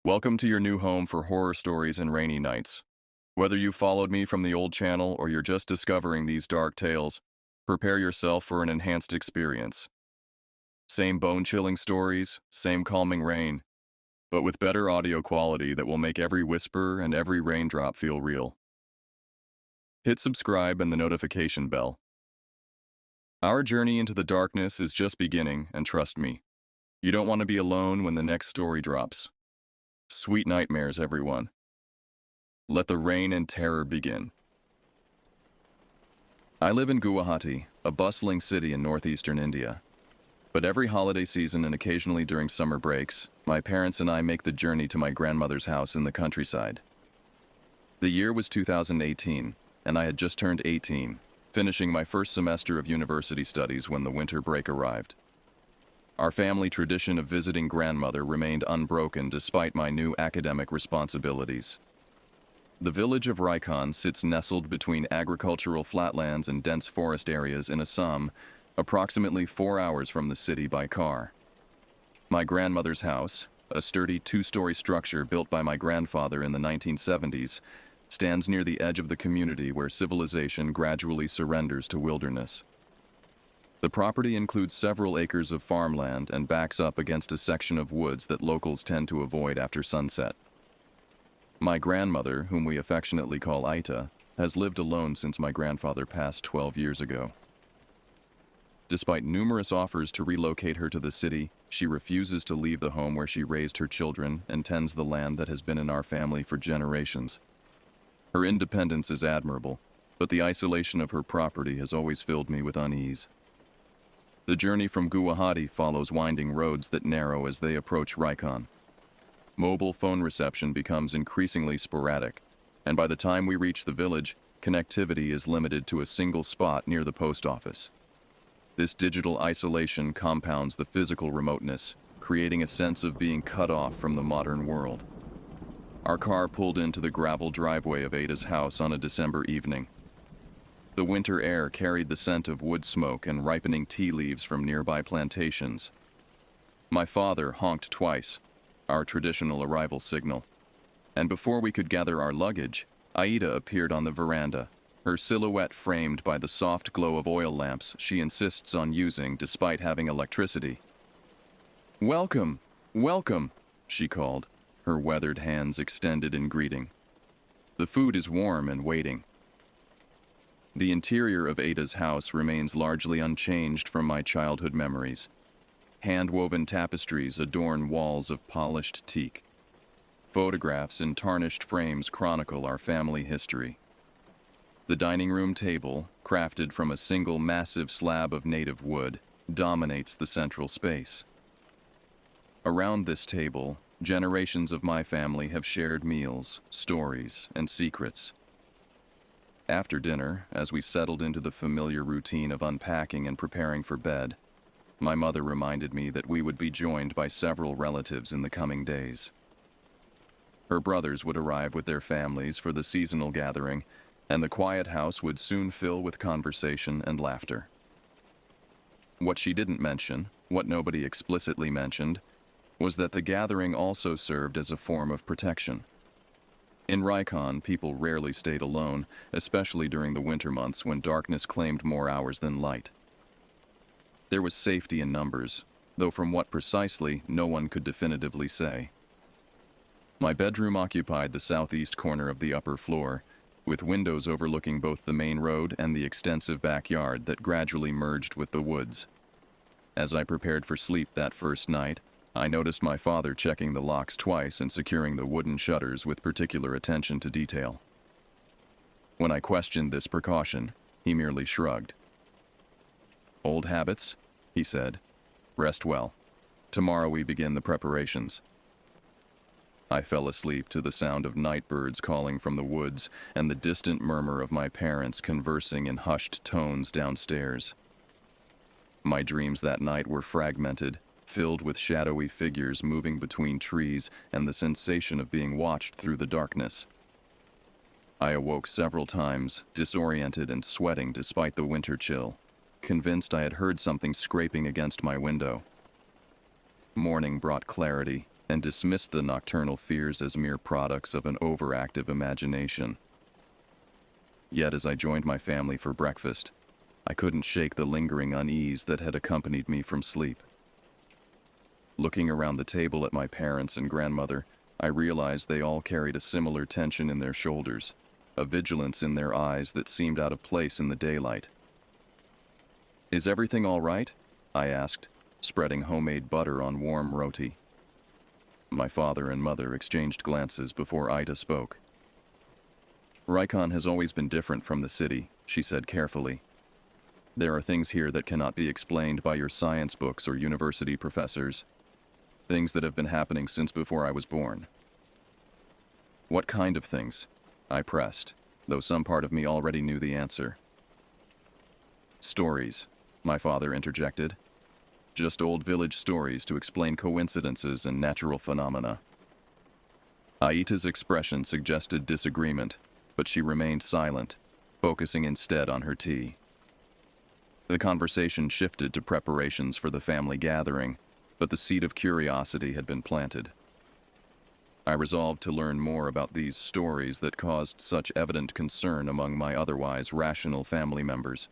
Welcome to your new home for horror stories and rainy nights. Whether you followed me from the old channel or you're just discovering these dark tales, prepare yourself for an enhanced experience. Same bone-chilling stories, same calming rain, but with better audio quality that will make every whisper and every raindrop feel real. Hit subscribe and the notification bell. Our journey into the darkness is just beginning, and trust me, you don't want to be alone when the next story drops. Sweet nightmares, everyone. Let the rain and terror begin. I live in Guwahati, a bustling city in northeastern India. But every holiday season and occasionally during summer breaks, my parents and I make the journey to my grandmother's house in the countryside. The year was 2018, and I had just turned 18, finishing my first semester of university studies when the winter break arrived. Our family tradition of visiting grandmother remained unbroken despite my new academic responsibilities. The village of Raikon sits nestled between agricultural flatlands and dense forest areas in Assam, approximately 4 hours from the city by car. My grandmother's house, a sturdy two-story structure built by my grandfather in the 1970s, stands near the edge of the community where civilization gradually surrenders to wilderness. The property includes several acres of farmland and backs up against a section of woods that locals tend to avoid after sunset. My grandmother, whom we affectionately call Aita, has lived alone since my grandfather passed 12 years ago. Despite numerous offers to relocate her to the city, she refuses to leave the home where she raised her children and tends the land that has been in our family for generations. Her independence is admirable, but the isolation of her property has always filled me with unease. The journey from Guwahati follows winding roads that narrow as they approach Raikon. Mobile phone reception becomes increasingly sporadic, and by the time we reach the village, connectivity is limited to a single spot near the post office. This digital isolation compounds the physical remoteness, creating a sense of being cut off from the modern world. Our car pulled into the gravel driveway of Ada's house on a December evening. The winter air carried the scent of wood smoke and ripening tea leaves from nearby plantations. My father honked twice, our traditional arrival signal, and before we could gather our luggage, Aida appeared on the veranda, her silhouette framed by the soft glow of oil lamps she insists on using despite having electricity. "Welcome, welcome," she called, her weathered hands extended in greeting. "The food is warm and waiting." The interior of Ada's house remains largely unchanged from my childhood memories. Hand-woven tapestries adorn walls of polished teak. Photographs in tarnished frames chronicle our family history. The dining room table, crafted from a single massive slab of native wood, dominates the central space. Around this table, generations of my family have shared meals, stories, and secrets. After dinner, as we settled into the familiar routine of unpacking and preparing for bed, my mother reminded me that we would be joined by several relatives in the coming days. Her brothers would arrive with their families for the seasonal gathering, and the quiet house would soon fill with conversation and laughter. What she didn't mention, what nobody explicitly mentioned, was that the gathering also served as a form of protection. In Raikon, people rarely stayed alone, especially during the winter months when darkness claimed more hours than light. There was safety in numbers, though from what precisely, no one could definitively say. My bedroom occupied the southeast corner of the upper floor, with windows overlooking both the main road and the extensive backyard that gradually merged with the woods. As I prepared for sleep that first night, I noticed my father checking the locks twice and securing the wooden shutters with particular attention to detail. When I questioned this precaution, he merely shrugged. "Old habits," he said. "Rest well. Tomorrow we begin the preparations." I fell asleep to the sound of night birds calling from the woods and the distant murmur of my parents conversing in hushed tones downstairs. My dreams that night were fragmented, filled with shadowy figures moving between trees and the sensation of being watched through the darkness. I awoke several times, disoriented and sweating despite the winter chill, convinced I had heard something scraping against my window. Morning brought clarity, and dismissed the nocturnal fears as mere products of an overactive imagination. Yet as I joined my family for breakfast, I couldn't shake the lingering unease that had accompanied me from sleep. Looking around the table at my parents and grandmother, I realized they all carried a similar tension in their shoulders, a vigilance in their eyes that seemed out of place in the daylight. "Is everything all right?" I asked, spreading homemade butter on warm roti. My father and mother exchanged glances before Ida spoke. "Rikon has always been different from the city," she said carefully. "There are things here that cannot be explained by your science books or university professors. Things that have been happening since before I was born." "What kind of things?" I pressed, though some part of me already knew the answer. "Stories," my father interjected. "Just old village stories to explain coincidences and natural phenomena." Aita's expression suggested disagreement, but she remained silent, focusing instead on her tea. The conversation shifted to preparations for the family gathering, but the seed of curiosity had been planted. I resolved to learn more about these stories that caused such evident concern among my otherwise rational family members.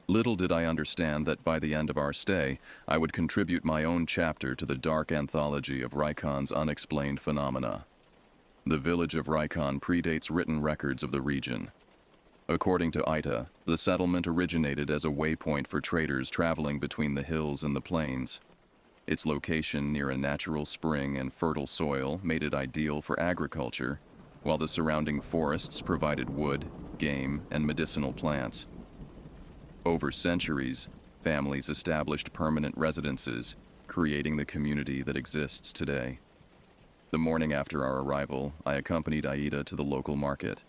Little did I understand that by the end of our stay, I would contribute my own chapter to the dark anthology of Rikon's unexplained phenomena. The village of Rikon predates written records of the region. According to Ita, the settlement originated as a waypoint for traders traveling between the hills and the plains. Its location near a natural spring and fertile soil made it ideal for agriculture, while the surrounding forests provided wood, game, and medicinal plants. Over centuries, families established permanent residences, creating the community that exists today. The morning after our arrival, I accompanied Aida to the local market.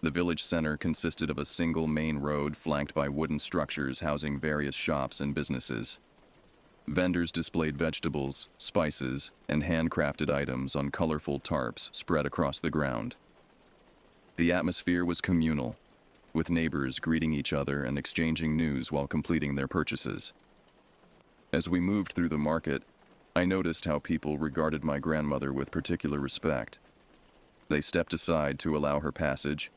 The village center consisted of a single main road flanked by wooden structures housing various shops and businesses. Vendors displayed vegetables, spices, and handcrafted items on colorful tarps spread across the ground. The atmosphere was communal, with neighbors greeting each other and exchanging news while completing their purchases. As we moved through the market, I noticed how people regarded my grandmother with particular respect. They stepped aside to allow her passage,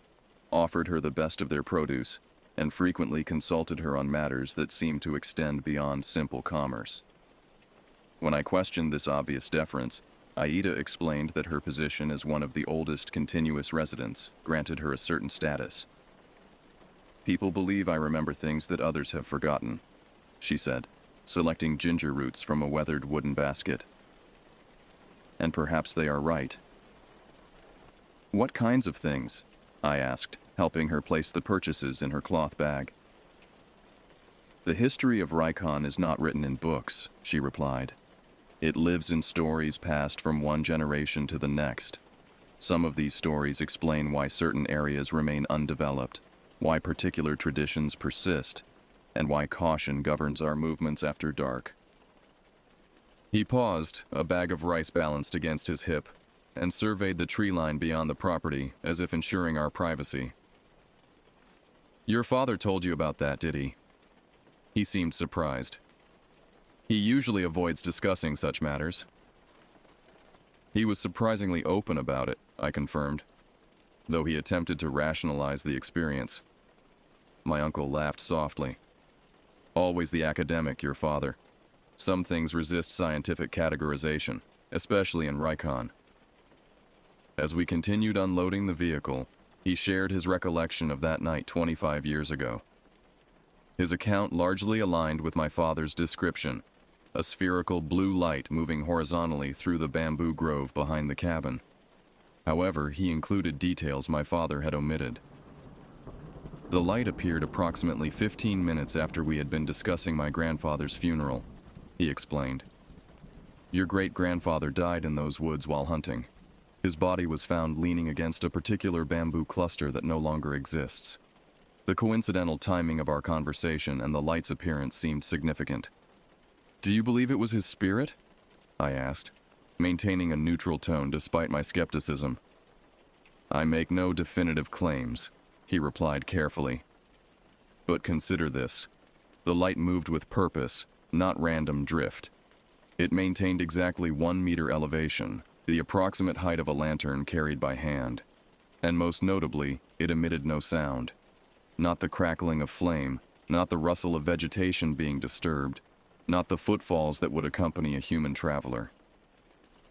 offered her the best of their produce, and frequently consulted her on matters that seemed to extend beyond simple commerce. When I questioned this obvious deference, Aida explained that her position as one of the oldest continuous residents granted her a certain status. "People believe I remember things that others have forgotten," she said, selecting ginger roots from a weathered wooden basket. "And perhaps they are right." "What kinds of things?" I asked, helping her place the purchases in her cloth bag. "The history of Rikon is not written in books," she replied. "It lives in stories passed from one generation to the next. Some of these stories explain why certain areas remain undeveloped, why particular traditions persist, and why caution governs our movements after dark." He paused, a bag of rice balanced against his hip, and surveyed the tree line beyond the property as if ensuring our privacy. "Your father told you about that, did he?" He seemed surprised. "He usually avoids discussing such matters." "He was surprisingly open about it," I confirmed, though he attempted to rationalize the experience. My uncle laughed softly. "Always the academic, your father. Some things resist scientific categorization, especially in Rikon." As we continued unloading the vehicle, he shared his recollection of that night 25 years ago. His account largely aligned with my father's description, a spherical blue light moving horizontally through the bamboo grove behind the cabin. However, he included details my father had omitted. "The light appeared approximately 15 minutes after we had been discussing my grandfather's funeral," he explained. "Your great-grandfather died in those woods while hunting. His body was found leaning against a particular bamboo cluster that no longer exists. The coincidental timing of our conversation and the light's appearance seemed significant." "Do you believe it was his spirit?" I asked, maintaining a neutral tone despite my skepticism. "I make no definitive claims," he replied carefully. "But consider this. The light moved with purpose, not random drift. It maintained exactly 1 meter elevation, the approximate height of a lantern carried by hand. And most notably, it emitted no sound. Not the crackling of flame, not the rustle of vegetation being disturbed, not the footfalls that would accompany a human traveler.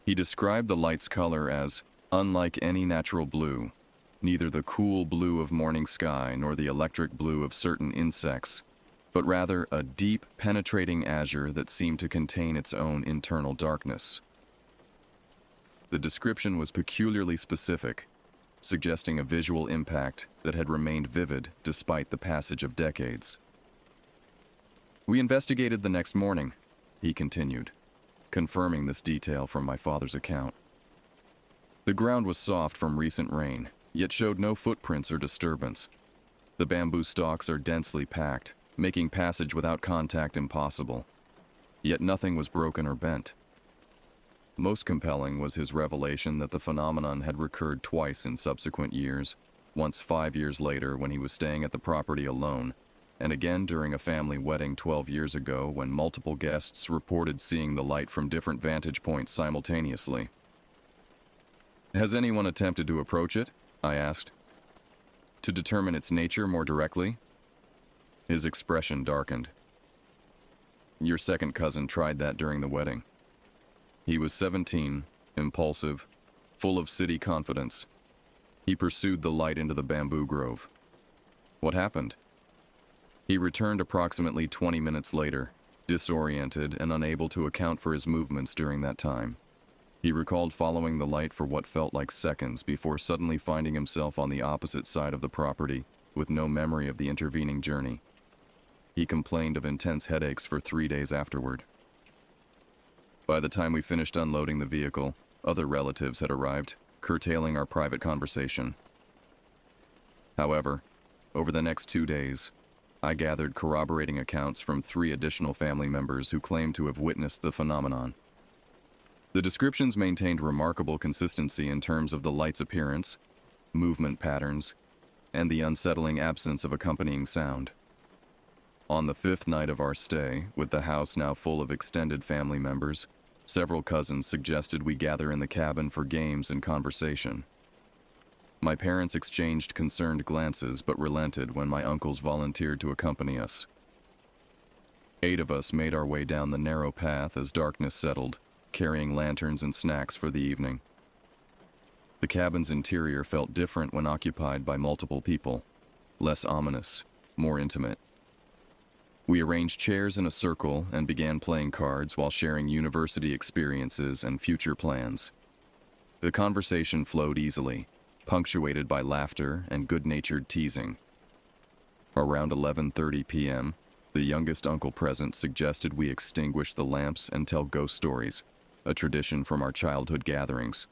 He described the light's color as unlike any natural blue, neither the cool blue of morning sky nor the electric blue of certain insects, but rather a deep, penetrating azure that seemed to contain its own internal darkness. The description was peculiarly specific, suggesting a visual impact that had remained vivid despite the passage of decades. We investigated the next morning, he continued, confirming this detail from my father's account. The ground was soft from recent rain, yet showed no footprints or disturbance. The bamboo stalks are densely packed, making passage without contact impossible. Yet nothing was broken or bent. Most compelling was his revelation that the phenomenon had recurred twice in subsequent years, once 5 years later when he was staying at the property alone, and again during a family wedding 12 years ago when multiple guests reported seeing the light from different vantage points simultaneously. "Has anyone attempted to approach it?" I asked. "To determine its nature more directly?" His expression darkened. "Your second cousin tried that during the wedding. He was 17, impulsive, full of city confidence. He pursued the light into the bamboo grove. What happened? He returned approximately 20 minutes later, disoriented and unable to account for his movements during that time. He recalled following the light for what felt like seconds before suddenly finding himself on the opposite side of the property, with no memory of the intervening journey. He complained of intense headaches for 3 days afterward. By the time we finished unloading the vehicle, other relatives had arrived, curtailing our private conversation. However, over the next 2 days, I gathered corroborating accounts from 3 additional family members who claimed to have witnessed the phenomenon. The descriptions maintained remarkable consistency in terms of the light's appearance, movement patterns, and the unsettling absence of accompanying sound. On the 5th night of our stay, with the house now full of extended family members, several cousins suggested we gather in the cabin for games and conversation. My parents exchanged concerned glances but relented when my uncles volunteered to accompany us. 8 of us made our way down the narrow path as darkness settled, carrying lanterns and snacks for the evening. The cabin's interior felt different when occupied by multiple people, less ominous, more intimate. We arranged chairs in a circle and began playing cards while sharing university experiences and future plans. The conversation flowed easily, punctuated by laughter and good-natured teasing. Around 11:30 p.m., the youngest uncle present suggested we extinguish the lamps and tell ghost stories, a tradition from our childhood gatherings.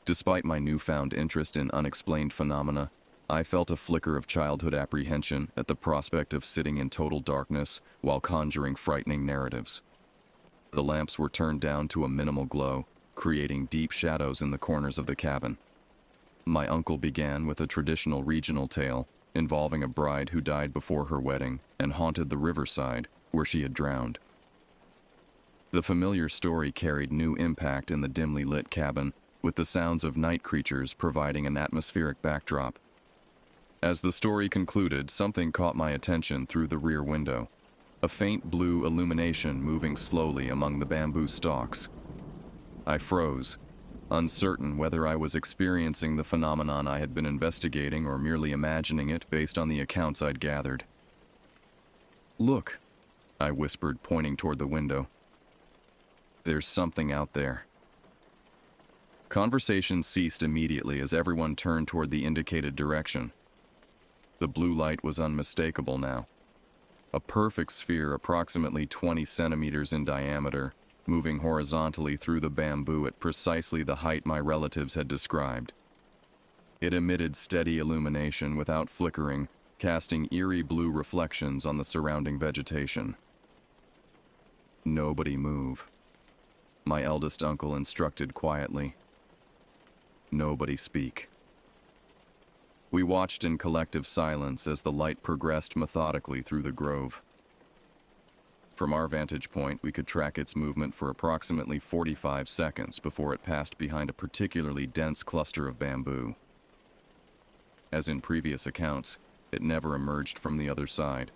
Despite my newfound interest in unexplained phenomena, I felt a flicker of childhood apprehension at the prospect of sitting in total darkness while conjuring frightening narratives. The lamps were turned down to a minimal glow, creating deep shadows in the corners of the cabin. My uncle began with a traditional regional tale involving a bride who died before her wedding and haunted the riverside where she had drowned. The familiar story carried new impact in the dimly lit cabin, with the sounds of night creatures providing an atmospheric backdrop. As the story concluded, something caught my attention through the rear window, a faint blue illumination moving slowly among the bamboo stalks. I froze, uncertain whether I was experiencing the phenomenon I had been investigating or merely imagining it based on the accounts I'd gathered. "Look," I whispered, pointing toward the window. "There's something out there." Conversation ceased immediately as everyone turned toward the indicated direction. The blue light was unmistakable now. A perfect sphere approximately 20 centimeters in diameter, moving horizontally through the bamboo at precisely the height my relatives had described. It emitted steady illumination without flickering, casting eerie blue reflections on the surrounding vegetation. "Nobody move," my eldest uncle instructed quietly. "Nobody speak." We watched in collective silence as the light progressed methodically through the grove. From our vantage point, we could track its movement for approximately 45 seconds before it passed behind a particularly dense cluster of bamboo. As in previous accounts, it never emerged from the other side.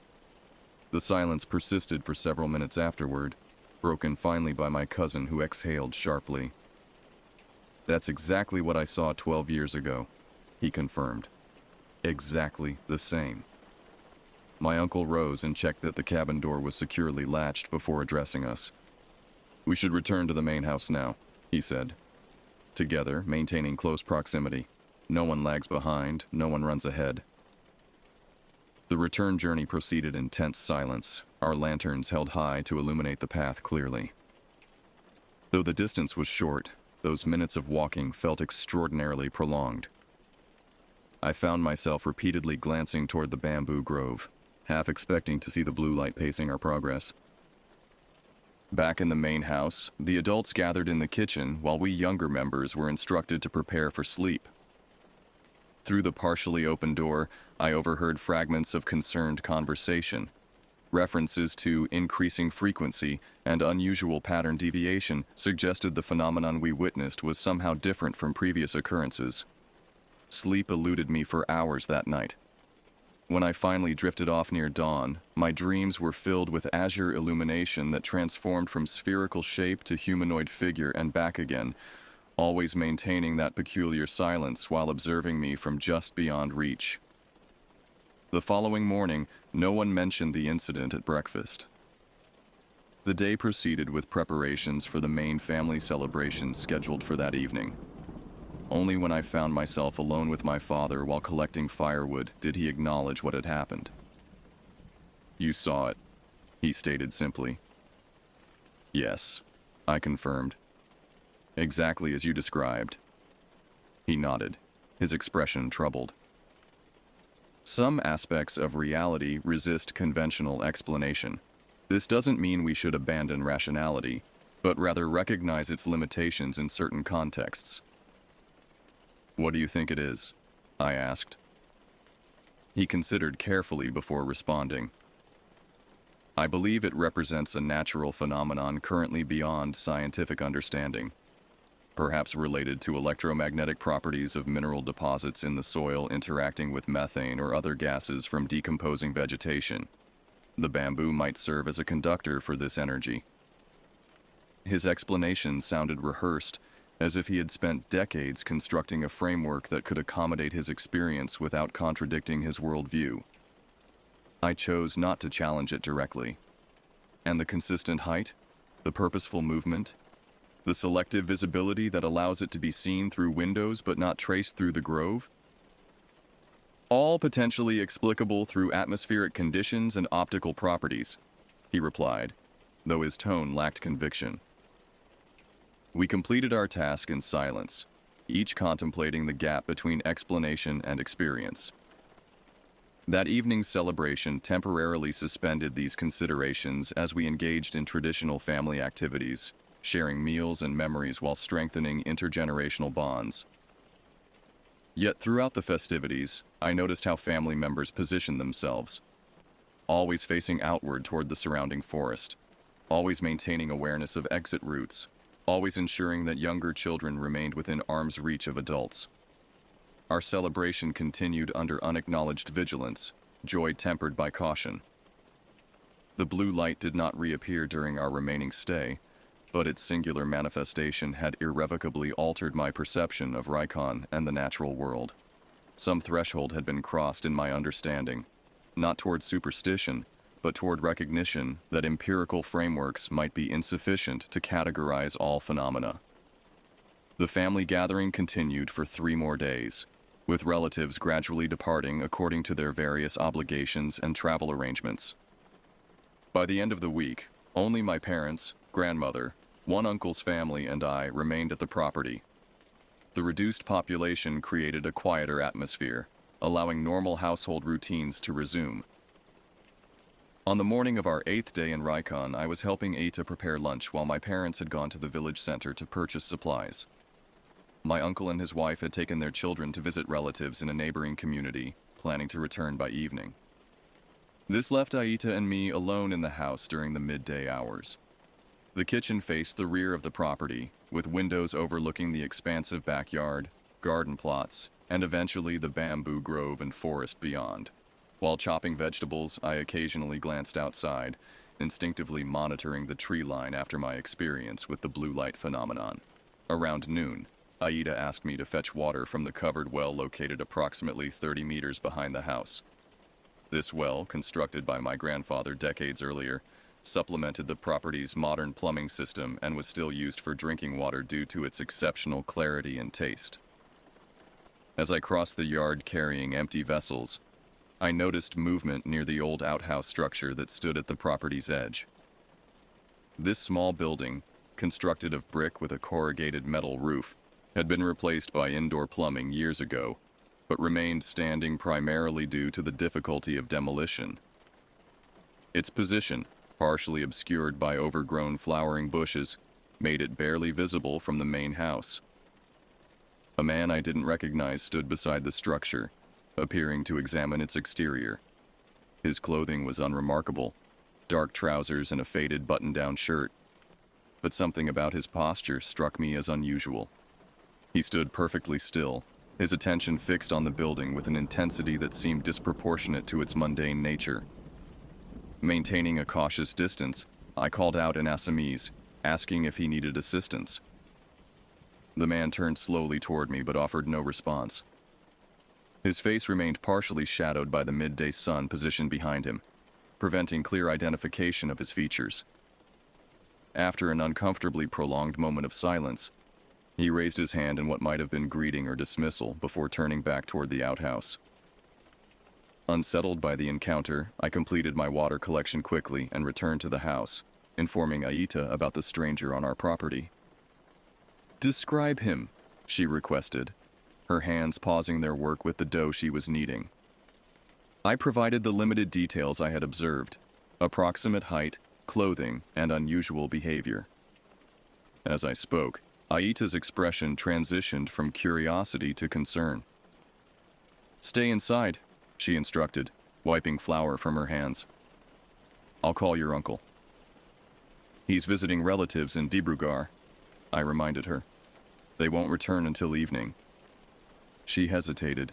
The silence persisted for several minutes afterward, broken finally by my cousin, who exhaled sharply. "That's exactly what I saw 12 years ago," he confirmed. "Exactly the same." My uncle rose and checked that the cabin door was securely latched before addressing us. "We should return to the main house now," he said. Together, maintaining close proximity. No one lags behind, no one runs ahead. The return journey proceeded in tense silence, our lanterns held high to illuminate the path clearly. Though the distance was short, those minutes of walking felt extraordinarily prolonged. I found myself repeatedly glancing toward the bamboo grove, half expecting to see the blue light pacing our progress. Back in the main house, the adults gathered in the kitchen while we younger members were instructed to prepare for sleep. Through the partially open door, I overheard fragments of concerned conversation. References to increasing frequency and unusual pattern deviation suggested the phenomenon we witnessed was somehow different from previous occurrences. Sleep eluded me for hours that night. When I finally drifted off near dawn, my dreams were filled with azure illumination that transformed from spherical shape to humanoid figure and back again, always maintaining that peculiar silence while observing me from just beyond reach. The following morning, no one mentioned the incident at breakfast. The day proceeded with preparations for the main family celebration scheduled for that evening. Only when I found myself alone with my father while collecting firewood did he acknowledge what had happened. "You saw it," he stated simply. "Yes," I confirmed. "Exactly as you described." He nodded, his expression troubled. Some aspects of reality resist conventional explanation. This doesn't mean we should abandon rationality, but rather recognize its limitations in certain contexts. "What do you think it is?" I asked. He considered carefully before responding. "I believe it represents a natural phenomenon currently beyond scientific understanding, perhaps related to electromagnetic properties of mineral deposits in the soil interacting with methane or other gases from decomposing vegetation. The bamboo might serve as a conductor for this energy." His explanation sounded rehearsed, as if he had spent decades constructing a framework that could accommodate his experience without contradicting his worldview. I chose not to challenge it directly. And the consistent height? The purposeful movement? The selective visibility that allows it to be seen through windows but not traced through the grove? "All potentially explicable through atmospheric conditions and optical properties," he replied, though his tone lacked conviction. We completed our task in silence, each contemplating the gap between explanation and experience. That evening's celebration temporarily suspended these considerations as we engaged in traditional family activities, sharing meals and memories while strengthening intergenerational bonds. Yet throughout the festivities, I noticed how family members positioned themselves, always facing outward toward the surrounding forest, always maintaining awareness of exit routes, always ensuring that younger children remained within arm's reach of adults. Our celebration continued under unacknowledged vigilance, joy tempered by caution. The blue light did not reappear during our remaining stay, but its singular manifestation had irrevocably altered my perception of Rikon and the natural world. Some threshold had been crossed in my understanding, not toward superstition, but toward recognition that empirical frameworks might be insufficient to categorize all phenomena. The family gathering continued for 3 more days, with relatives gradually departing according to their various obligations and travel arrangements. By the end of the week, only my parents, grandmother, one uncle's family, and I remained at the property. The reduced population created a quieter atmosphere, allowing normal household routines to resume. On the morning of our 8th day in Rikon, I was helping Eta prepare lunch while my parents had gone to the village center to purchase supplies. My uncle and his wife had taken their children to visit relatives in a neighboring community, planning to return by evening. This left Aita and me alone in the house during the midday hours. The kitchen faced the rear of the property, with windows overlooking the expansive backyard, garden plots, and eventually the bamboo grove and forest beyond. While chopping vegetables, I occasionally glanced outside, instinctively monitoring the tree line after my experience with the blue light phenomenon. Around noon, Aida asked me to fetch water from the covered well located approximately 30 meters behind the house. This well, constructed by my grandfather decades earlier, supplemented the property's modern plumbing system and was still used for drinking water due to its exceptional clarity and taste. As I crossed the yard carrying empty vessels, I noticed movement near the old outhouse structure that stood at the property's edge. This small building, constructed of brick with a corrugated metal roof, had been replaced by indoor plumbing years ago, but remained standing primarily due to the difficulty of demolition. Its position, partially obscured by overgrown flowering bushes, made it barely visible from the main house. A man I didn't recognize stood beside the structure, appearing to examine its exterior. His clothing was unremarkable, dark trousers and a faded button-down shirt, but something about his posture struck me as unusual. He stood perfectly still, his attention fixed on the building with an intensity that seemed disproportionate to its mundane nature. Maintaining a cautious distance, I called out in Assamese, asking if he needed assistance. The man turned slowly toward me but offered no response. His face remained partially shadowed by the midday sun positioned behind him, preventing clear identification of his features. After an uncomfortably prolonged moment of silence, he raised his hand in what might have been greeting or dismissal before turning back toward the outhouse. Unsettled by the encounter, I completed my water collection quickly and returned to the house, informing Aita about the stranger on our property. "Describe him," she requested, her hands pausing their work with the dough she was kneading. I provided the limited details I had observed: approximate height, clothing, and unusual behavior. As I spoke, Aita's expression transitioned from curiosity to concern. "Stay inside," she instructed, wiping flour from her hands. "I'll call your uncle." "He's visiting relatives in Dibrugarh," I reminded her. "They won't return until evening." She hesitated,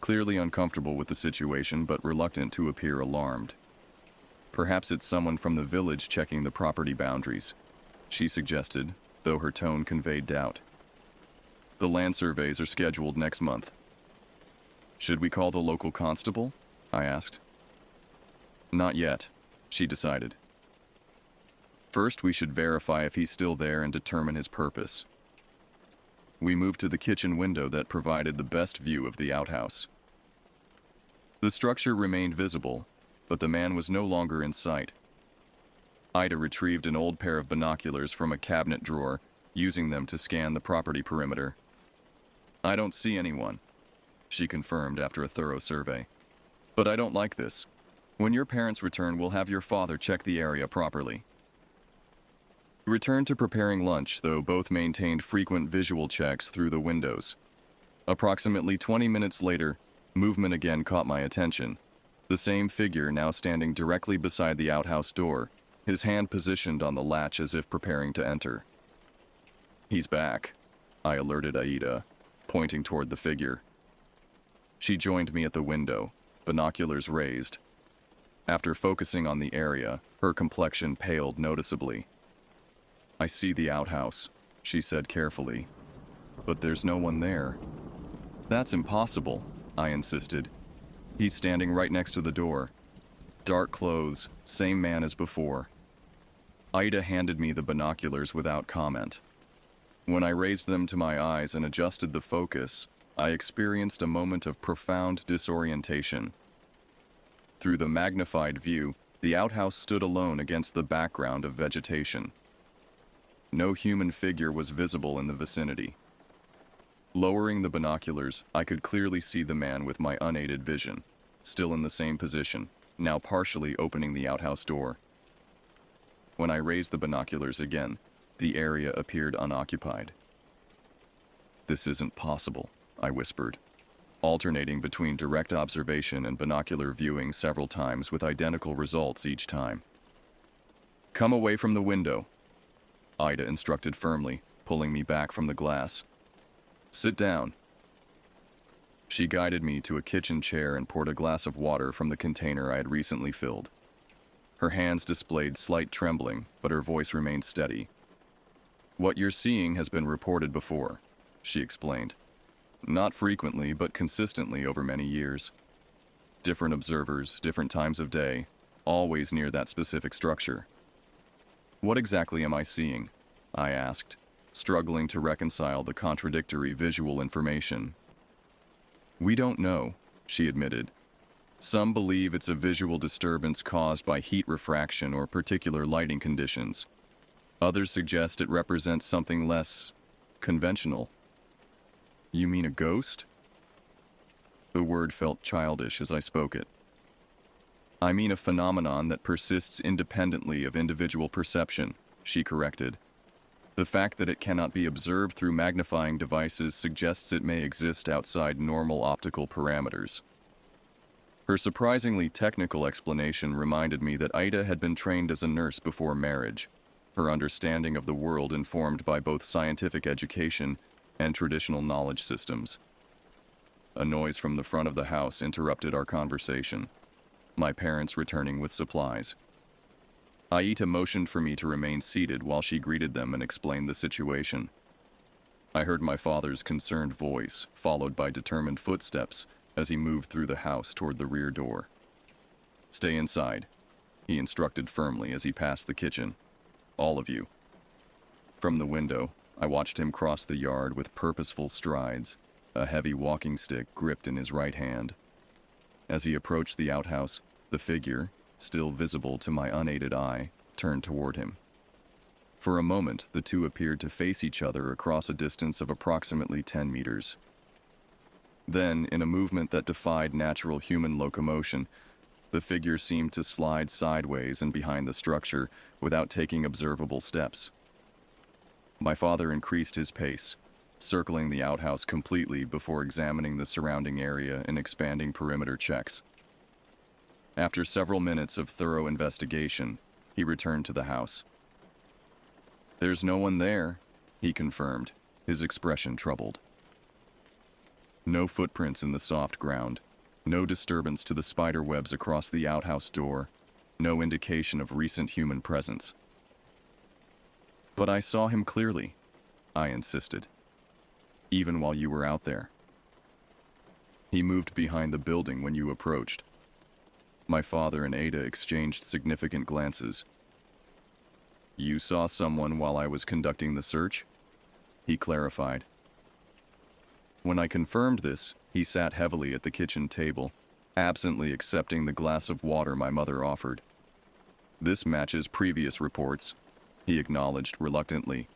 clearly uncomfortable with the situation but reluctant to appear alarmed. "Perhaps it's someone from the village checking the property boundaries," she suggested, though her tone conveyed doubt. "The land surveys are scheduled next month." "Should we call the local constable?" I asked. "Not yet," she decided. "First, we should verify if he's still there and determine his purpose." We moved to the kitchen window that provided the best view of the outhouse. The structure remained visible, but the man was no longer in sight. Ida retrieved an old pair of binoculars from a cabinet drawer, using them to scan the property perimeter. "I don't see anyone," she confirmed after a thorough survey. "But I don't like this. When your parents return, we'll have your father check the area properly." We returned to preparing lunch, though both maintained frequent visual checks through the windows. Approximately 20 minutes later, movement again caught my attention. The same figure now standing directly beside the outhouse door, his hand positioned on the latch as if preparing to enter. "He's back," I alerted Aida, pointing toward the figure. She joined me at the window, binoculars raised. After focusing on the area, her complexion paled noticeably. "I see the outhouse," she said carefully, "but there's no one there." "That's impossible," I insisted. "He's standing right next to the door. Dark clothes, same man as before." Ida handed me the binoculars without comment. When I raised them to my eyes and adjusted the focus, I experienced a moment of profound disorientation. Through the magnified view, the outhouse stood alone against the background of vegetation. No human figure was visible in the vicinity. Lowering the binoculars, I could clearly see the man with my unaided vision, still in the same position, now partially opening the outhouse door. When I raised the binoculars again, the area appeared unoccupied. "This isn't possible," I whispered. alternating between direct observation and binocular viewing several times with identical results each time. "Come away from the window," Ida instructed firmly, pulling me back from the glass. "Sit down." She guided me to a kitchen chair and poured a glass of water from the container I had recently filled. Her hands displayed slight trembling, but her voice remained steady. "What you're seeing has been reported before," she explained. "Not frequently, but consistently over many years. Different observers, different times of day, always near that specific structure." "What exactly am I seeing?" I asked, struggling to reconcile the contradictory visual information. "We don't know," she admitted. "Some believe it's a visual disturbance caused by heat refraction or particular lighting conditions. Others suggest it represents something less conventional." "You mean a ghost?" The word felt childish as I spoke it. "I mean a phenomenon that persists independently of individual perception," she corrected. "The fact that it cannot be observed through magnifying devices suggests it may exist outside normal optical parameters." Her surprisingly technical explanation reminded me that Ida had been trained as a nurse before marriage, her understanding of the world informed by both scientific education and traditional knowledge systems. A noise from the front of the house interrupted our conversation, my parents returning with supplies. Aita motioned for me to remain seated while she greeted them and explained the situation. I heard my father's concerned voice, followed by determined footsteps as he moved through the house toward the rear door. "Stay inside," he instructed firmly as he passed the kitchen. "All of you." From the window, I watched him cross the yard with purposeful strides, a heavy walking stick gripped in his right hand. As he approached the outhouse, the figure, still visible to my unaided eye, turned toward him. For a moment, the two appeared to face each other across a distance of approximately 10 meters. Then, in a movement that defied natural human locomotion, the figure seemed to slide sideways and behind the structure without taking observable steps. My father increased his pace, circling the outhouse completely before examining the surrounding area and expanding perimeter checks. After several minutes of thorough investigation, he returned to the house. "There's no one there," he confirmed, his expression troubled. No footprints in the soft ground, no disturbance to the spider webs across the outhouse door, no indication of recent human presence. "But I saw him clearly," I insisted, "even while you were out there." "He moved behind the building when you approached." My father and Ada exchanged significant glances. "You saw someone while I was conducting the search?" he clarified. When I confirmed this, he sat heavily at the kitchen table, absently accepting the glass of water my mother offered. "This matches previous reports," he acknowledged reluctantly.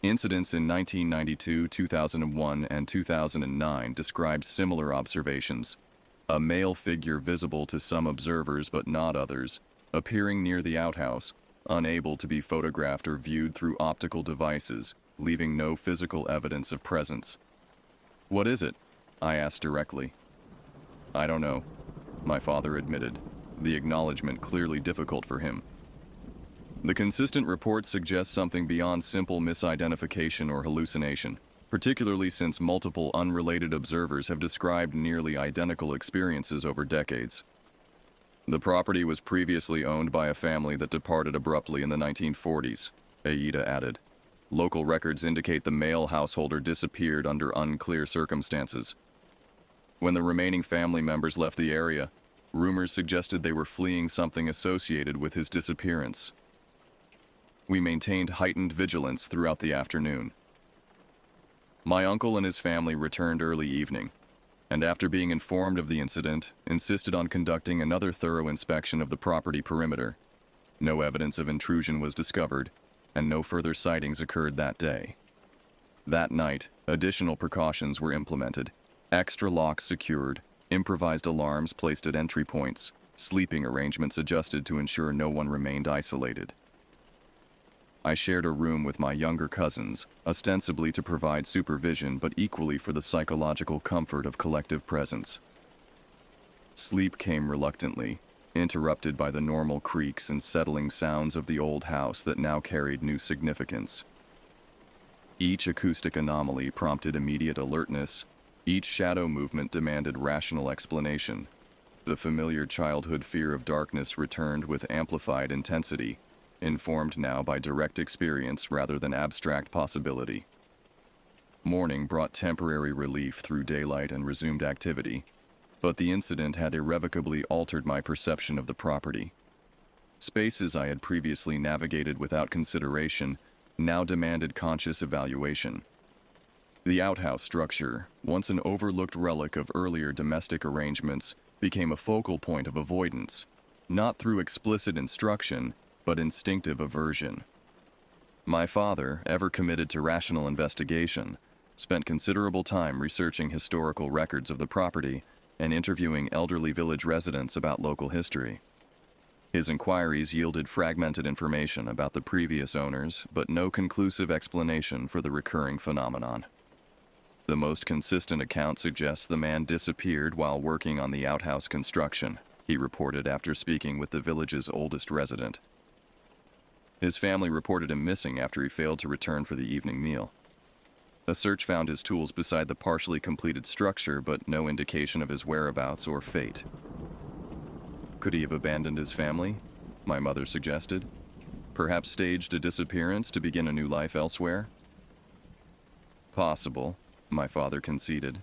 Incidents in 1992, 2001, and 2009 described similar observations. A male figure visible to some observers but not others, appearing near the outhouse, unable to be photographed or viewed through optical devices, leaving no physical evidence of presence. "What is it?" I asked directly. "I don't know," my father admitted, the acknowledgement clearly difficult for him. "The consistent reports suggest something beyond simple misidentification or hallucination, particularly since multiple unrelated observers have described nearly identical experiences over decades. The property was previously owned by a family that departed abruptly in the 1940s, Aida added. Local records indicate the male householder disappeared under unclear circumstances. When the remaining family members left the area, rumors suggested they were fleeing something associated with his disappearance. We maintained heightened vigilance throughout the afternoon. My uncle and his family returned early evening, and after being informed of the incident, insisted on conducting another thorough inspection of the property perimeter. No evidence of intrusion was discovered, and no further sightings occurred that day. That night, additional precautions were implemented. Extra locks secured, improvised alarms placed at entry points, sleeping arrangements adjusted to ensure no one remained isolated. I shared a room with my younger cousins, ostensibly to provide supervision but equally for the psychological comfort of collective presence. Sleep came reluctantly, interrupted by the normal creaks and settling sounds of the old house that now carried new significance. Each acoustic anomaly prompted immediate alertness, each shadow movement demanded rational explanation. The familiar childhood fear of darkness returned with amplified intensity, informed now by direct experience rather than abstract possibility. Morning brought temporary relief through daylight and resumed activity, but the incident had irrevocably altered my perception of the property. Spaces I had previously navigated without consideration now demanded conscious evaluation. The outhouse structure, once an overlooked relic of earlier domestic arrangements, became a focal point of avoidance, not through explicit instruction, but instinctive aversion. My father, ever committed to rational investigation, spent considerable time researching historical records of the property and interviewing elderly village residents about local history. His inquiries yielded fragmented information about the previous owners, but no conclusive explanation for the recurring phenomenon. The most consistent account suggests the man disappeared while working on the outhouse construction, he reported after speaking with the village's oldest resident. His family reported him missing after he failed to return for the evening meal. A search found his tools beside the partially completed structure, but no indication of his whereabouts or fate. Could he have abandoned his family? My mother suggested. Perhaps staged a disappearance to begin a new life elsewhere? Possible, my father conceded,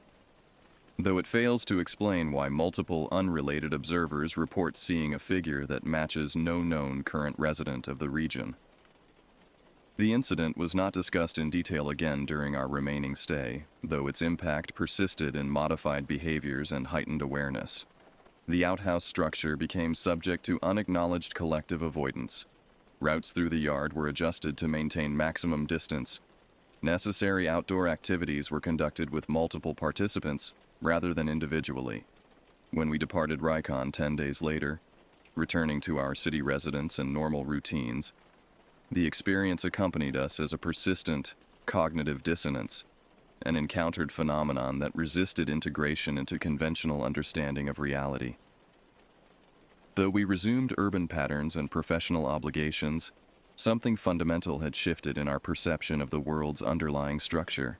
though it fails to explain why multiple unrelated observers report seeing a figure that matches no known current resident of the region. The incident was not discussed in detail again during our remaining stay, though its impact persisted in modified behaviors and heightened awareness. The outhouse structure became subject to unacknowledged collective avoidance. Routes through the yard were adjusted to maintain maximum distance. Necessary outdoor activities were conducted with multiple participants rather than individually. When we departed Rikon 10 days later, returning to our city residence and normal routines, the experience accompanied us as a persistent cognitive dissonance, an encountered phenomenon that resisted integration into conventional understanding of reality. Though we resumed urban patterns and professional obligations, something fundamental had shifted in our perception of the world's underlying structure.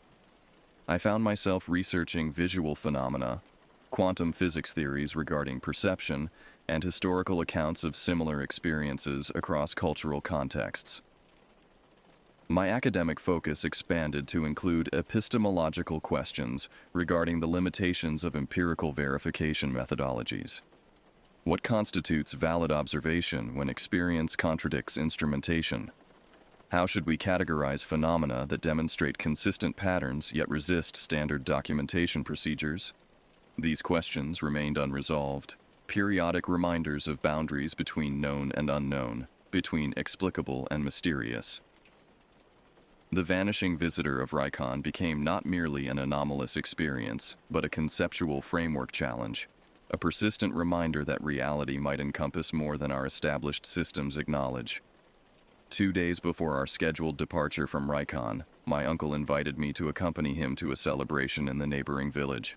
I found myself researching visual phenomena, quantum physics theories regarding perception, and historical accounts of similar experiences across cultural contexts. My academic focus expanded to include epistemological questions regarding the limitations of empirical verification methodologies. What constitutes valid observation when experience contradicts instrumentation? How should we categorize phenomena that demonstrate consistent patterns yet resist standard documentation procedures? These questions remained unresolved, periodic reminders of boundaries between known and unknown, between explicable and mysterious. The vanishing visitor of Rikon became not merely an anomalous experience, but a conceptual framework challenge, a persistent reminder that reality might encompass more than our established systems acknowledge. 2 days before our scheduled departure from Rikon, my uncle invited me to accompany him to a celebration in the neighboring village.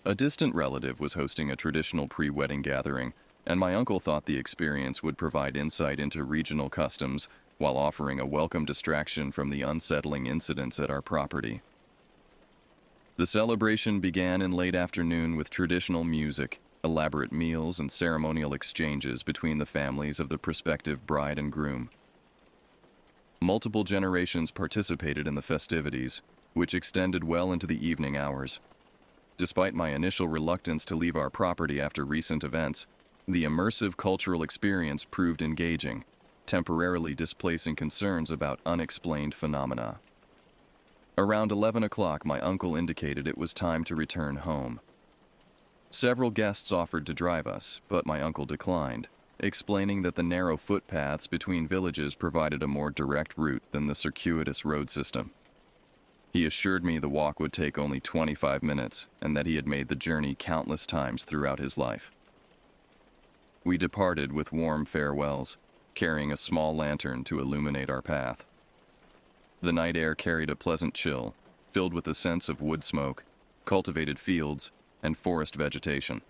A distant relative was hosting a traditional pre-wedding gathering, and my uncle thought the experience would provide insight into regional customs while offering a welcome distraction from the unsettling incidents at our property. The celebration began in late afternoon with traditional music, elaborate meals, and ceremonial exchanges between the families of the prospective bride and groom. Multiple generations participated in the festivities, which extended well into the evening hours. Despite my initial reluctance to leave our property after recent events, the immersive cultural experience proved engaging, temporarily displacing concerns about unexplained phenomena. Around 11 o'clock, my uncle indicated it was time to return home. Several guests offered to drive us, but my uncle declined, explaining that the narrow footpaths between villages provided a more direct route than the circuitous road system. He assured me the walk would take only 25 minutes and that he had made the journey countless times throughout his life. We departed with warm farewells, carrying a small lantern to illuminate our path. The night air carried a pleasant chill, filled with a sense of wood smoke, cultivated fields, and forest vegetation.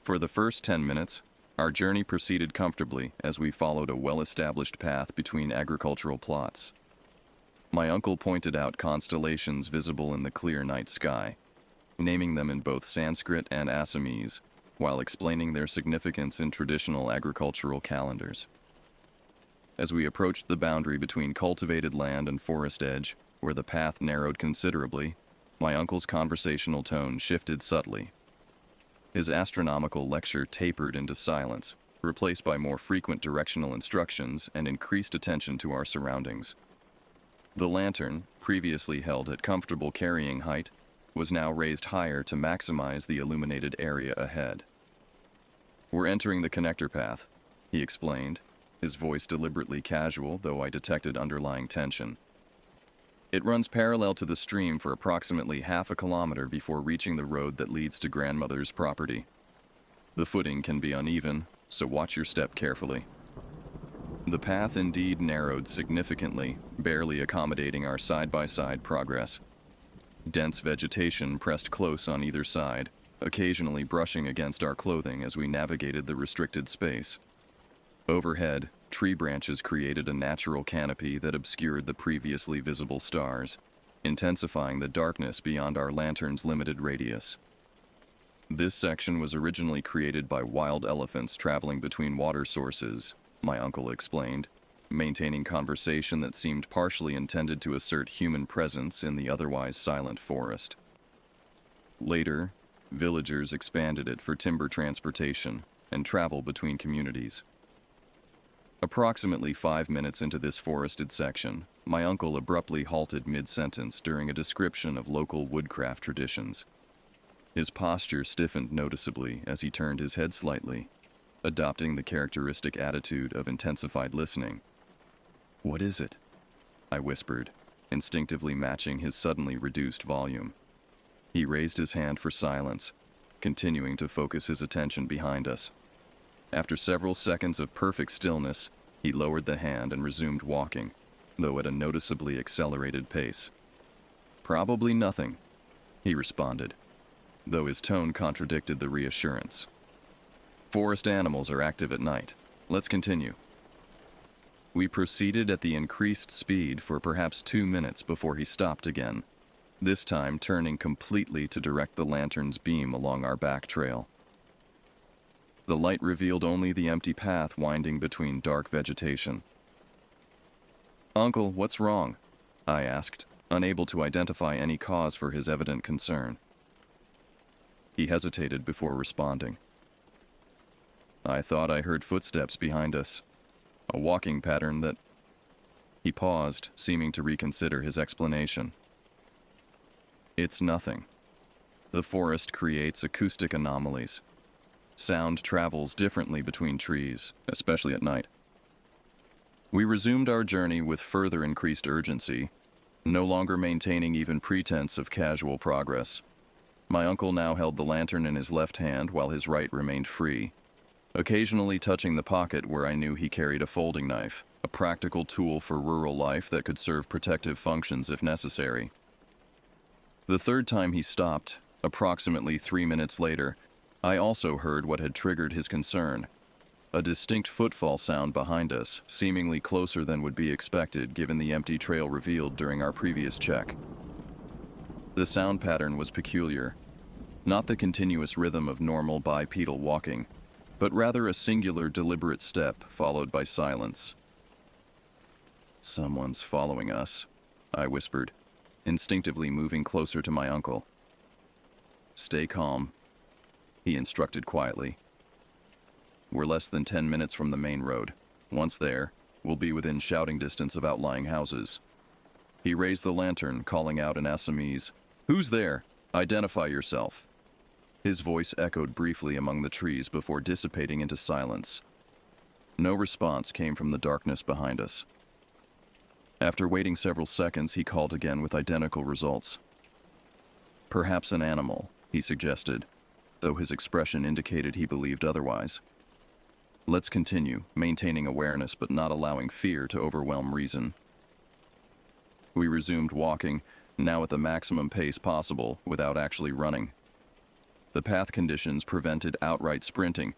For the first 10 minutes, our journey proceeded comfortably as we followed a well-established path between agricultural plots. My uncle pointed out constellations visible in the clear night sky, naming them in both Sanskrit and Assamese, while explaining their significance in traditional agricultural calendars. As we approached the boundary between cultivated land and forest edge, where the path narrowed considerably, my uncle's conversational tone shifted subtly. His astronomical lecture tapered into silence, replaced by more frequent directional instructions and increased attention to our surroundings. The lantern, previously held at comfortable carrying height, was now raised higher to maximize the illuminated area ahead. "We're entering the connector path," he explained, his voice deliberately casual, though I detected underlying tension. "It runs parallel to the stream for approximately half a kilometer before reaching the road that leads to grandmother's property. The footing can be uneven, so watch your step carefully." The path indeed narrowed significantly, barely accommodating our side-by-side progress. Dense vegetation pressed close on either side, occasionally brushing against our clothing as we navigated the restricted space. Overhead, tree branches created a natural canopy that obscured the previously visible stars, intensifying the darkness beyond our lantern's limited radius. This section was originally created by wild elephants traveling between water sources, my uncle explained, maintaining conversation that seemed partially intended to assert human presence in the otherwise silent forest. Later, villagers expanded it for timber transportation and travel between communities. Approximately 5 minutes into this forested section, my uncle abruptly halted mid-sentence during a description of local woodcraft traditions. His posture stiffened noticeably as he turned his head slightly, adopting the characteristic attitude of intensified listening. "What is it?" I whispered, instinctively matching his suddenly reduced volume. He raised his hand for silence, continuing to focus his attention behind us. After several seconds of perfect stillness, he lowered the hand and resumed walking, though at a noticeably accelerated pace. "Probably nothing," he responded, though his tone contradicted the reassurance. "Forest animals are active at night. Let's continue." We proceeded at the increased speed for perhaps 2 minutes before he stopped again, this time turning completely to direct the lantern's beam along our back trail. The light revealed only the empty path winding between dark vegetation. "Uncle, what's wrong?" I asked, unable to identify any cause for his evident concern. He hesitated before responding. "I thought I heard footsteps behind us. A walking pattern that—" He paused, seeming to reconsider his explanation. "It's nothing. The forest creates acoustic anomalies. Sound travels differently between trees, especially at night." We resumed our journey with further increased urgency, no longer maintaining even pretense of casual progress. My uncle now held the lantern in his left hand while his right remained free, occasionally touching the pocket where I knew he carried a folding knife, a practical tool for rural life that could serve protective functions if necessary. The third time he stopped, approximately 3 minutes later, I also heard what had triggered his concern. A distinct footfall sound behind us, seemingly closer than would be expected given the empty trail revealed during our previous check. The sound pattern was peculiar, not the continuous rhythm of normal bipedal walking, but rather a singular deliberate step followed by silence. "Someone's following us," I whispered, instinctively moving closer to my uncle. "Stay calm," he instructed quietly. "We're less than 10 minutes from the main road. Once there, we'll be within shouting distance of outlying houses." He raised the lantern, calling out in Assamese, "Who's there? Identify yourself." His voice echoed briefly among the trees before dissipating into silence. No response came from the darkness behind us. After waiting several seconds, he called again with identical results. "Perhaps an animal," he suggested, though his expression indicated he believed otherwise. Let's continue, maintaining awareness but not allowing fear to overwhelm reason. We resumed walking, now at the maximum pace possible, without actually running. The path conditions prevented outright sprinting.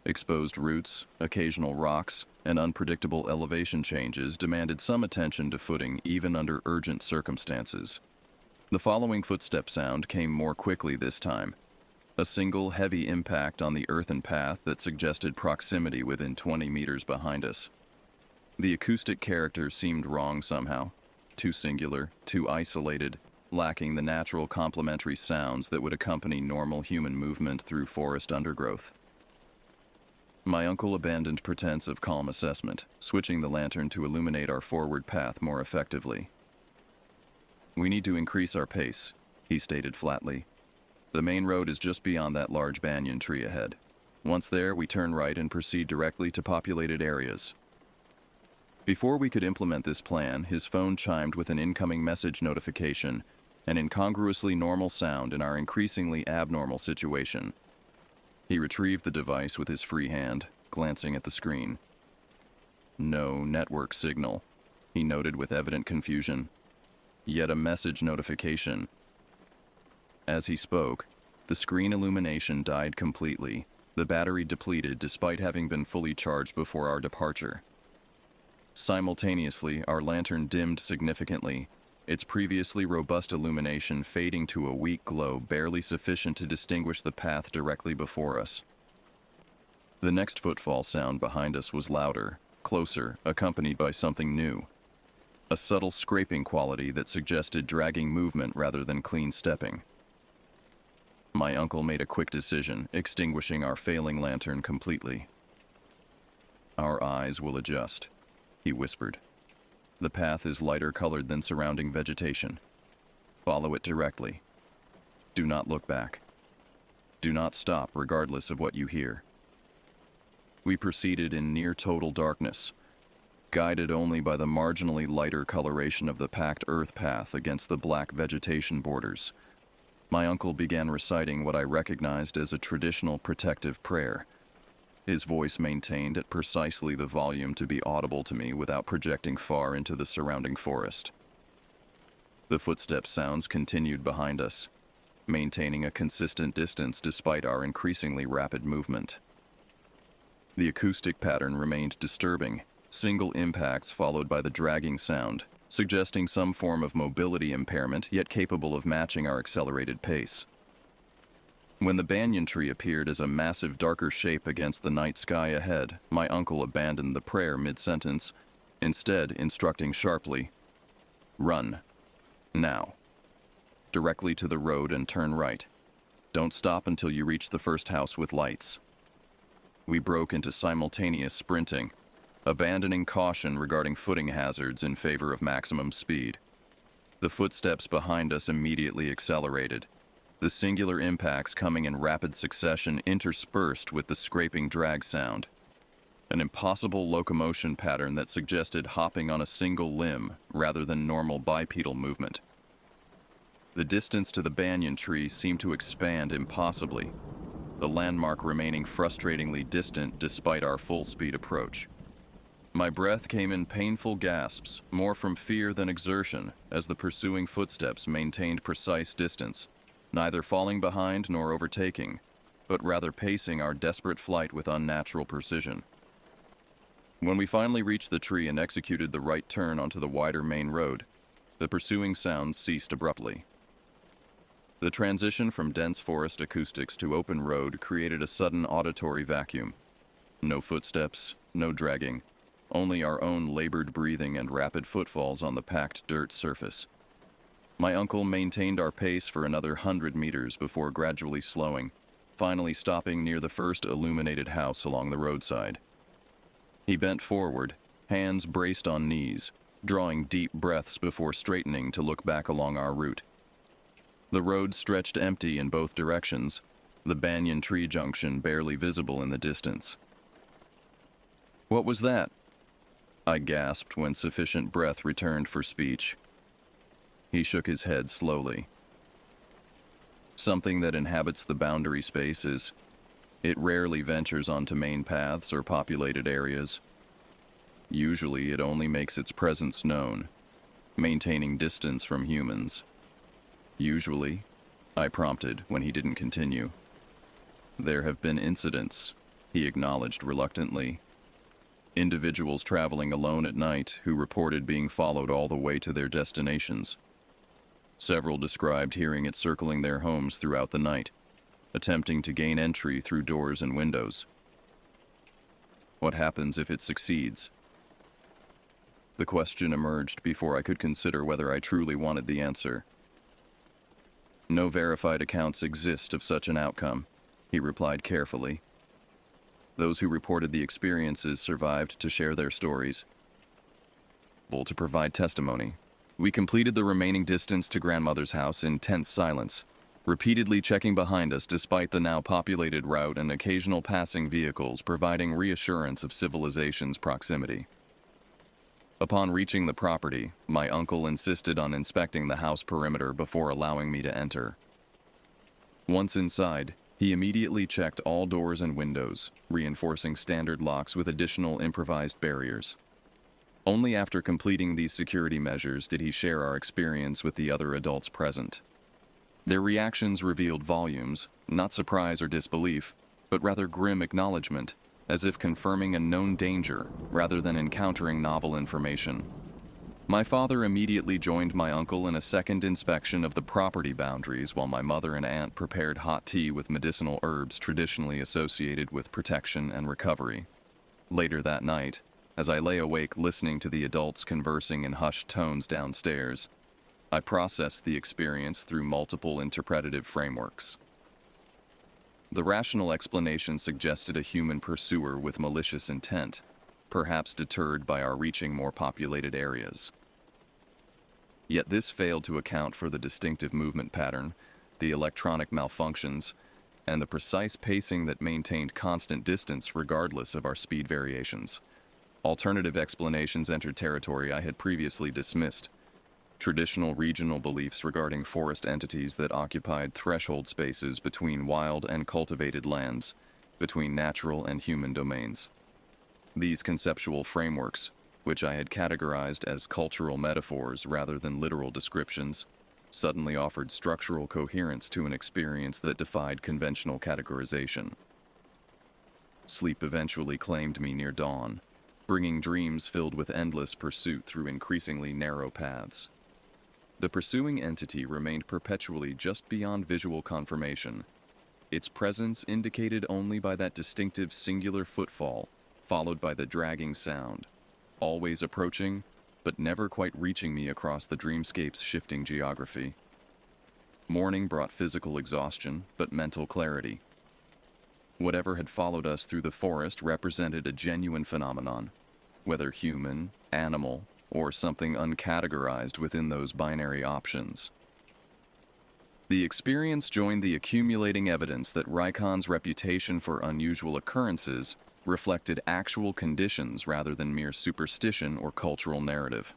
Exposed roots, occasional rocks, and unpredictable elevation changes demanded some attention to footing even under urgent circumstances. The following footstep sound came more quickly this time. A single heavy impact on the earthen path that suggested proximity within 20 meters behind us. The acoustic character seemed wrong somehow. Too singular, too isolated, lacking the natural complementary sounds that would accompany normal human movement through forest undergrowth. My uncle abandoned pretense of calm assessment, switching the lantern to illuminate our forward path more effectively. "We need to increase our pace," he stated flatly. "The main road is just beyond that large banyan tree ahead. Once there, we turn right and proceed directly to populated areas." Before we could implement this plan, his phone chimed with an incoming message notification, an incongruously normal sound in our increasingly abnormal situation. He retrieved the device with his free hand, glancing at the screen. "No network signal," he noted with evident confusion. "Yet a message notification." As he spoke, the screen illumination died completely, the battery depleted despite having been fully charged before our departure. Simultaneously, our lantern dimmed significantly, its previously robust illumination fading to a weak glow barely sufficient to distinguish the path directly before us. The next footfall sound behind us was louder, closer, accompanied by something new. A subtle scraping quality that suggested dragging movement rather than clean stepping. My uncle made a quick decision, extinguishing our failing lantern completely. "Our eyes will adjust," he whispered. "The path is lighter colored than surrounding vegetation. Follow it directly. Do not look back. Do not stop regardless of what you hear." We proceeded in near total darkness, guided only by the marginally lighter coloration of the packed earth path against the black vegetation borders. My uncle began reciting what I recognized as a traditional protective prayer, his voice maintained at precisely the volume to be audible to me without projecting far into the surrounding forest. The footstep sounds continued behind us, maintaining a consistent distance despite our increasingly rapid movement. The acoustic pattern remained disturbing, single impacts followed by the dragging sound, suggesting some form of mobility impairment yet capable of matching our accelerated pace. When the banyan tree appeared as a massive darker shape against the night sky ahead, my uncle abandoned the prayer mid-sentence, instead instructing sharply, "Run. Now. Directly to the road and turn right. Don't stop until you reach the first house with lights." We broke into simultaneous sprinting, abandoning caution regarding footing hazards in favor of maximum speed. The footsteps behind us immediately accelerated, the singular impacts coming in rapid succession interspersed with the scraping drag sound, an impossible locomotion pattern that suggested hopping on a single limb rather than normal bipedal movement. The distance to the banyan tree seemed to expand impossibly, the landmark remaining frustratingly distant despite our full-speed approach. My breath came in painful gasps, more from fear than exertion, as the pursuing footsteps maintained precise distance, neither falling behind nor overtaking, but rather pacing our desperate flight with unnatural precision. When we finally reached the tree and executed the right turn onto the wider main road, the pursuing sounds ceased abruptly. The transition from dense forest acoustics to open road created a sudden auditory vacuum. No footsteps, no dragging, only our own labored breathing and rapid footfalls on the packed dirt surface. My uncle maintained our pace for another 100 meters before gradually slowing, finally stopping near the first illuminated house along the roadside. He bent forward, hands braced on knees, drawing deep breaths before straightening to look back along our route. The road stretched empty in both directions, the banyan tree junction barely visible in the distance. "What was that?" I gasped when sufficient breath returned for speech. He shook his head slowly. "Something that inhabits the boundary space is It rarely ventures onto main paths or populated areas. Usually, it only makes its presence known, maintaining distance from humans. Usually, I prompted when he didn't continue. There have been incidents, he acknowledged reluctantly. Individuals traveling alone at night who reported being followed all the way to their destinations. Several described hearing it circling their homes throughout the night, attempting to gain entry through doors and windows. What happens if it succeeds? The question emerged before I could consider whether I truly wanted the answer. No verified accounts exist of such an outcome, he replied carefully. Those who reported the experiences survived to share their stories. To provide testimony, we completed the remaining distance to grandmother's house in tense silence, repeatedly checking behind us despite the now populated route and occasional passing vehicles providing reassurance of civilization's proximity. Upon reaching the property, my uncle insisted on inspecting the house perimeter before allowing me to enter. Once inside, he immediately checked all doors and windows, reinforcing standard locks with additional improvised barriers. Only after completing these security measures did he share our experience with the other adults present. Their reactions revealed volumes, not surprise or disbelief, but rather grim acknowledgement, as if confirming a known danger rather than encountering novel information. My father immediately joined my uncle in a second inspection of the property boundaries while my mother and aunt prepared hot tea with medicinal herbs traditionally associated with protection and recovery. Later that night, as I lay awake listening to the adults conversing in hushed tones downstairs, I processed the experience through multiple interpretative frameworks. The rational explanation suggested a human pursuer with malicious intent, perhaps deterred by our reaching more populated areas. Yet this failed to account for the distinctive movement pattern, the electronic malfunctions, and the precise pacing that maintained constant distance regardless of our speed variations. Alternative explanations entered territory I had previously dismissed. Traditional regional beliefs regarding forest entities that occupied threshold spaces between wild and cultivated lands, between natural and human domains. These conceptual frameworks, which I had categorized as cultural metaphors rather than literal descriptions, suddenly offered structural coherence to an experience that defied conventional categorization. Sleep eventually claimed me near dawn, bringing dreams filled with endless pursuit through increasingly narrow paths. The pursuing entity remained perpetually just beyond visual confirmation, its presence indicated only by that distinctive singular footfall, followed by the dragging sound, always approaching, but never quite reaching me across the dreamscape's shifting geography. Morning brought physical exhaustion, but mental clarity. Whatever had followed us through the forest represented a genuine phenomenon, whether human, animal, or something uncategorized within those binary options. The experience joined the accumulating evidence that Rykon's reputation for unusual occurrences reflected actual conditions rather than mere superstition or cultural narrative.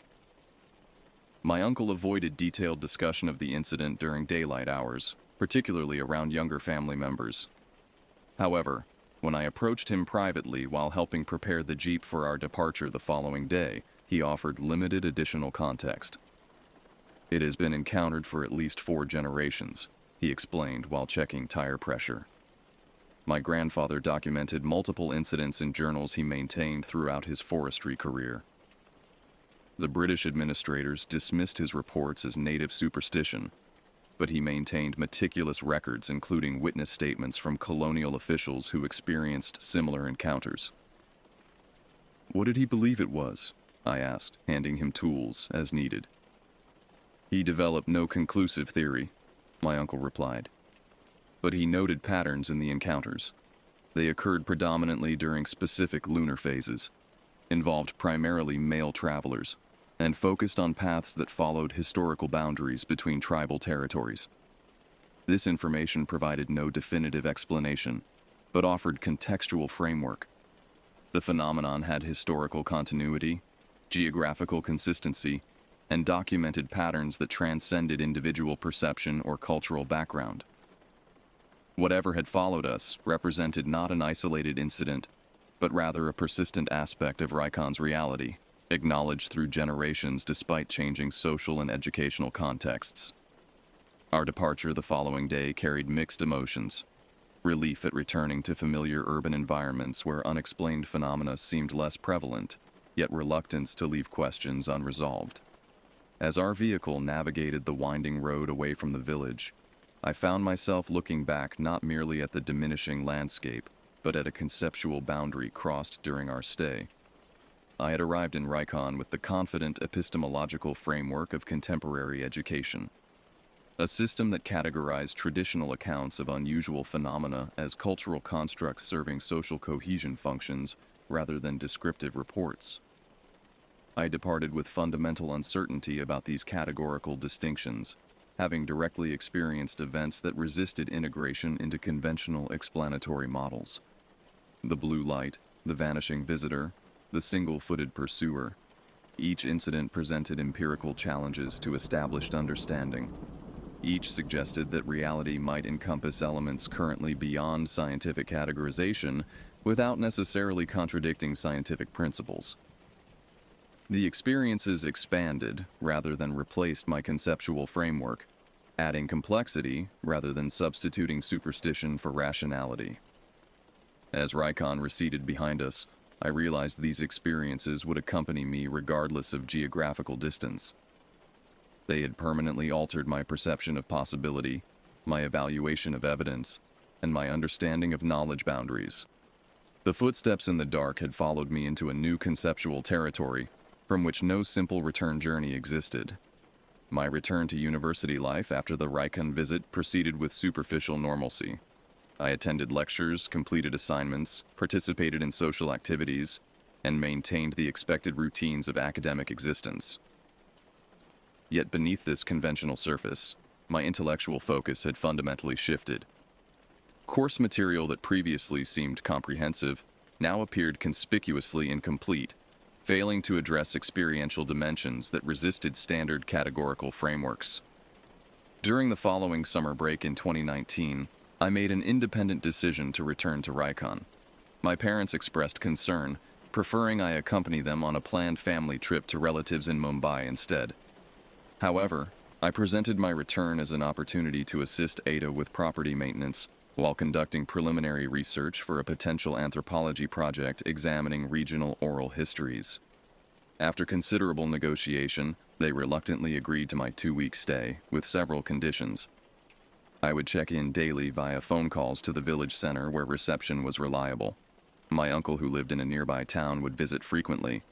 My uncle avoided detailed discussion of the incident during daylight hours, particularly around younger family members. However, when I approached him privately while helping prepare the Jeep for our departure the following day, he offered limited additional context. It has been encountered for at least 4 generations, he explained while checking tire pressure. My grandfather documented multiple incidents in journals he maintained throughout his forestry career. The British administrators dismissed his reports as native superstition, but he maintained meticulous records including witness statements from colonial officials who experienced similar encounters. What did he believe it was? I asked, handing him tools as needed. He developed no conclusive theory, my uncle replied. But he noted patterns in the encounters. They occurred predominantly during specific lunar phases, involved primarily male travelers, and focused on paths that followed historical boundaries between tribal territories. This information provided no definitive explanation, but offered contextual framework. The phenomenon had historical continuity, geographical consistency, and documented patterns that transcended individual perception or cultural background. Whatever had followed us represented not an isolated incident, but rather a persistent aspect of Rykon's reality, acknowledged through generations despite changing social and educational contexts. Our departure the following day carried mixed emotions. Relief at returning to familiar urban environments where unexplained phenomena seemed less prevalent, yet reluctance to leave questions unresolved. As our vehicle navigated the winding road away from the village, I found myself looking back not merely at the diminishing landscape, but at a conceptual boundary crossed during our stay. I had arrived in Rykon with the confident epistemological framework of contemporary education, a system that categorized traditional accounts of unusual phenomena as cultural constructs serving social cohesion functions rather than descriptive reports. I departed with fundamental uncertainty about these categorical distinctions, having directly experienced events that resisted integration into conventional explanatory models. The blue light, the vanishing visitor, the single-footed pursuer. Each incident presented empirical challenges to established understanding. Each suggested that reality might encompass elements currently beyond scientific categorization without necessarily contradicting scientific principles. The experiences expanded rather than replaced my conceptual framework, adding complexity rather than substituting superstition for rationality. As Rykon receded behind us, I realized these experiences would accompany me regardless of geographical distance. They had permanently altered my perception of possibility, my evaluation of evidence, and my understanding of knowledge boundaries. The footsteps in the dark had followed me into a new conceptual territory from which no simple return journey existed. My return to university life after the Rykon visit proceeded with superficial normalcy. I attended lectures, completed assignments, participated in social activities, and maintained the expected routines of academic existence. Yet beneath this conventional surface, my intellectual focus had fundamentally shifted. Course material that previously seemed comprehensive now appeared conspicuously incomplete, failing to address experiential dimensions that resisted standard categorical frameworks. During the following summer break in 2019, I made an independent decision to return to Rykon. My parents expressed concern, preferring I accompany them on a planned family trip to relatives in Mumbai instead. However, I presented my return as an opportunity to assist Ada with property maintenance while conducting preliminary research for a potential anthropology project examining regional oral histories. After considerable negotiation, they reluctantly agreed to my 2-week stay, with several conditions. I would check in daily via phone calls to the village center where reception was reliable. My uncle, who lived in a nearby town, would visit frequently,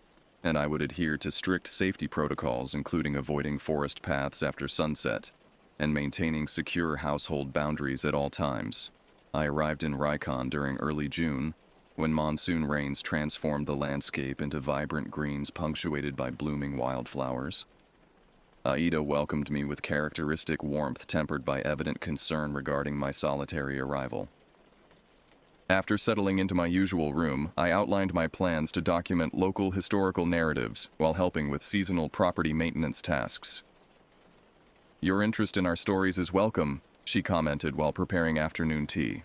and I would adhere to strict safety protocols, including avoiding forest paths after sunset and maintaining secure household boundaries at all times. I arrived in Rykon during early June, when monsoon rains transformed the landscape into vibrant greens punctuated by blooming wildflowers. Aida welcomed me with characteristic warmth tempered by evident concern regarding my solitary arrival. After settling into my usual room, I outlined my plans to document local historical narratives while helping with seasonal property maintenance tasks. "Your interest in our stories is welcome," she commented while preparing afternoon tea.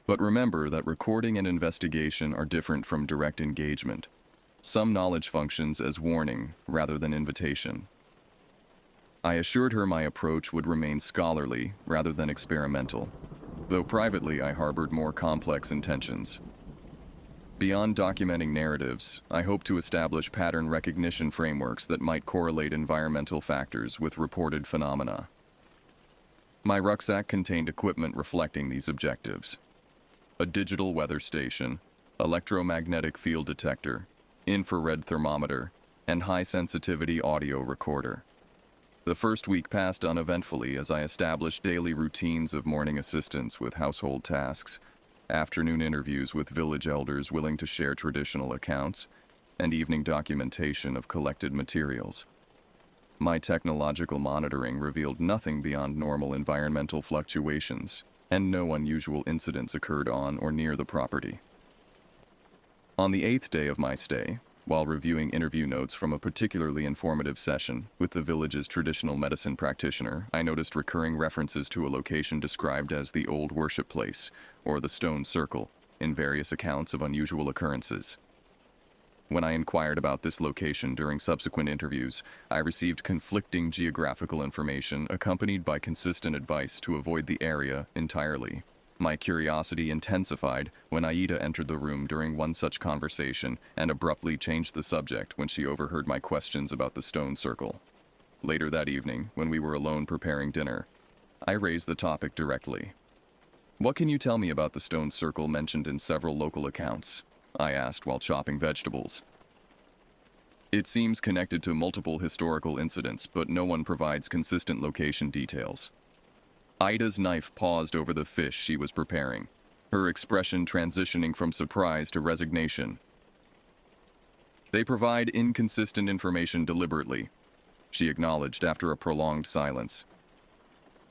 "But remember that recording and investigation are different from direct engagement. Some knowledge functions as warning rather than invitation." I assured her my approach would remain scholarly rather than experimental, though privately I harbored more complex intentions. Beyond documenting narratives, I hope to establish pattern recognition frameworks that might correlate environmental factors with reported phenomena. My rucksack contained equipment reflecting these objectives: a digital weather station, electromagnetic field detector, infrared thermometer, and high-sensitivity audio recorder. The first week passed uneventfully as I established daily routines of morning assistance with household tasks, afternoon interviews with village elders willing to share traditional accounts, and evening documentation of collected materials. My technological monitoring revealed nothing beyond normal environmental fluctuations, and no unusual incidents occurred on or near the property. On the 8th day of my stay, While reviewing interview notes from a particularly informative session with the village's traditional medicine practitioner, I noticed recurring references to a location described as the Old Worship Place, or the Stone Circle, in various accounts of unusual occurrences. When I inquired about this location during subsequent interviews, I received conflicting geographical information accompanied by consistent advice to avoid the area entirely. My curiosity intensified when Aida entered the room during one such conversation and abruptly changed the subject when she overheard my questions about the Stone Circle. Later that evening, when we were alone preparing dinner, I raised the topic directly. "What can you tell me about the Stone Circle mentioned in several local accounts?" I asked while chopping vegetables. "It seems connected to multiple historical incidents, but no one provides consistent location details." Ida's knife paused over the fish she was preparing, her expression transitioning from surprise to resignation. "They provide inconsistent information deliberately," she acknowledged after a prolonged silence.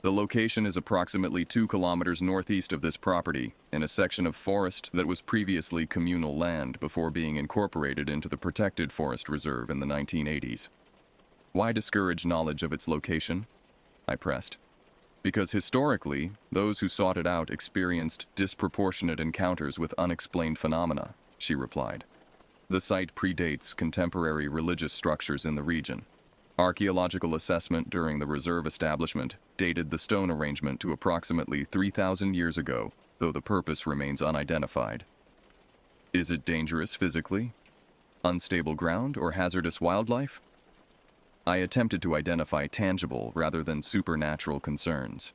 "The location is approximately 2 kilometers northeast of this property, in a section of forest that was previously communal land before being incorporated into the protected forest reserve in the 1980s. Why discourage knowledge of its location?" I pressed. "Because historically, those who sought it out experienced disproportionate encounters with unexplained phenomena," she replied. "The site predates contemporary religious structures in the region. Archaeological assessment during the reserve establishment dated the stone arrangement to approximately 3,000 years ago, though the purpose remains unidentified." "Is it dangerous physically? Unstable ground or hazardous wildlife?" I attempted to identify tangible rather than supernatural concerns.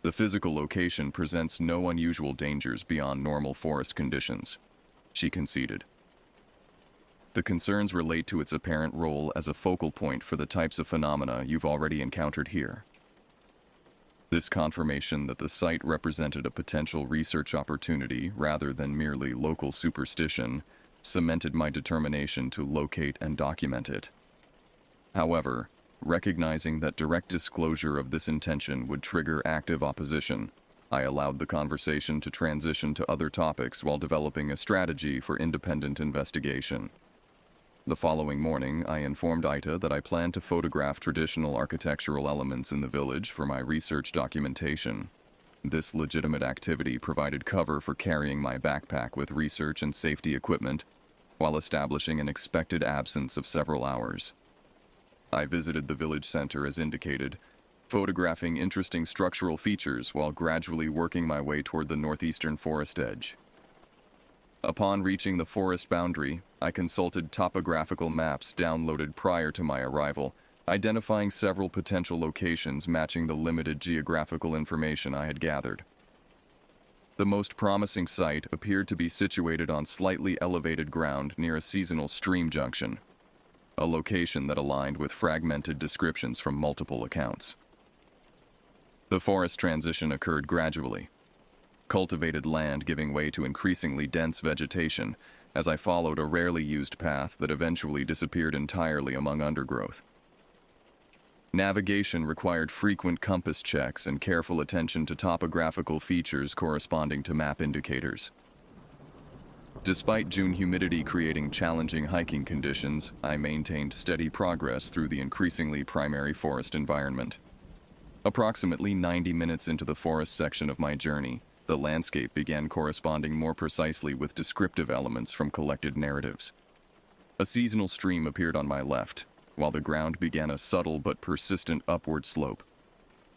"The physical location presents no unusual dangers beyond normal forest conditions," she conceded. "The concerns relate to its apparent role as a focal point for the types of phenomena you've already encountered here." This confirmation that the site represented a potential research opportunity rather than merely local superstition cemented my determination to locate and document it. However, recognizing that direct disclosure of this intention would trigger active opposition, I allowed the conversation to transition to other topics while developing a strategy for independent investigation. The following morning, I informed Ita that I planned to photograph traditional architectural elements in the village for my research documentation. This legitimate activity provided cover for carrying my backpack with research and safety equipment, while establishing an expected absence of several hours. I visited the village center as indicated, photographing interesting structural features while gradually working my way toward the northeastern forest edge. Upon reaching the forest boundary, I consulted topographical maps downloaded prior to my arrival, identifying several potential locations matching the limited geographical information I had gathered. The most promising site appeared to be situated on slightly elevated ground near a seasonal stream junction, a location that aligned with fragmented descriptions from multiple accounts. The forest transition occurred gradually, cultivated land giving way to increasingly dense vegetation as I followed a rarely used path that eventually disappeared entirely among undergrowth. Navigation required frequent compass checks and careful attention to topographical features corresponding to map indicators. Despite June humidity creating challenging hiking conditions, I maintained steady progress through the increasingly primary forest environment. Approximately 90 minutes into the forest section of my journey, the landscape began corresponding more precisely with descriptive elements from collected narratives. A seasonal stream appeared on my left, while the ground began a subtle but persistent upward slope.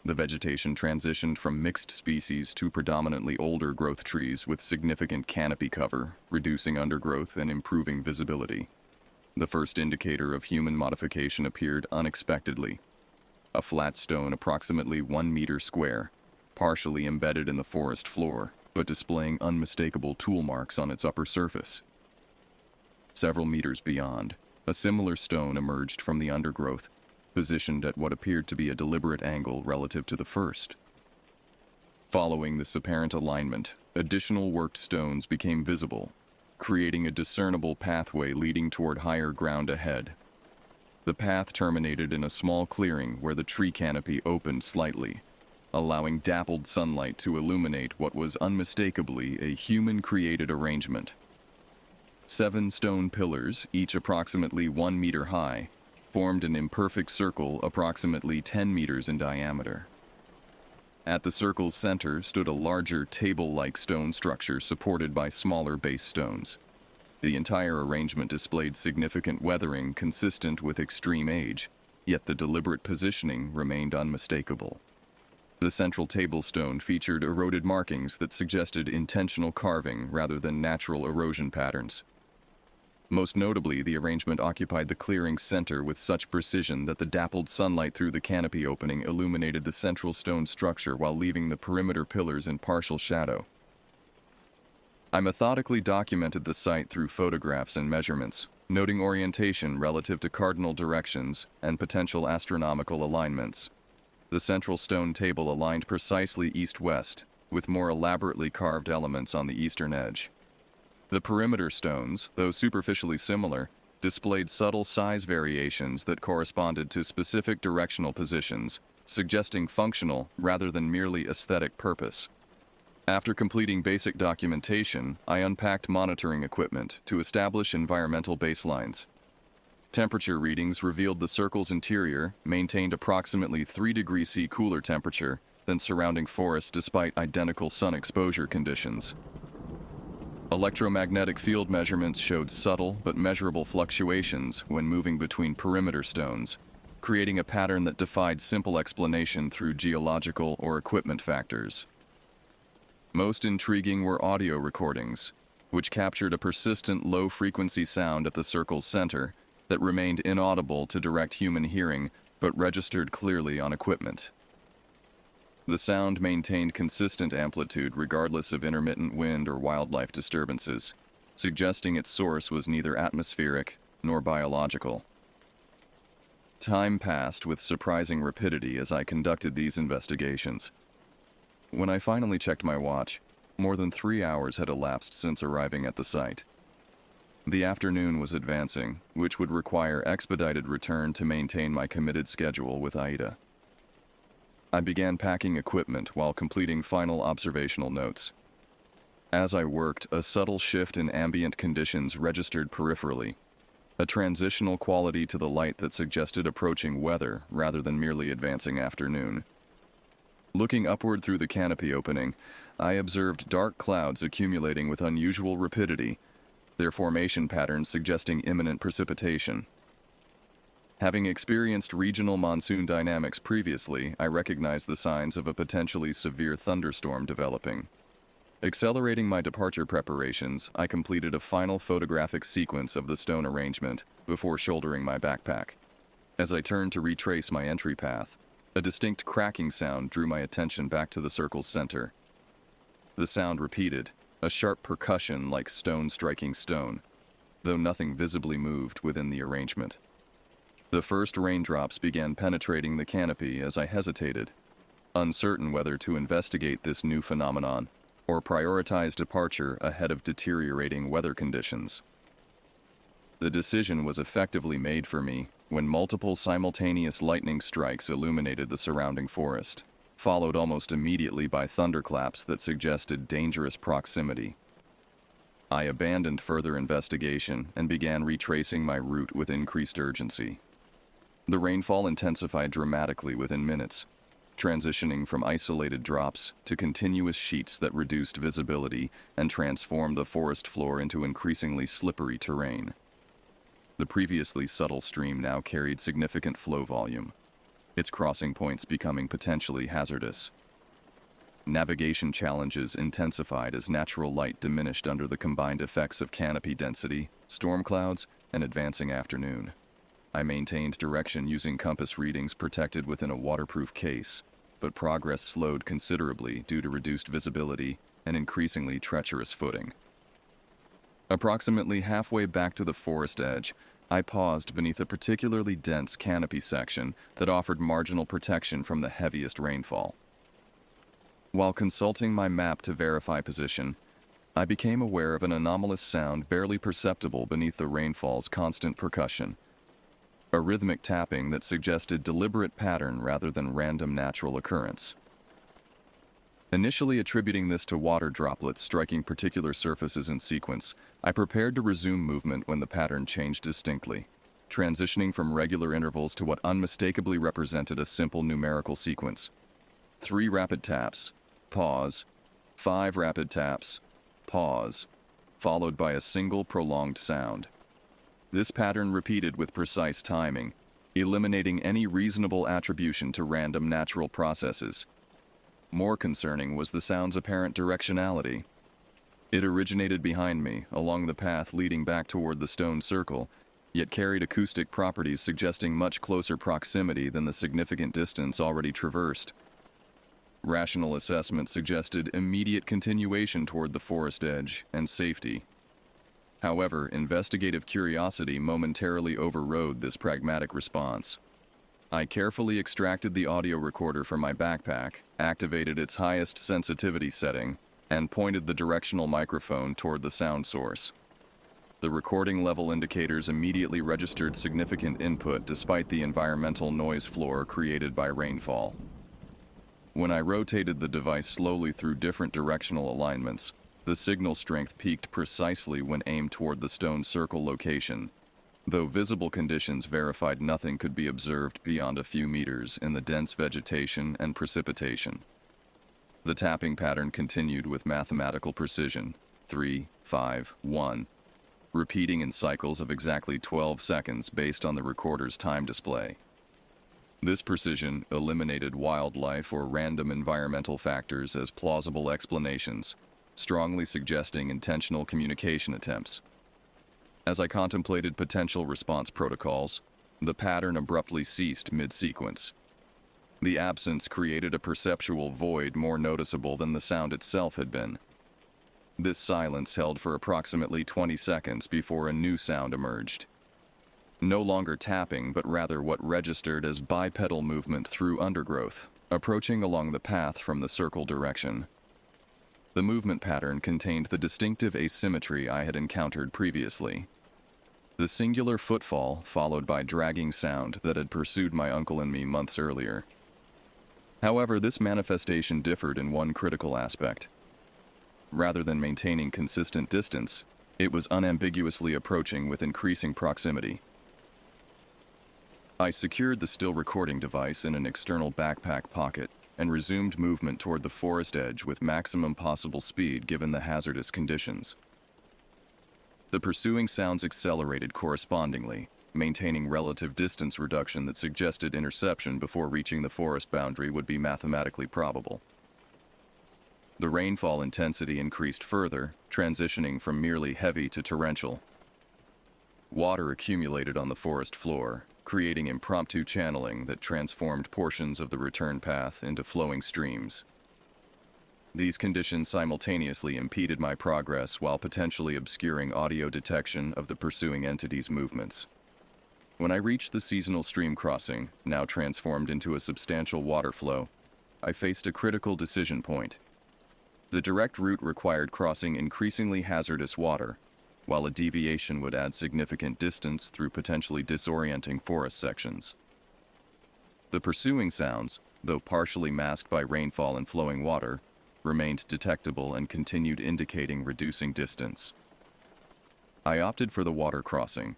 The vegetation transitioned from mixed species to predominantly older growth trees with significant canopy cover, reducing undergrowth and improving visibility. The first indicator of human modification appeared unexpectedly. A flat stone approximately 1 meter square, partially embedded in the forest floor, but displaying unmistakable tool marks on its upper surface. Several meters beyond, a similar stone emerged from the undergrowth, positioned at what appeared to be a deliberate angle relative to the first. Following this apparent alignment, additional worked stones became visible, creating a discernible pathway leading toward higher ground ahead. The path terminated in a small clearing where the tree canopy opened slightly, allowing dappled sunlight to illuminate what was unmistakably a human-created arrangement. 7 stone pillars, each approximately 1 meter high, formed an imperfect circle approximately 10 meters in diameter. At the circle's center stood a larger table-like stone structure supported by smaller base stones. The entire arrangement displayed significant weathering consistent with extreme age, yet the deliberate positioning remained unmistakable. The central table stone featured eroded markings that suggested intentional carving rather than natural erosion patterns. Most notably, the arrangement occupied the clearing's center with such precision that the dappled sunlight through the canopy opening illuminated the central stone structure while leaving the perimeter pillars in partial shadow. I methodically documented the site through photographs and measurements, noting orientation relative to cardinal directions and potential astronomical alignments. The central stone table aligned precisely east-west, with more elaborately carved elements on the eastern edge. The perimeter stones, though superficially similar, displayed subtle size variations that corresponded to specific directional positions, suggesting functional rather than merely aesthetic purpose. After completing basic documentation, I unpacked monitoring equipment to establish environmental baselines. Temperature readings revealed the circle's interior maintained approximately 3 degrees C cooler temperature than surrounding forests despite identical sun exposure conditions. Electromagnetic field measurements showed subtle but measurable fluctuations when moving between perimeter stones, creating a pattern that defied simple explanation through geological or equipment factors. Most intriguing were audio recordings, which captured a persistent low-frequency sound at the circle's center that remained inaudible to direct human hearing but registered clearly on equipment. The sound maintained consistent amplitude regardless of intermittent wind or wildlife disturbances, suggesting its source was neither atmospheric nor biological. Time passed with surprising rapidity as I conducted these investigations. When I finally checked my watch, more than 3 hours had elapsed since arriving at the site. The afternoon was advancing, which would require expedited return to maintain my committed schedule with Aida. I began packing equipment while completing final observational notes. As I worked, a subtle shift in ambient conditions registered peripherally, a transitional quality to the light that suggested approaching weather rather than merely advancing afternoon. Looking upward through the canopy opening, I observed dark clouds accumulating with unusual rapidity, their formation patterns suggesting imminent precipitation. Having experienced regional monsoon dynamics previously, I recognized the signs of a potentially severe thunderstorm developing. Accelerating my departure preparations, I completed a final photographic sequence of the stone arrangement before shouldering my backpack. As I turned to retrace my entry path, a distinct cracking sound drew my attention back to the circle's center. The sound repeated, a sharp percussion like stone striking stone, though nothing visibly moved within the arrangement. The first raindrops began penetrating the canopy as I hesitated, uncertain whether to investigate this new phenomenon or prioritize departure ahead of deteriorating weather conditions. The decision was effectively made for me when multiple simultaneous lightning strikes illuminated the surrounding forest, followed almost immediately by thunderclaps that suggested dangerous proximity. I abandoned further investigation and began retracing my route with increased urgency. The rainfall intensified dramatically within minutes, transitioning from isolated drops to continuous sheets that reduced visibility and transformed the forest floor into increasingly slippery terrain. The previously subtle stream now carried significant flow volume, its crossing points becoming potentially hazardous. Navigation challenges intensified as natural light diminished under the combined effects of canopy density, storm clouds, and advancing afternoon. I maintained direction using compass readings protected within a waterproof case, but progress slowed considerably due to reduced visibility and increasingly treacherous footing. Approximately halfway back to the forest edge, I paused beneath a particularly dense canopy section that offered marginal protection from the heaviest rainfall. While consulting my map to verify position, I became aware of an anomalous sound barely perceptible beneath the rainfall's constant percussion. A rhythmic tapping that suggested deliberate pattern rather than random natural occurrence. Initially attributing this to water droplets striking particular surfaces in sequence, I prepared to resume movement when the pattern changed distinctly, transitioning from regular intervals to what unmistakably represented a simple numerical sequence. 3 rapid taps, pause, 5 rapid taps, pause, followed by a single prolonged sound. This pattern repeated with precise timing, eliminating any reasonable attribution to random natural processes. More concerning was the sound's apparent directionality. It originated behind me, along the path leading back toward the stone circle, yet carried acoustic properties suggesting much closer proximity than the significant distance already traversed. Rational assessment suggested immediate continuation toward the forest edge and safety. However, investigative curiosity momentarily overrode this pragmatic response. I carefully extracted the audio recorder from my backpack, activated its highest sensitivity setting, and pointed the directional microphone toward the sound source. The recording level indicators immediately registered significant input despite the environmental noise floor created by rainfall. When I rotated the device slowly through different directional alignments, the signal strength peaked precisely when aimed toward the stone circle location, though visible conditions verified nothing could be observed beyond a few meters in the dense vegetation and precipitation. The tapping pattern continued with mathematical precision, 3, 5, 1, repeating in cycles of exactly 12 seconds based on the recorder's time display. This precision eliminated wildlife or random environmental factors as plausible explanations, strongly suggesting intentional communication attempts. As I contemplated potential response protocols, the pattern abruptly ceased mid-sequence. The absence created a perceptual void more noticeable than the sound itself had been. This silence held for approximately 20 seconds before a new sound emerged. No longer tapping, but rather what registered as bipedal movement through undergrowth, approaching along the path from the circle direction. The movement pattern contained the distinctive asymmetry I had encountered previously. The singular footfall followed by dragging sound that had pursued my uncle and me months earlier. However, this manifestation differed in one critical aspect. Rather than maintaining consistent distance, it was unambiguously approaching with increasing proximity. I secured the still recording device in an external backpack pocket and resumed movement toward the forest edge with maximum possible speed given the hazardous conditions. The pursuing sounds accelerated correspondingly, maintaining relative distance reduction that suggested interception before reaching the forest boundary would be mathematically probable. The rainfall intensity increased further, transitioning from merely heavy to torrential. Water accumulated on the forest floor, creating impromptu channeling that transformed portions of the return path into flowing streams. These conditions simultaneously impeded my progress while potentially obscuring audio detection of the pursuing entity's movements. When I reached the seasonal stream crossing, now transformed into a substantial water flow, I faced a critical decision point. The direct route required crossing increasingly hazardous water, while a deviation would add significant distance through potentially disorienting forest sections. The pursuing sounds, though partially masked by rainfall and flowing water, remained detectable and continued indicating reducing distance. I opted for the water crossing,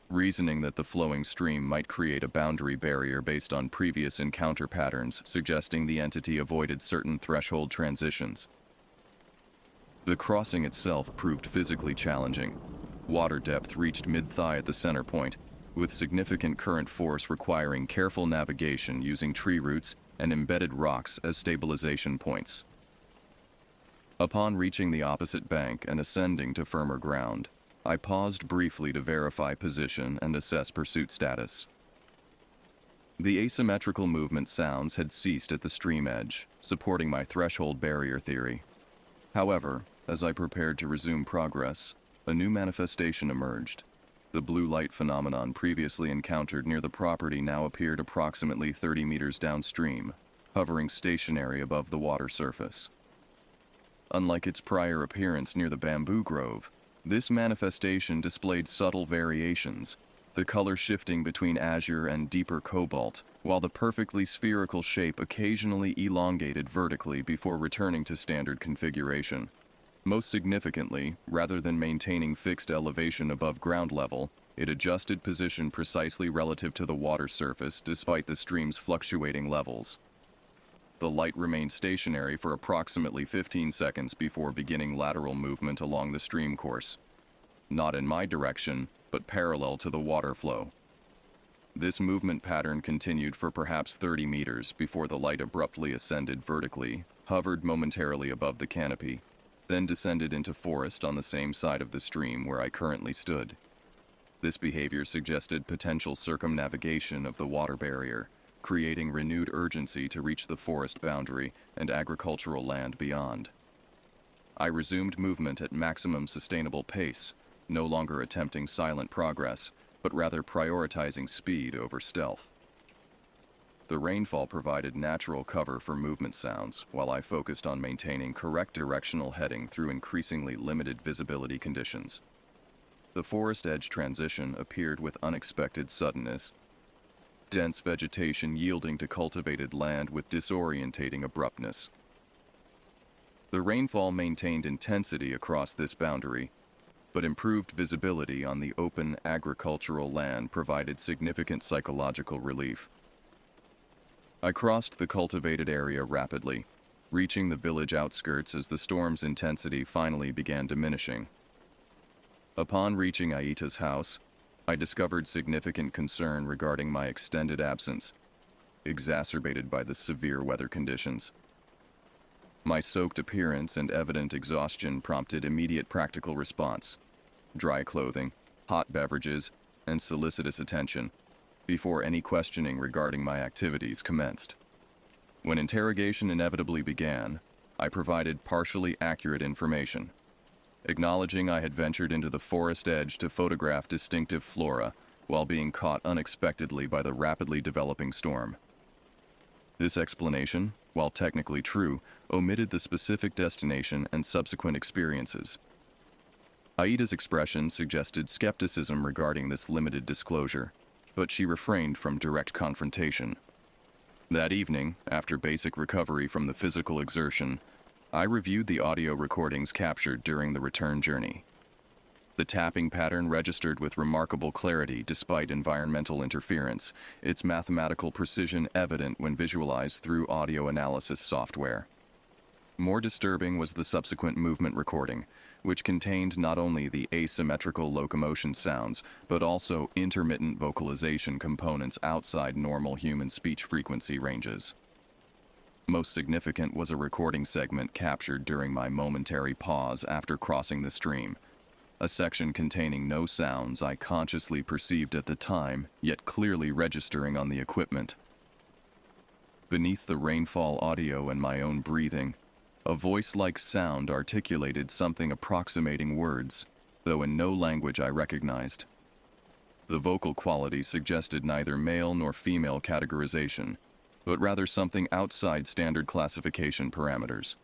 reasoning that the flowing stream might create a boundary barrier based on previous encounter patterns suggesting the entity avoided certain threshold transitions. The crossing itself proved physically challenging. Water depth reached mid-thigh at the center point, with significant current force requiring careful navigation using tree roots and embedded rocks as stabilization points. Upon reaching the opposite bank and ascending to firmer ground, I paused briefly to verify position and assess pursuit status. The asymmetrical movement sounds had ceased at the stream edge, supporting my threshold barrier theory. However, as I prepared to resume progress, a new manifestation emerged. The blue light phenomenon previously encountered near the property now appeared approximately 30 meters downstream, hovering stationary above the water surface. Unlike its prior appearance near the bamboo grove, this manifestation displayed subtle variations, the color shifting between azure and deeper cobalt, while the perfectly spherical shape occasionally elongated vertically before returning to standard configuration. Most significantly, rather than maintaining fixed elevation above ground level, it adjusted position precisely relative to the water surface despite the stream's fluctuating levels. The light remained stationary for approximately 15 seconds before beginning lateral movement along the stream course. Not in my direction, but parallel to the water flow. This movement pattern continued for perhaps 30 meters before the light abruptly ascended vertically, hovered momentarily above the canopy, then descended into forest on the same side of the stream where I currently stood. This behavior suggested potential circumnavigation of the water barrier, creating renewed urgency to reach the forest boundary and agricultural land beyond. I resumed movement at maximum sustainable pace, no longer attempting silent progress, but rather prioritizing speed over stealth. The rainfall provided natural cover for movement sounds, while I focused on maintaining correct directional heading through increasingly limited visibility conditions. The forest edge transition appeared with unexpected suddenness, dense vegetation yielding to cultivated land with disorientating abruptness. The rainfall maintained intensity across this boundary, but improved visibility on the open agricultural land provided significant psychological relief. I crossed the cultivated area rapidly, reaching the village outskirts as the storm's intensity finally began diminishing. Upon reaching Aita's house, I discovered significant concern regarding my extended absence, exacerbated by the severe weather conditions. My soaked appearance and evident exhaustion prompted immediate practical response: dry clothing, hot beverages, and solicitous attention, before any questioning regarding my activities commenced. When interrogation inevitably began, I provided partially accurate information, acknowledging I had ventured into the forest edge to photograph distinctive flora while being caught unexpectedly by the rapidly developing storm. This explanation, while technically true, omitted the specific destination and subsequent experiences. Aita's expression suggested skepticism regarding this limited disclosure, but she refrained from direct confrontation. That evening, after basic recovery from the physical exertion, I reviewed the audio recordings captured during the return journey. The tapping pattern registered with remarkable clarity despite environmental interference, its mathematical precision evident when visualized through audio analysis software. More disturbing was the subsequent movement recording, which contained not only the asymmetrical locomotion sounds, but also intermittent vocalization components outside normal human speech frequency ranges. Most significant was a recording segment captured during my momentary pause after crossing the stream, a section containing no sounds I consciously perceived at the time, yet clearly registering on the equipment. Beneath the rainfall audio and my own breathing, a voice-like sound articulated something approximating words, though in no language I recognized. The vocal quality suggested neither male nor female categorization, but rather something outside standard classification parameters.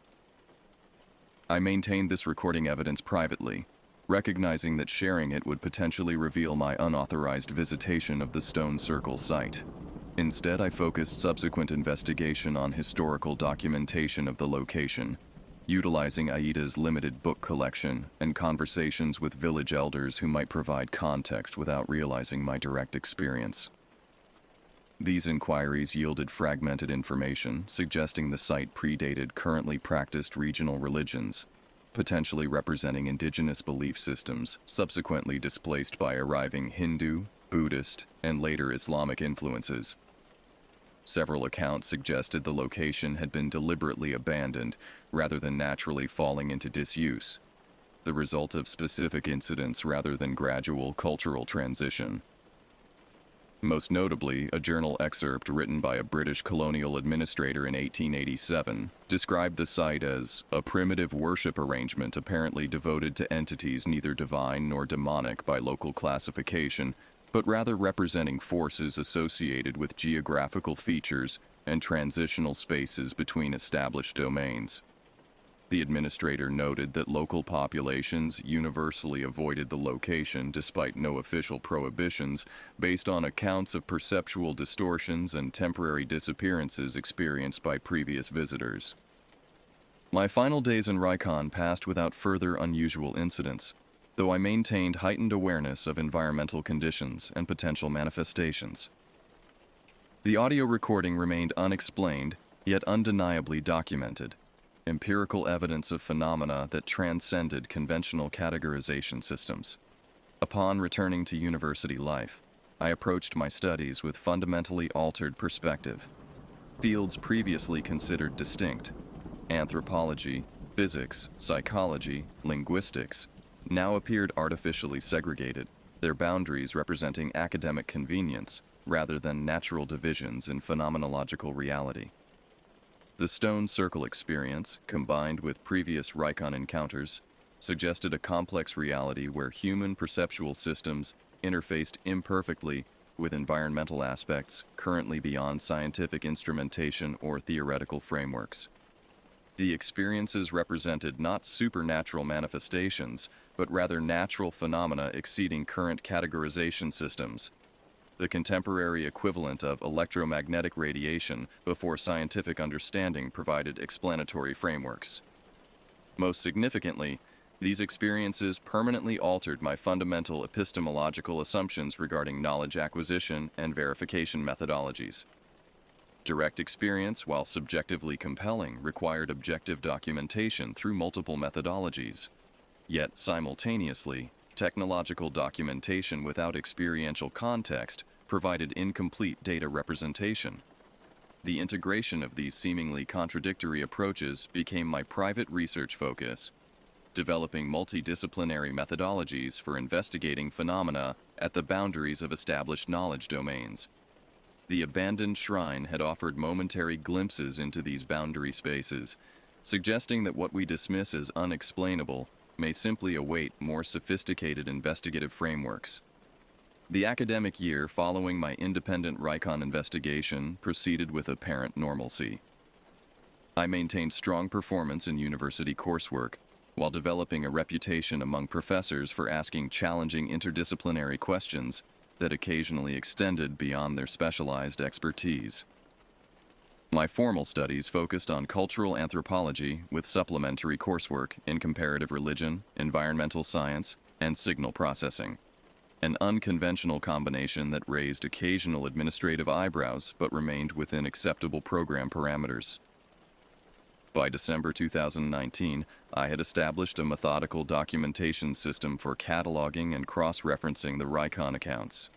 I maintained this recording evidence privately, recognizing that sharing it would potentially reveal my unauthorized visitation of the Stone Circle site. Instead, I focused subsequent investigation on historical documentation of the location, utilizing Aita's limited book collection and conversations with village elders who might provide context without realizing my direct experience. These inquiries yielded fragmented information, suggesting the site predated currently practiced regional religions, potentially representing indigenous belief systems subsequently displaced by arriving Hindu, Buddhist, and later Islamic influences. Several accounts suggested the location had been deliberately abandoned rather than naturally falling into disuse, the result of specific incidents rather than gradual cultural transition. Most notably, a journal excerpt written by a British colonial administrator in 1887 described the site as a primitive worship arrangement apparently devoted to entities neither divine nor demonic by local classification, but rather representing forces associated with geographical features and transitional spaces between established domains. The administrator noted that local populations universally avoided the location despite no official prohibitions, based on accounts of perceptual distortions and temporary disappearances experienced by previous visitors. My final days in Rikon passed without further unusual incidents, though I maintained heightened awareness of environmental conditions and potential manifestations. The audio recording remained unexplained, yet undeniably documented. Empirical evidence of phenomena that transcended conventional categorization systems. Upon returning to university life, I approached my studies with fundamentally altered perspective. Fields previously considered distinct, anthropology, physics, psychology, linguistics, now appeared artificially segregated, their boundaries representing academic convenience rather than natural divisions in phenomenological reality. The stone circle experience, combined with previous Rikon encounters, suggested a complex reality where human perceptual systems interfaced imperfectly with environmental aspects currently beyond scientific instrumentation or theoretical frameworks. The experiences represented not supernatural manifestations, but rather natural phenomena exceeding current categorization systems, the contemporary equivalent of electromagnetic radiation before scientific understanding provided explanatory frameworks. Most significantly, these experiences permanently altered my fundamental epistemological assumptions regarding knowledge acquisition and verification methodologies. Direct experience, while subjectively compelling, required objective documentation through multiple methodologies. Yet, simultaneously, technological documentation without experiential context provided incomplete data representation. The integration of these seemingly contradictory approaches became my private research focus, developing multidisciplinary methodologies for investigating phenomena at the boundaries of established knowledge domains. The abandoned shrine had offered momentary glimpses into these boundary spaces, suggesting that what we dismiss as unexplainable may simply await more sophisticated investigative frameworks. The academic year following my independent Rikon investigation proceeded with apparent normalcy. I maintained strong performance in university coursework, while developing a reputation among professors for asking challenging interdisciplinary questions that occasionally extended beyond their specialized expertise. My formal studies focused on cultural anthropology with supplementary coursework in comparative religion, environmental science, and signal processing, an unconventional combination that raised occasional administrative eyebrows but remained within acceptable program parameters. By December 2019, I had established a methodical documentation system for cataloging and cross-referencing the Rikon accounts.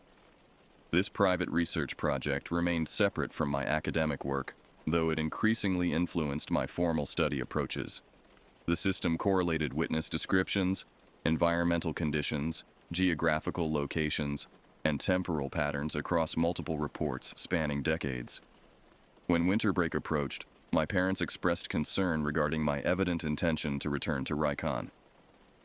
This private research project remained separate from my academic work, though it increasingly influenced my formal study approaches. The system correlated witness descriptions, environmental conditions, geographical locations, and temporal patterns across multiple reports spanning decades. When winter break approached, my parents expressed concern regarding my evident intention to return to Rikon.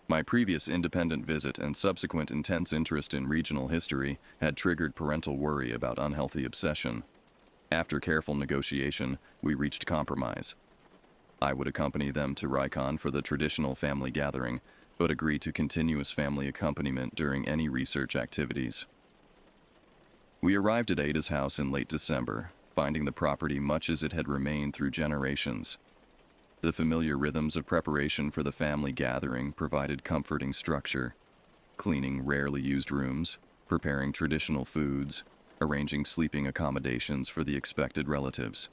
My previous independent visit and subsequent intense interest in regional history had triggered parental worry about unhealthy obsession. After careful negotiation, we reached compromise. I would accompany them to Rikon for the traditional family gathering, but agreed to continuous family accompaniment during any research activities. We arrived at Ada's house in late December, finding the property much as it had remained through generations. The familiar rhythms of preparation for the family gathering provided comforting structure, cleaning rarely used rooms, preparing traditional foods, arranging sleeping accommodations for the expected relatives.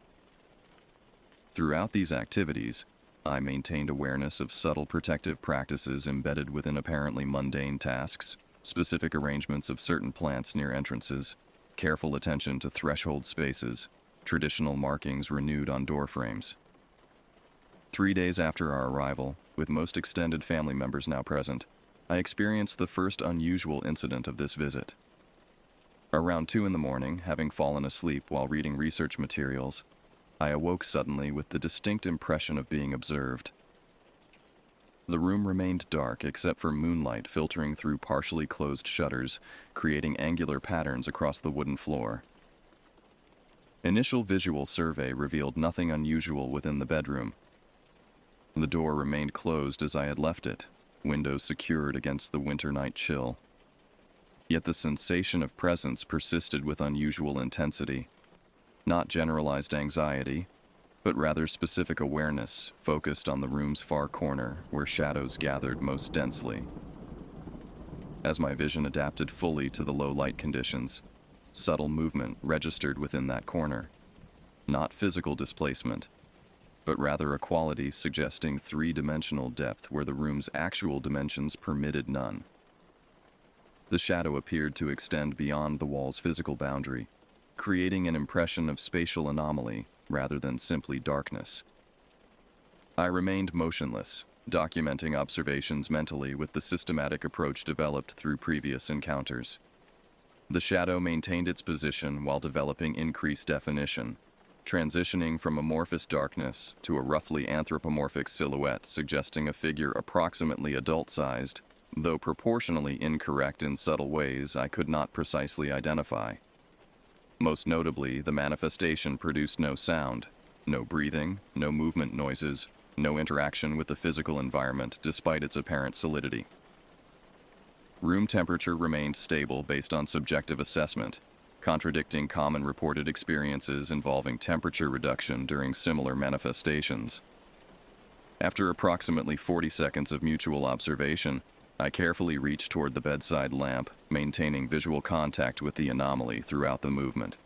Throughout these activities, I maintained awareness of subtle protective practices embedded within apparently mundane tasks, specific arrangements of certain plants near entrances, careful attention to threshold spaces, traditional markings renewed on door frames. 3 days after our arrival, with most extended family members now present, I experienced the first unusual incident of this visit. Around 2 a.m, having fallen asleep while reading research materials, I awoke suddenly with the distinct impression of being observed. The room remained dark except for moonlight filtering through partially closed shutters, creating angular patterns across the wooden floor. Initial visual survey revealed nothing unusual within the bedroom. The door remained closed as I had left it, windows secured against the winter night chill. Yet the sensation of presence persisted with unusual intensity. Not generalized anxiety, but rather specific awareness focused on the room's far corner where shadows gathered most densely. As my vision adapted fully to the low light conditions, subtle movement registered within that corner. Not physical displacement, but rather a quality suggesting three-dimensional depth where the room's actual dimensions permitted none. The shadow appeared to extend beyond the wall's physical boundary, creating an impression of spatial anomaly rather than simply darkness. I remained motionless, documenting observations mentally with the systematic approach developed through previous encounters. The shadow maintained its position while developing increased definition, transitioning from amorphous darkness to a roughly anthropomorphic silhouette suggesting a figure approximately adult-sized, though proportionally incorrect in subtle ways I could not precisely identify. Most notably, the manifestation produced no sound, no breathing, no movement noises, no interaction with the physical environment despite its apparent solidity. Room temperature remained stable based on subjective assessment, contradicting common reported experiences involving temperature reduction during similar manifestations. After approximately 40 seconds of mutual observation, I carefully reached toward the bedside lamp, maintaining visual contact with the anomaly throughout the movement.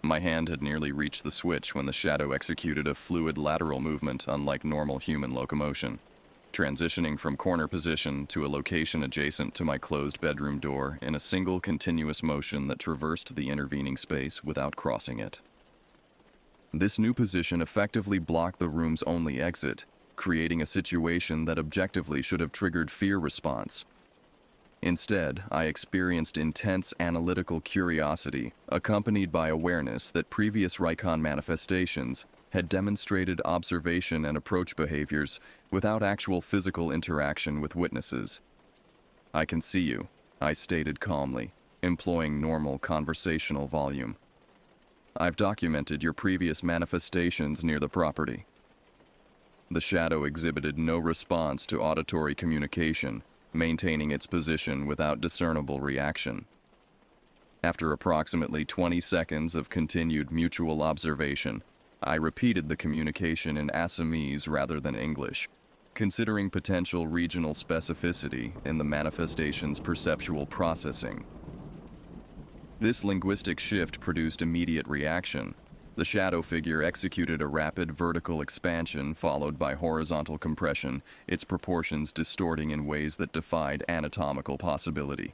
My hand had nearly reached the switch when the shadow executed a fluid lateral movement unlike normal human locomotion, transitioning from corner position to a location adjacent to my closed bedroom door in a single continuous motion that traversed the intervening space without crossing it. This new position effectively blocked the room's only exit, creating a situation that objectively should have triggered fear response. Instead, I experienced intense analytical curiosity, accompanied by awareness that previous Rikon manifestations had demonstrated observation and approach behaviors without actual physical interaction with witnesses. "I can see you," I stated calmly, employing normal conversational volume. "I've documented your previous manifestations near the property." The shadow exhibited no response to auditory communication, maintaining its position without discernible reaction. After approximately 20 seconds of continued mutual observation, I repeated the communication in Assamese rather than English, considering potential regional specificity in the manifestation's perceptual processing. This linguistic shift produced immediate reaction. The shadow figure executed a rapid vertical expansion followed by horizontal compression, its proportions distorting in ways that defied anatomical possibility.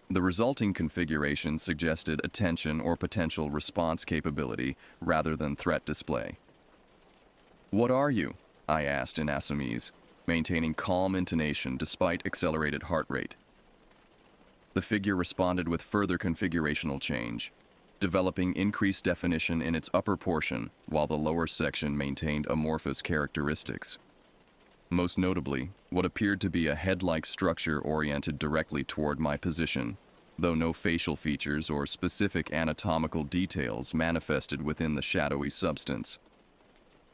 The resulting configuration suggested attention or potential response capability rather than threat display. "What are you?" I asked in Assamese, maintaining calm intonation despite accelerated heart rate. The figure responded with further configurational change, developing increased definition in its upper portion while the lower section maintained amorphous characteristics. Most notably, what appeared to be a head-like structure oriented directly toward my position, though no facial features or specific anatomical details manifested within the shadowy substance.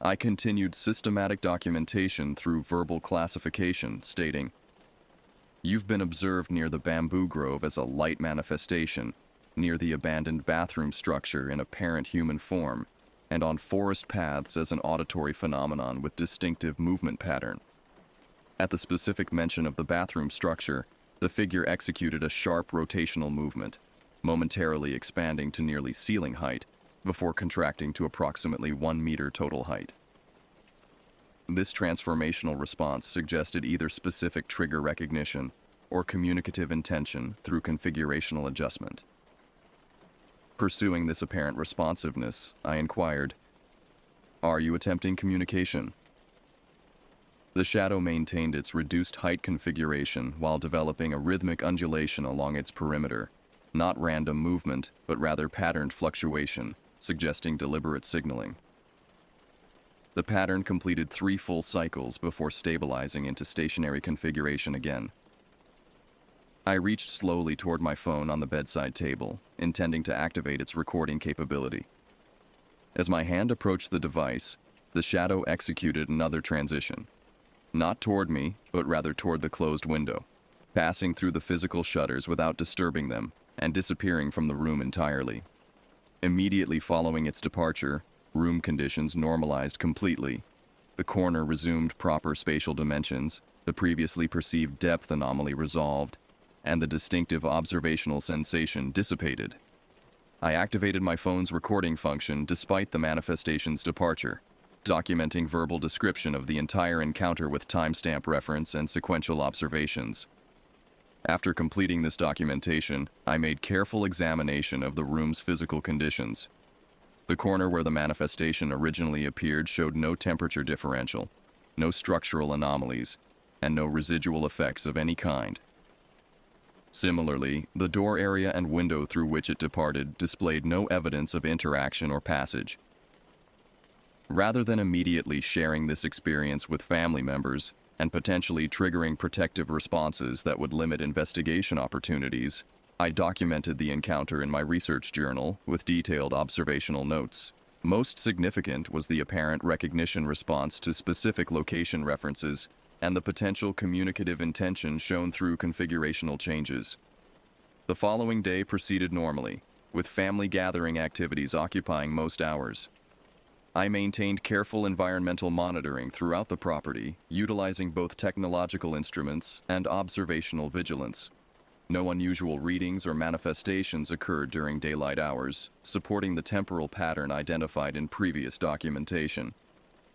I continued systematic documentation through verbal classification, stating, "You've been observed near the bamboo grove as a light manifestation, near the abandoned bathroom structure in apparent human form, and on forest paths as an auditory phenomenon with distinctive movement pattern." At the specific mention of the bathroom structure, the figure executed a sharp rotational movement, momentarily expanding to nearly ceiling height, before contracting to approximately 1 meter total height. This transformational response suggested either specific trigger recognition or communicative intention through configurational adjustment. Pursuing this apparent responsiveness, I inquired, "Are you attempting communication?" The shadow maintained its reduced height configuration while developing a rhythmic undulation along its perimeter, not random movement, but rather patterned fluctuation, suggesting deliberate signaling. The pattern completed 3 full cycles before stabilizing into stationary configuration again. I reached slowly toward my phone on the bedside table, intending to activate its recording capability. As my hand approached the device, The shadow executed another transition. Not toward me, but rather toward the closed window, passing through the physical shutters without disturbing them and disappearing from the room entirely. Immediately following its departure, room conditions normalized completely. The corner resumed proper spatial dimensions, the previously perceived depth anomaly resolved, and the distinctive observational sensation dissipated. I activated my phone's recording function despite the manifestation's departure, documenting verbal description of the entire encounter with timestamp reference and sequential observations. After completing this documentation, I made careful examination of the room's physical conditions. The corner where the manifestation originally appeared showed no temperature differential, no structural anomalies, and no residual effects of any kind. Similarly, the door area and window through which it departed displayed no evidence of interaction or passage. Rather than immediately sharing this experience with family members and potentially triggering protective responses that would limit investigation opportunities, I documented the encounter in my research journal with detailed observational notes. Most significant was the apparent recognition response to specific location references and the potential communicative intention shown through configurational changes. The following day proceeded normally, with family gathering activities occupying most hours. I maintained careful environmental monitoring throughout the property, utilizing both technological instruments and observational vigilance. No unusual readings or manifestations occurred during daylight hours, supporting the temporal pattern identified in previous documentation.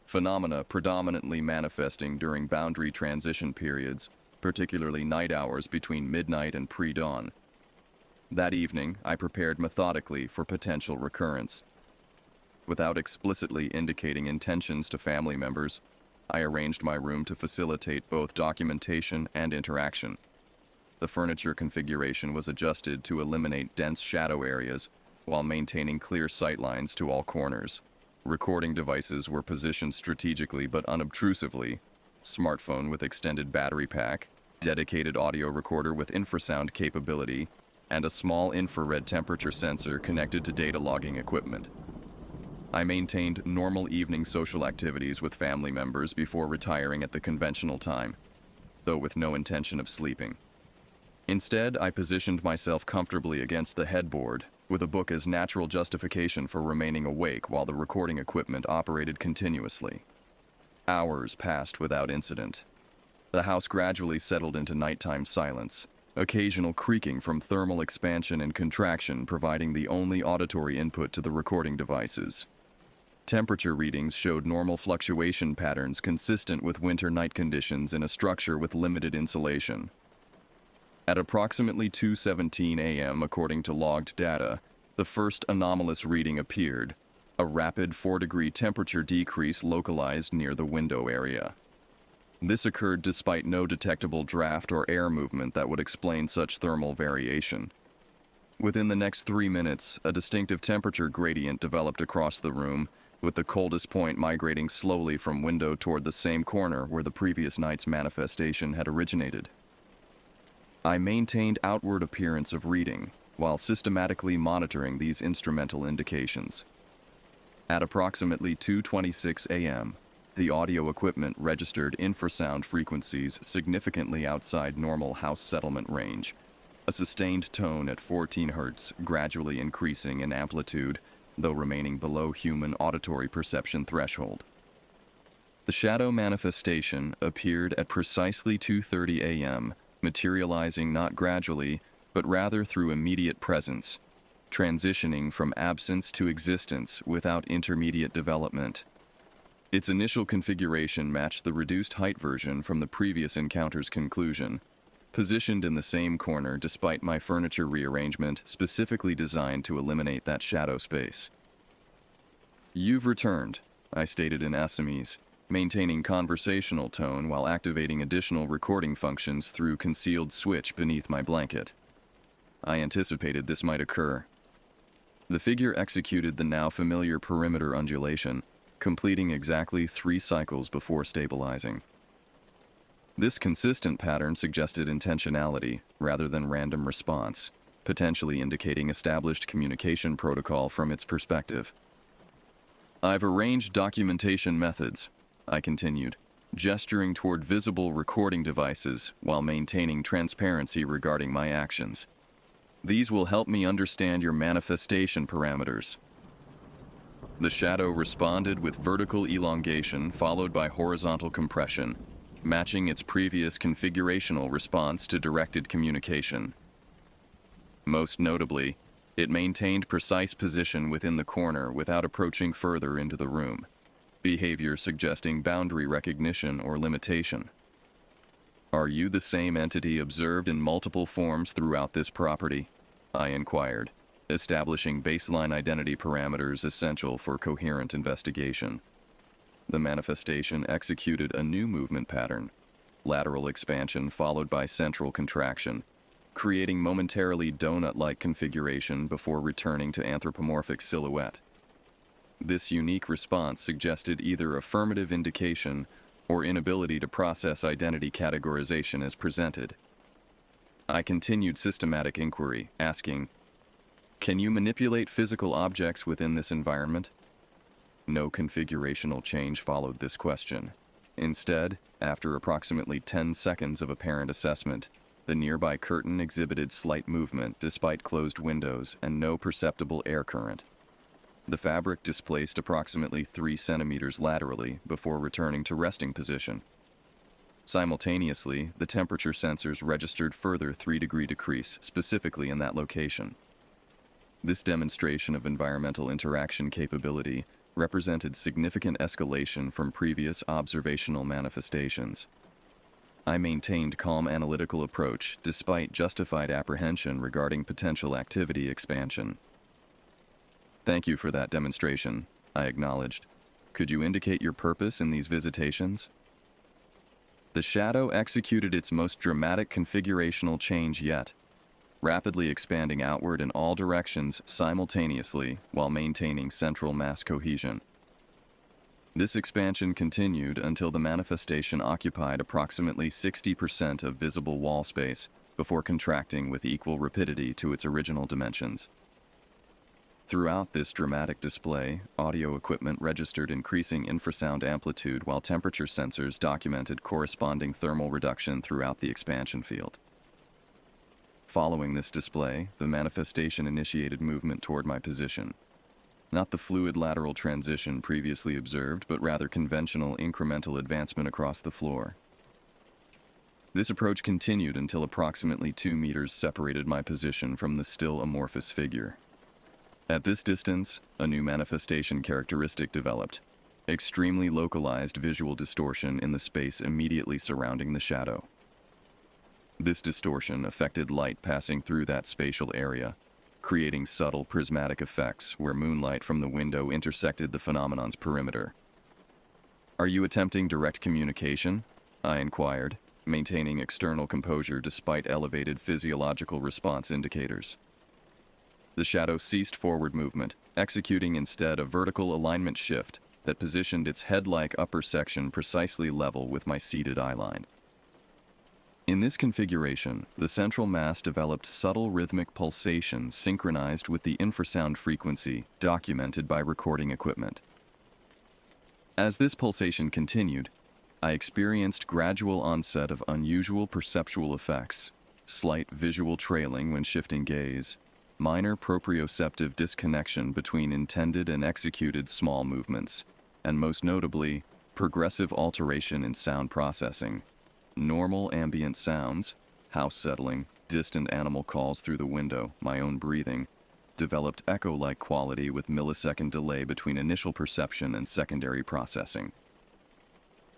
Phenomena predominantly manifesting during boundary transition periods, particularly night hours between midnight and pre-dawn. That evening, I prepared methodically for potential recurrence. Without explicitly indicating intentions to family members, I arranged my room to facilitate both documentation and interaction. The furniture configuration was adjusted to eliminate dense shadow areas while maintaining clear sightlines to all corners. Recording devices were positioned strategically but unobtrusively: smartphone with extended battery pack, dedicated audio recorder with infrasound capability, and a small infrared temperature sensor connected to data logging equipment. I maintained normal evening social activities with family members before retiring at the conventional time, though with no intention of sleeping. Instead, I positioned myself comfortably against the headboard, with a book as natural justification for remaining awake while the recording equipment operated continuously. Hours passed without incident. The house gradually settled into nighttime silence, occasional creaking from thermal expansion and contraction providing the only auditory input to the recording devices. Temperature readings showed normal fluctuation patterns consistent with winter night conditions in a structure with limited insulation. At approximately 2:17 a.m., according to logged data, the first anomalous reading appeared, a rapid 4-degree temperature decrease localized near the window area. This occurred despite no detectable draft or air movement that would explain such thermal variation. Within the next 3 minutes, a distinctive temperature gradient developed across the room, with the coldest point migrating slowly from window toward the same corner where the previous night's manifestation had originated. I maintained outward appearance of reading, while systematically monitoring these instrumental indications. At approximately 2:26 a.m., the audio equipment registered infrasound frequencies significantly outside normal house settlement range, a sustained tone at 14 Hz, gradually increasing in amplitude, though remaining below human auditory perception threshold. The shadow manifestation appeared at precisely 2:30 a.m., materializing not gradually, but rather through immediate presence, transitioning from absence to existence without intermediate development. Its initial configuration matched the reduced height version from the previous encounter's conclusion, positioned in the same corner despite my furniture rearrangement specifically designed to eliminate that shadow space. "You've returned," I stated in Assamese, maintaining conversational tone while activating additional recording functions through concealed switch beneath my blanket. I anticipated this might occur. The figure executed the now familiar perimeter undulation, completing exactly 3 cycles before stabilizing. This consistent pattern suggested intentionality rather than random response, potentially indicating established communication protocol from its perspective. I've arranged documentation methods, I continued, gesturing toward visible recording devices while maintaining transparency regarding my actions. These will help me understand your manifestation parameters. The shadow responded with vertical elongation followed by horizontal compression, matching its previous configurational response to directed communication. Most notably, it maintained precise position within the corner without approaching further into the room, behavior suggesting boundary recognition or limitation. Are you the same entity observed in multiple forms throughout this property? I inquired, establishing baseline identity parameters essential for coherent investigation. The manifestation executed a new movement pattern, lateral expansion followed by central contraction, creating momentarily donut-like configuration before returning to anthropomorphic silhouette. This unique response suggested either affirmative indication or inability to process identity categorization as presented. I continued systematic inquiry, asking, "Can you manipulate physical objects within this environment?" No configurational change followed this question. Instead, after approximately 10 seconds of apparent assessment, the nearby curtain exhibited slight movement despite closed windows and no perceptible air current. The fabric displaced approximately 3 centimeters laterally before returning to resting position. Simultaneously, the temperature sensors registered further 3-degree decrease specifically in that location. This demonstration of environmental interaction capability represented significant escalation from previous observational manifestations. I maintained calm analytical approach despite justified apprehension regarding potential activity expansion. "Thank you for that demonstration," I acknowledged. "Could you indicate your purpose in these visitations?" The shadow executed its most dramatic configurational change yet, rapidly expanding outward in all directions simultaneously while maintaining central mass cohesion. This expansion continued until the manifestation occupied approximately 60% of visible wall space before contracting with equal rapidity to its original dimensions. Throughout this dramatic display, audio equipment registered increasing infrasound amplitude while temperature sensors documented corresponding thermal reduction throughout the expansion field. Following this display, the manifestation initiated movement toward my position. Not the fluid lateral transition previously observed, but rather conventional incremental advancement across the floor. This approach continued until approximately 2 meters separated my position from the still amorphous figure. At this distance, a new manifestation characteristic developed, extremely localized visual distortion in the space immediately surrounding the shadow. This distortion affected light passing through that spatial area, creating subtle prismatic effects where moonlight from the window intersected the phenomenon's perimeter. "Are you attempting direct communication?" I inquired, maintaining external composure despite elevated physiological response indicators. The shadow ceased forward movement, executing instead a vertical alignment shift that positioned its head-like upper section precisely level with my seated eyeline. In this configuration, the central mass developed subtle rhythmic pulsations synchronized with the infrasound frequency documented by recording equipment. As this pulsation continued, I experienced gradual onset of unusual perceptual effects, slight visual trailing when shifting gaze, minor proprioceptive disconnection between intended and executed small movements, and most notably, progressive alteration in sound processing. Normal ambient sounds, house settling, distant animal calls through the window, my own breathing, developed echo-like quality with millisecond delay between initial perception and secondary processing.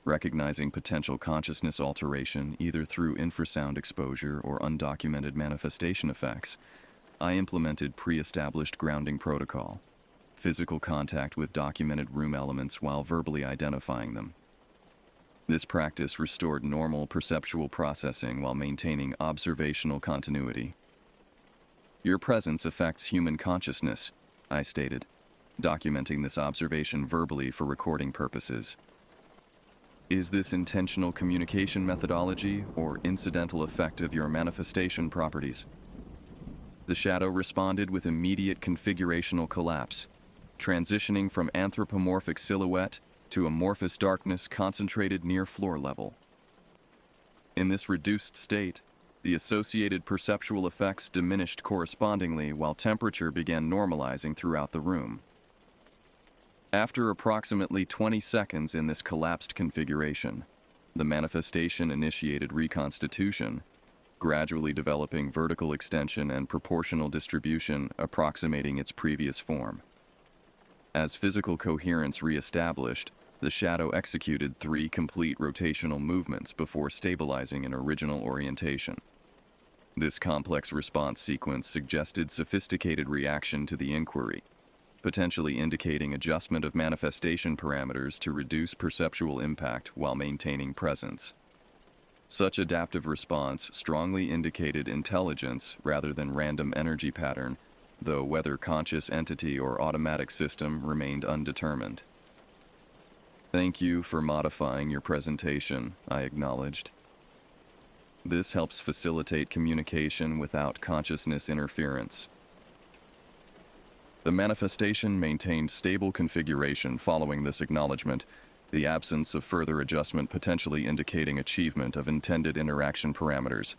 Recognizing potential consciousness alteration either through infrasound exposure or undocumented manifestation effects, I implemented pre-established grounding protocol, physical contact with documented room elements while verbally identifying them. This practice restored normal perceptual processing while maintaining observational continuity. "Your presence affects human consciousness," I stated, documenting this observation verbally for recording purposes. "Is this intentional communication methodology or incidental effect of your manifestation properties?" The shadow responded with immediate configurational collapse, transitioning from anthropomorphic silhouette to amorphous darkness concentrated near floor level. In this reduced state, the associated perceptual effects diminished correspondingly while temperature began normalizing throughout the room. After approximately 20 seconds in this collapsed configuration, the manifestation initiated reconstitution, gradually developing vertical extension and proportional distribution approximating its previous form. As physical coherence re-established, the shadow executed 3 complete rotational movements before stabilizing in original orientation. This complex response sequence suggested sophisticated reaction to the inquiry, potentially indicating adjustment of manifestation parameters to reduce perceptual impact while maintaining presence. Such adaptive response strongly indicated intelligence rather than random energy pattern, though whether conscious entity or automatic system remained undetermined. "Thank you for modifying your presentation," I acknowledged. "This helps facilitate communication without consciousness interference." The manifestation maintained stable configuration following this acknowledgement, the absence of further adjustment potentially indicating achievement of intended interaction parameters.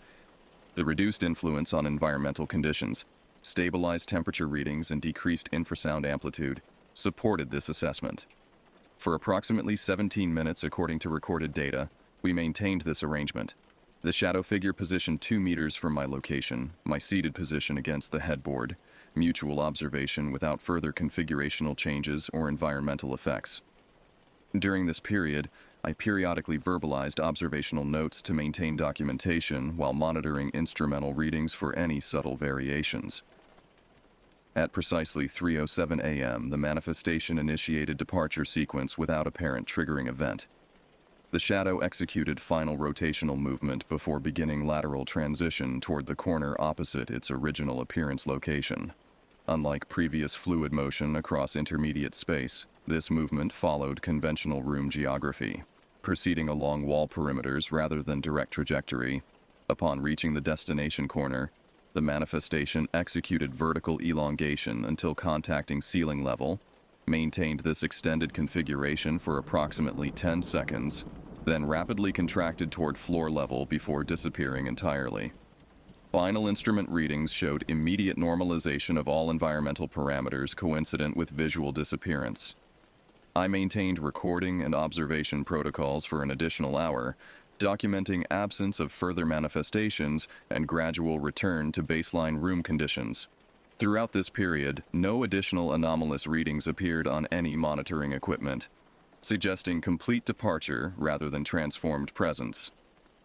The reduced influence on environmental conditions, stabilized temperature readings, and decreased infrasound amplitude supported this assessment. For approximately 17 minutes according to recorded data, we maintained this arrangement. The shadow figure positioned 2 meters from my location, my seated position against the headboard, mutual observation without further configurational changes or environmental effects. During this period, I periodically verbalized observational notes to maintain documentation while monitoring instrumental readings for any subtle variations. At precisely 3:07 a.m., the manifestation initiated departure sequence without apparent triggering event. The shadow executed final rotational movement before beginning lateral transition toward the corner opposite its original appearance location. Unlike previous fluid motion across intermediate space, this movement followed conventional room geography, proceeding along wall perimeters rather than direct trajectory. Upon reaching the destination corner, the manifestation executed vertical elongation until contacting ceiling level, maintained this extended configuration for approximately 10 seconds, then rapidly contracted toward floor level before disappearing entirely. Final instrument readings showed immediate normalization of all environmental parameters coincident with visual disappearance. I maintained recording and observation protocols for an additional hour, documenting absence of further manifestations and gradual return to baseline room conditions. Throughout this period, no additional anomalous readings appeared on any monitoring equipment, suggesting complete departure rather than transformed presence.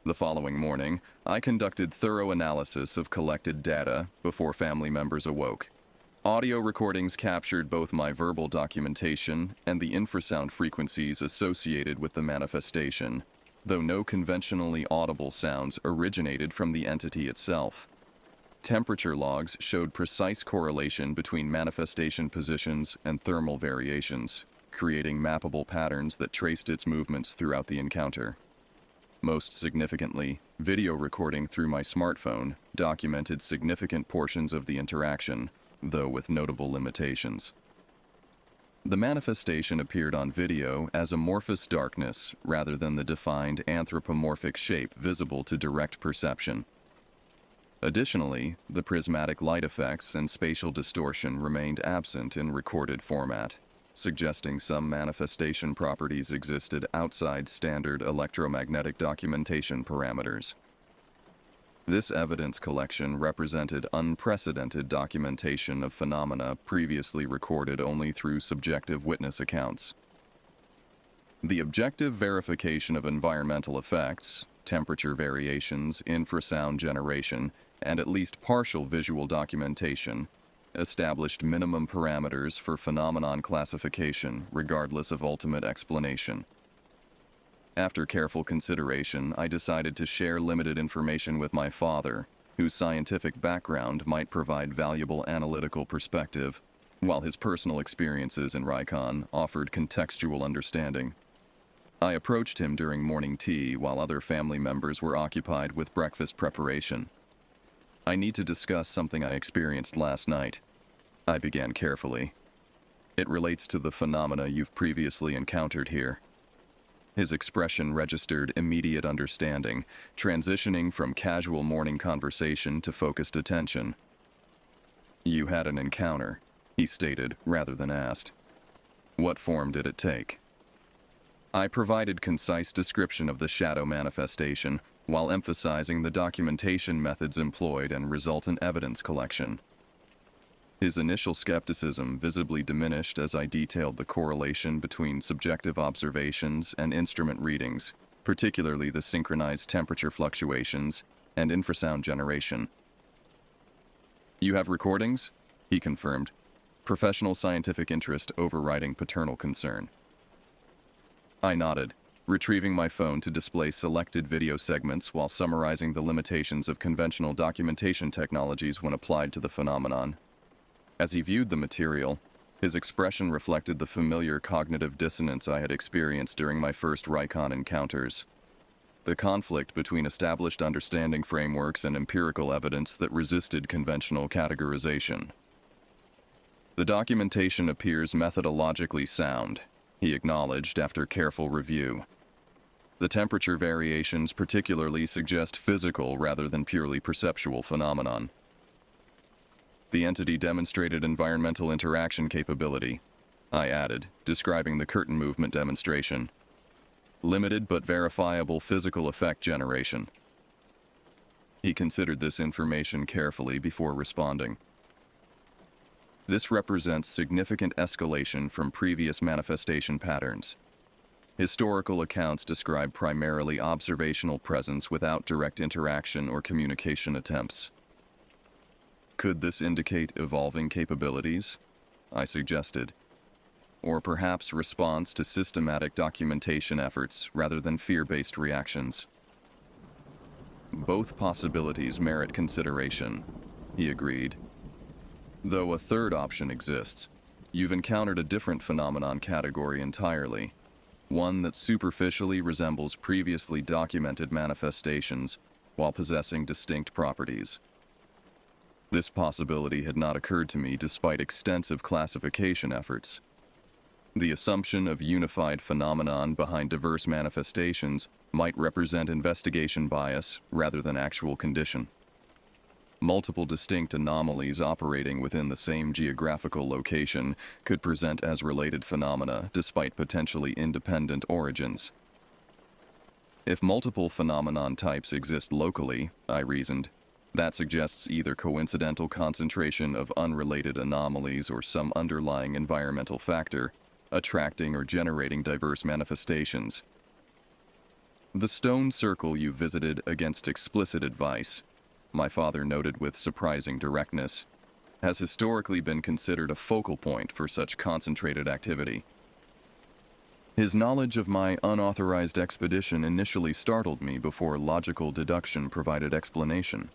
The following morning, I conducted thorough analysis of collected data before family members awoke. Audio recordings captured both my verbal documentation and the infrasound frequencies associated with the manifestation, though no conventionally audible sounds originated from the entity itself. Temperature logs showed precise correlation between manifestation positions and thermal variations, creating mappable patterns that traced its movements throughout the encounter. Most significantly, video recording through my smartphone documented significant portions of the interaction, though with notable limitations. The manifestation appeared on video as amorphous darkness rather than the defined anthropomorphic shape visible to direct perception. Additionally, the prismatic light effects and spatial distortion remained absent in recorded format, suggesting some manifestation properties existed outside standard electromagnetic documentation parameters. This evidence collection represented unprecedented documentation of phenomena previously recorded only through subjective witness accounts. The objective verification of environmental effects, temperature variations, infrasound generation, and at least partial visual documentation established minimum parameters for phenomenon classification regardless of ultimate explanation. After careful consideration, I decided to share limited information with my father, whose scientific background might provide valuable analytical perspective, while his personal experiences in Rikon offered contextual understanding. I approached him during morning tea while other family members were occupied with breakfast preparation. "I need to discuss something I experienced last night," I began carefully. It relates to the phenomena you've previously encountered here. His expression registered immediate understanding, transitioning from casual morning conversation to focused attention. You had an encounter, he stated rather than asked. What form did it take? I provided concise description of the shadow manifestation while emphasizing the documentation methods employed and resultant evidence collection. His initial skepticism visibly diminished as I detailed the correlation between subjective observations and instrument readings, particularly the synchronized temperature fluctuations and infrasound generation. You have recordings? He confirmed, professional scientific interest overriding paternal concern. I nodded, retrieving my phone to display selected video segments while summarizing the limitations of conventional documentation technologies when applied to the phenomenon. As he viewed the material, his expression reflected the familiar cognitive dissonance I had experienced during my first Rykon encounters. The conflict between established understanding frameworks and empirical evidence that resisted conventional categorization. The documentation appears methodologically sound, he acknowledged after careful review. The temperature variations particularly suggest physical rather than purely perceptual phenomenon. The entity demonstrated environmental interaction capability, I added, describing the curtain movement demonstration. Limited but verifiable physical effect generation. He considered this information carefully before responding. This represents significant escalation from previous manifestation patterns. Historical accounts describe primarily observational presence without direct interaction or communication attempts. Could this indicate evolving capabilities? I suggested. Or perhaps response to systematic documentation efforts rather than fear-based reactions. Both possibilities merit consideration, he agreed. Though a third option exists. You've encountered a different phenomenon category entirely, one that superficially resembles previously documented manifestations while possessing distinct properties. This possibility had not occurred to me despite extensive classification efforts. The assumption of unified phenomenon behind diverse manifestations might represent investigation bias rather than actual condition. Multiple distinct anomalies operating within the same geographical location could present as related phenomena despite potentially independent origins. If multiple phenomenon types exist locally, I reasoned, that suggests either coincidental concentration of unrelated anomalies or some underlying environmental factor, attracting or generating diverse manifestations. The stone circle you visited against explicit advice, my father noted with surprising directness, has historically been considered a focal point for such concentrated activity. His knowledge of my unauthorized expedition initially startled me before logical deduction provided explanation.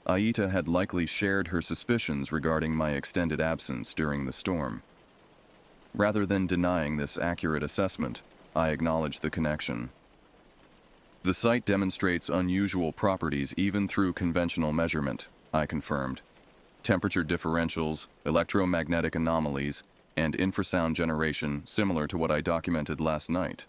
Aita had likely shared her suspicions regarding my extended absence during the storm. Rather than denying this accurate assessment, I acknowledged the connection. The site demonstrates unusual properties even through conventional measurement, I confirmed. Temperature differentials, electromagnetic anomalies, and infrasound generation similar to what I documented last night.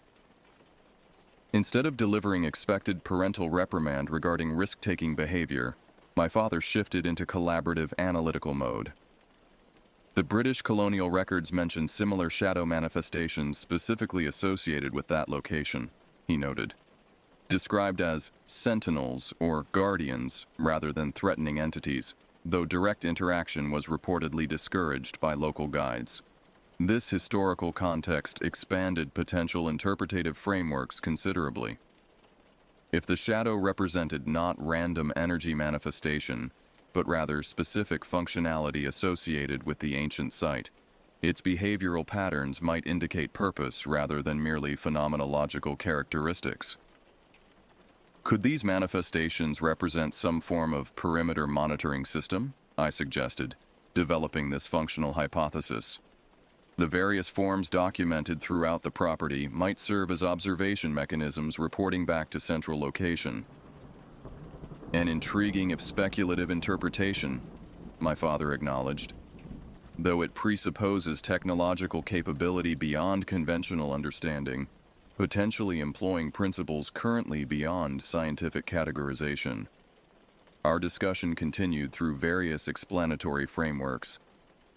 Instead of delivering expected parental reprimand regarding risk-taking behavior, my father shifted into collaborative analytical mode. The British colonial records mention similar shadow manifestations specifically associated with that location, he noted. Described as sentinels or guardians rather than threatening entities, though direct interaction was reportedly discouraged by local guides. This historical context expanded potential interpretative frameworks considerably. If the shadow represented not random energy manifestation, but rather specific functionality associated with the ancient site, its behavioral patterns might indicate purpose rather than merely phenomenological characteristics. Could these manifestations represent some form of perimeter monitoring system? I suggested, developing this functional hypothesis. The various forms documented throughout the property might serve as observation mechanisms reporting back to central location. An intriguing if speculative interpretation, my father acknowledged. though it presupposes technological capability beyond conventional understanding, potentially employing principles currently beyond scientific categorization. Our discussion continued through various explanatory frameworks,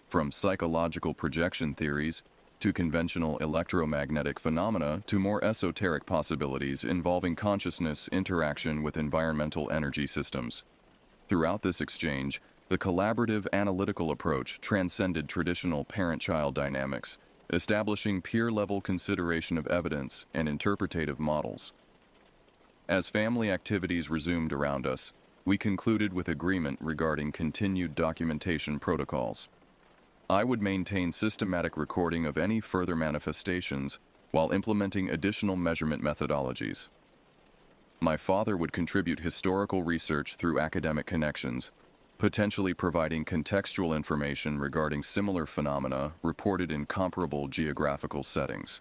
from psychological projection theories to conventional electromagnetic phenomena to more esoteric possibilities involving consciousness interaction with environmental energy systems. Throughout this exchange, the collaborative analytical approach transcended traditional parent-child dynamics, establishing peer-level consideration of evidence and interpretative models. As family activities resumed around us, we concluded with agreement regarding continued documentation protocols. I would maintain systematic recording of any further manifestations while implementing additional measurement methodologies. My father would contribute historical research through academic connections, potentially providing contextual information regarding similar phenomena reported in comparable geographical settings.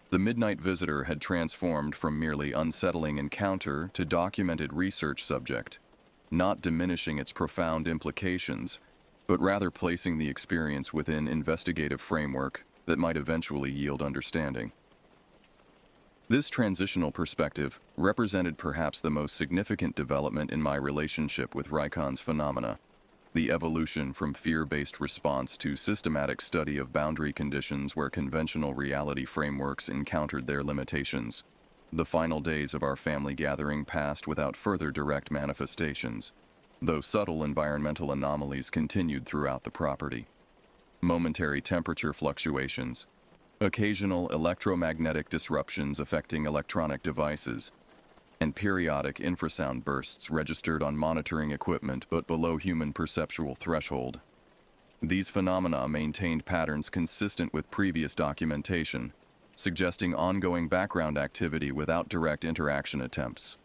The Midnight Visitor had transformed from merely unsettling encounter to documented research subject, not diminishing its profound implications, but rather placing the experience within investigative framework that might eventually yield understanding. This transitional perspective represented perhaps the most significant development in my relationship with Raikon's phenomena, the evolution from fear-based response to systematic study of boundary conditions where conventional reality frameworks encountered their limitations. The final days of our family gathering passed without further direct manifestations, though subtle environmental anomalies continued throughout the property. Momentary temperature fluctuations, occasional electromagnetic disruptions affecting electronic devices, and periodic infrasound bursts registered on monitoring equipment but below human perceptual threshold. These phenomena maintained patterns consistent with previous documentation, suggesting ongoing background activity without direct interaction attempts.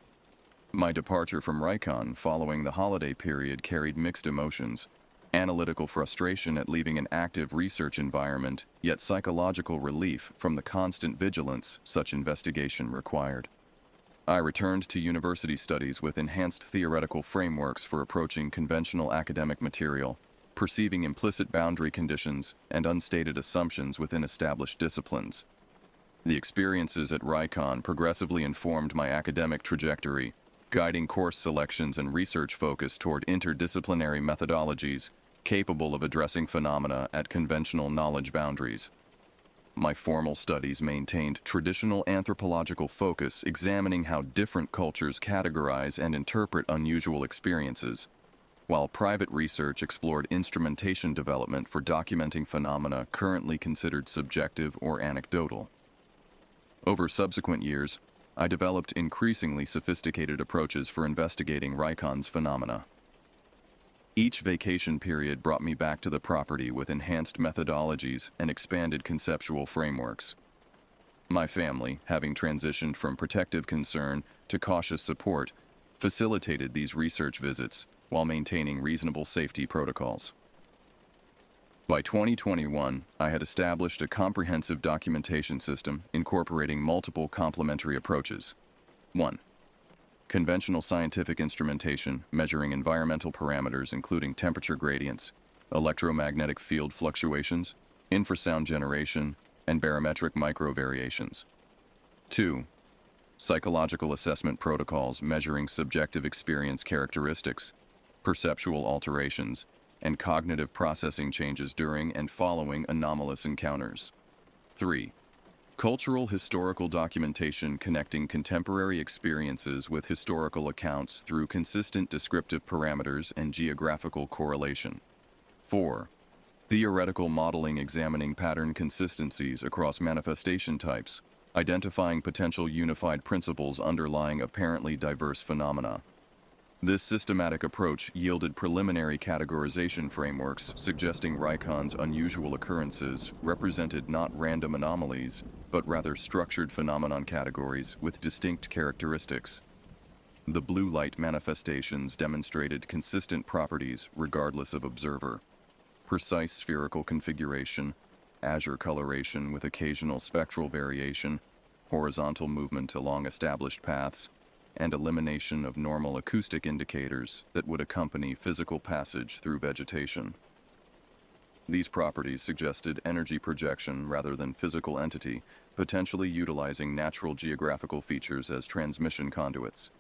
My departure from Raikon following the holiday period carried mixed emotions: analytical frustration at leaving an active research environment, yet psychological relief from the constant vigilance such investigation required. I returned to university studies with enhanced theoretical frameworks for approaching conventional academic material, perceiving implicit boundary conditions and unstated assumptions within established disciplines. The experiences at Raikon progressively informed my academic trajectory, guiding course selections and research focus toward interdisciplinary methodologies capable of addressing phenomena at conventional knowledge boundaries. My formal studies maintained traditional anthropological focus, examining how different cultures categorize and interpret unusual experiences, while private research explored instrumentation development for documenting phenomena currently considered subjective or anecdotal. Over subsequent years, I developed increasingly sophisticated approaches for investigating Raikon's phenomena. Each vacation period brought me back to the property with enhanced methodologies and expanded conceptual frameworks. My family, having transitioned from protective concern to cautious support, facilitated these research visits while maintaining reasonable safety protocols. By 2021, I had established a comprehensive documentation system incorporating multiple complementary approaches. 1. Conventional scientific instrumentation measuring environmental parameters including temperature gradients, electromagnetic field fluctuations, infrasound generation, and barometric microvariations. 2. Psychological assessment protocols measuring subjective experience characteristics, perceptual alterations, and cognitive processing changes during and following anomalous encounters. 3. Cultural historical documentation connecting contemporary experiences with historical accounts through consistent descriptive parameters and geographical correlation. 4. Theoretical modeling examining pattern consistencies across manifestation types, identifying potential unified principles underlying apparently diverse phenomena. This systematic approach yielded preliminary categorization frameworks suggesting Raikon's unusual occurrences represented not random anomalies, but rather structured phenomenon categories with distinct characteristics. The blue light manifestations demonstrated consistent properties regardless of observer: precise spherical configuration, azure coloration with occasional spectral variation, horizontal movement along established paths, and elimination of normal acoustic indicators that would accompany physical passage through vegetation. These properties suggested energy projection rather than physical entity, potentially utilizing natural geographical features as transmission conduits.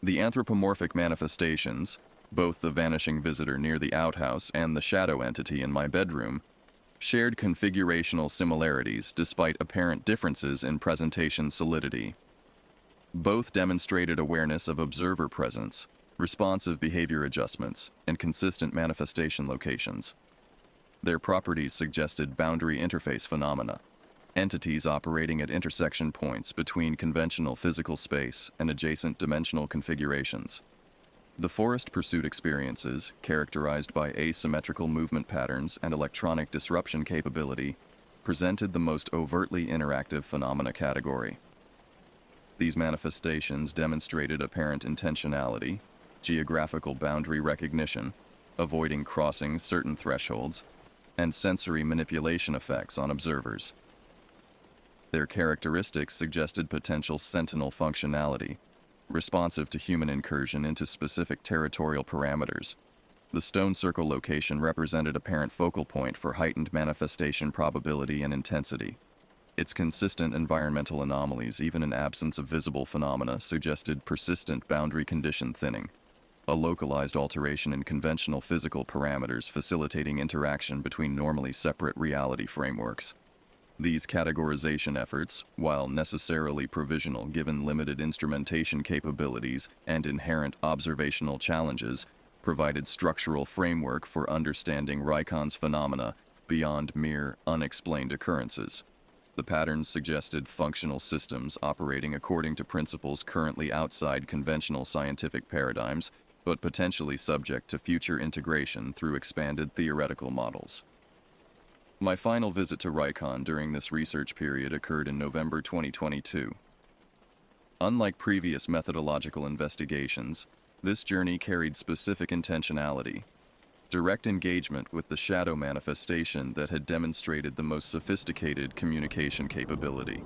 The anthropomorphic manifestations, both the vanishing visitor near the outhouse and the shadow entity in my bedroom, shared configurational similarities despite apparent differences in presentation solidity. Both demonstrated awareness of observer presence, responsive behavior adjustments, and consistent manifestation locations. Their properties suggested boundary interface phenomena, entities operating at intersection points between conventional physical space and adjacent dimensional configurations. The forest pursuit experiences, characterized by asymmetrical movement patterns and electronic disruption capability, presented the most overtly interactive phenomena category. These manifestations demonstrated apparent intentionality, geographical boundary recognition, avoiding crossing certain thresholds, and sensory manipulation effects on observers. Their characteristics suggested potential sentinel functionality, responsive to human incursion into specific territorial parameters. The stone circle location represented apparent focal point for heightened manifestation probability and intensity. Its consistent environmental anomalies, even in absence of visible phenomena, suggested persistent boundary condition thinning, a localized alteration in conventional physical parameters facilitating interaction between normally separate reality frameworks. These categorization efforts, while necessarily provisional given limited instrumentation capabilities and inherent observational challenges, provided structural framework for understanding Raikon's phenomena beyond mere unexplained occurrences. The patterns suggested functional systems operating according to principles currently outside conventional scientific paradigms, but potentially subject to future integration through expanded theoretical models. My final visit to Raikon during this research period occurred in November 2022. Unlike previous methodological investigations, this journey carried specific intentionality, direct engagement with the shadow manifestation that had demonstrated the most sophisticated communication capability.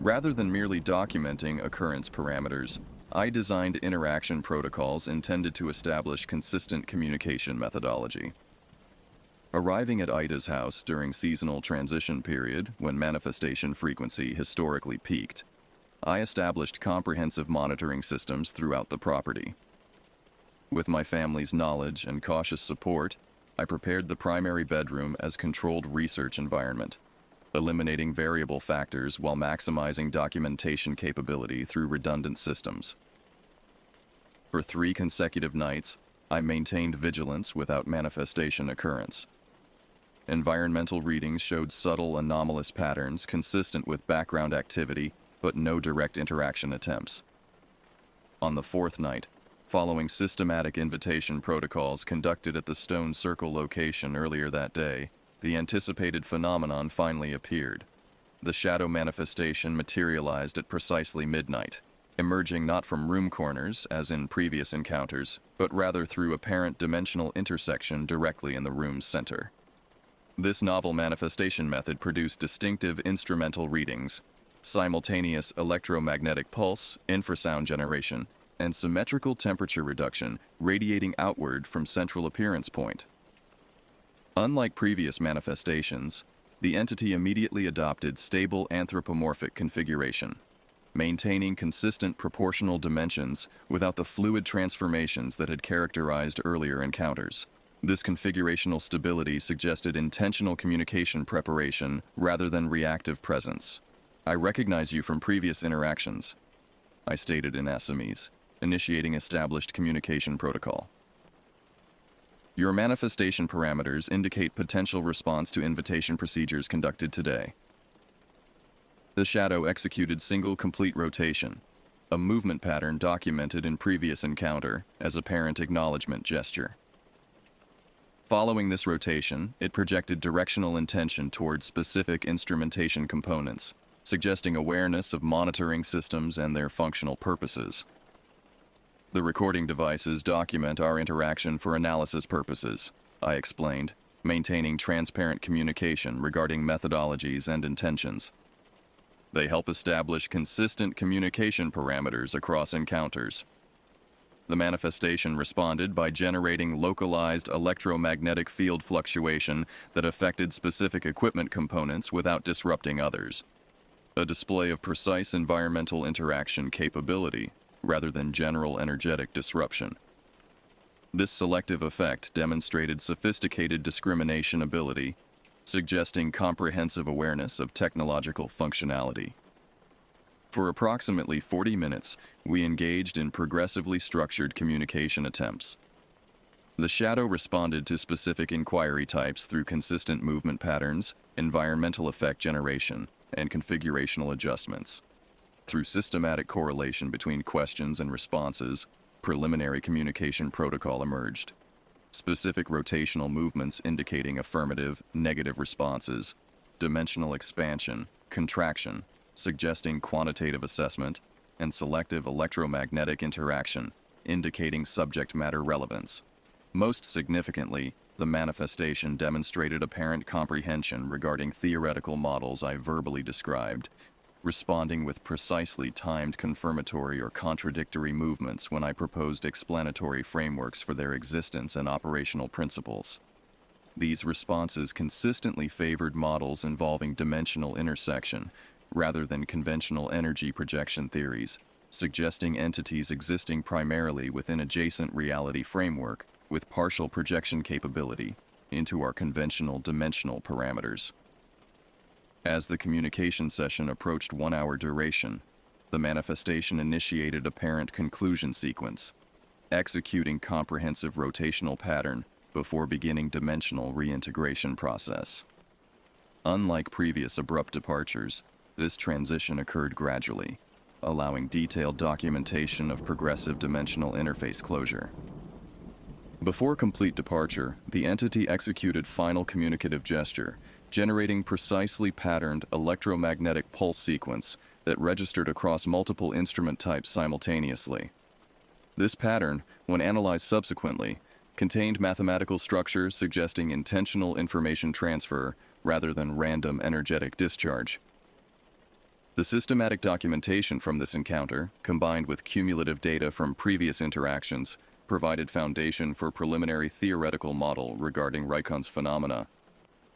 Rather than merely documenting occurrence parameters, I designed interaction protocols intended to establish consistent communication methodology. Arriving at Ida's house during seasonal transition period, when manifestation frequency historically peaked, I established comprehensive monitoring systems throughout the property. With my family's knowledge and cautious support, I prepared the primary bedroom as controlled research environment, eliminating variable factors while maximizing documentation capability through redundant systems. For 3 consecutive nights, I maintained vigilance without manifestation occurrence. Environmental readings showed subtle anomalous patterns consistent with background activity, but no direct interaction attempts. On the 4th night, following systematic invitation protocols conducted at the stone circle location earlier that day, the anticipated phenomenon finally appeared. The shadow manifestation materialized at precisely midnight, emerging not from room corners, as in previous encounters, but rather through apparent dimensional intersection directly in the room's center. This novel manifestation method produced distinctive instrumental readings, simultaneous electromagnetic pulse, infrasound generation, and symmetrical temperature reduction radiating outward from central appearance point. Unlike previous manifestations, the entity immediately adopted stable anthropomorphic configuration, maintaining consistent proportional dimensions without the fluid transformations that had characterized earlier encounters. This configurational stability suggested intentional communication preparation rather than reactive presence. "I recognize you from previous interactions," I stated in Assamese, initiating established communication protocol. "Your manifestation parameters indicate potential response to invitation procedures conducted today." The shadow executed single complete rotation, a movement pattern documented in previous encounter as apparent acknowledgement gesture. Following this rotation, it projected directional intention towards specific instrumentation components, suggesting awareness of monitoring systems and their functional purposes. "The recording devices document our interaction for analysis purposes," I explained, maintaining transparent communication regarding methodologies and intentions. "They help establish consistent communication parameters across encounters." The manifestation responded by generating localized electromagnetic field fluctuation that affected specific equipment components without disrupting others. A display of precise environmental interaction capability rather than general energetic disruption. This selective effect demonstrated sophisticated discrimination ability, suggesting comprehensive awareness of technological functionality. For approximately 40 minutes, we engaged in progressively structured communication attempts. The shadow responded to specific inquiry types through consistent movement patterns, environmental effect generation, and configurational adjustments. Through systematic correlation between questions and responses, preliminary communication protocol emerged. Specific rotational movements indicating affirmative, negative responses, dimensional expansion, contraction, suggesting quantitative assessment, and selective electromagnetic interaction, indicating subject matter relevance. Most significantly, the manifestation demonstrated apparent comprehension regarding theoretical models I verbally described, responding with precisely timed confirmatory or contradictory movements when I proposed explanatory frameworks for their existence and operational principles. These responses consistently favored models involving dimensional intersection, rather than conventional energy projection theories, suggesting entities existing primarily within adjacent reality framework with partial projection capability into our conventional dimensional parameters. As the communication session approached 1 hour duration, the manifestation initiated apparent conclusion sequence, executing comprehensive rotational pattern before beginning dimensional reintegration process. Unlike previous abrupt departures, this transition occurred gradually, allowing detailed documentation of progressive dimensional interface closure. Before complete departure, the entity executed final communicative gesture, generating precisely patterned electromagnetic pulse sequence that registered across multiple instrument types simultaneously. This pattern, when analyzed subsequently, contained mathematical structures suggesting intentional information transfer rather than random energetic discharge. The systematic documentation from this encounter, combined with cumulative data from previous interactions, provided foundation for preliminary theoretical model regarding Raikon's phenomena.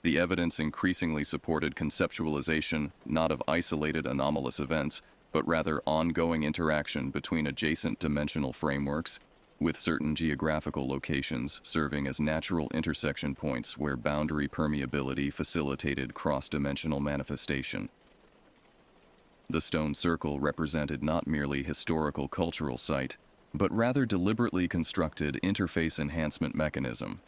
The evidence increasingly supported conceptualization not of isolated anomalous events, but rather ongoing interaction between adjacent dimensional frameworks, with certain geographical locations serving as natural intersection points where boundary permeability facilitated cross-dimensional manifestation. The stone circle represented not merely historical cultural site, but rather deliberately constructed interface enhancement mechanism.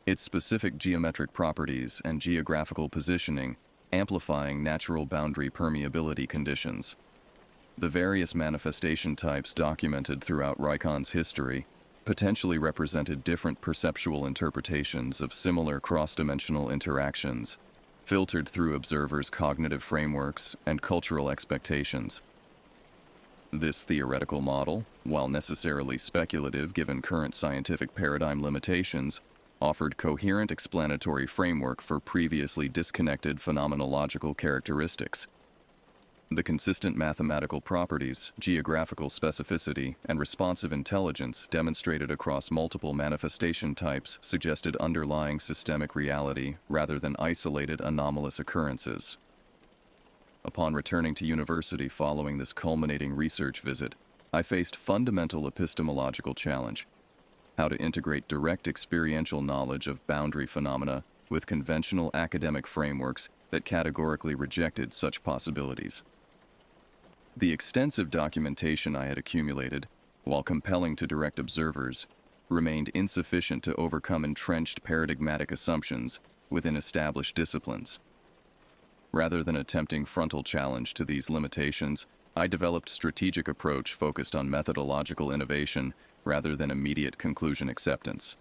Its specific geometric properties and geographical positioning amplifying natural boundary permeability conditions. The various manifestation types documented throughout Raikon's history potentially represented different perceptual interpretations of similar cross-dimensional interactions, filtered through observers' cognitive frameworks and cultural expectations. This theoretical model, while necessarily speculative given current scientific paradigm limitations, offered coherent explanatory framework for previously disconnected phenomenological characteristics. The consistent mathematical properties, geographical specificity, and responsive intelligence demonstrated across multiple manifestation types suggested underlying systemic reality rather than isolated anomalous occurrences. Upon returning to university following this culminating research visit, I faced fundamental epistemological challenge: how to integrate direct experiential knowledge of boundary phenomena with conventional academic frameworks that categorically rejected such possibilities. The extensive documentation I had accumulated, while compelling to direct observers, remained insufficient to overcome entrenched paradigmatic assumptions within established disciplines. Rather than attempting frontal challenge to these limitations, I developed strategic approach focused on methodological innovation rather than immediate conclusion acceptance.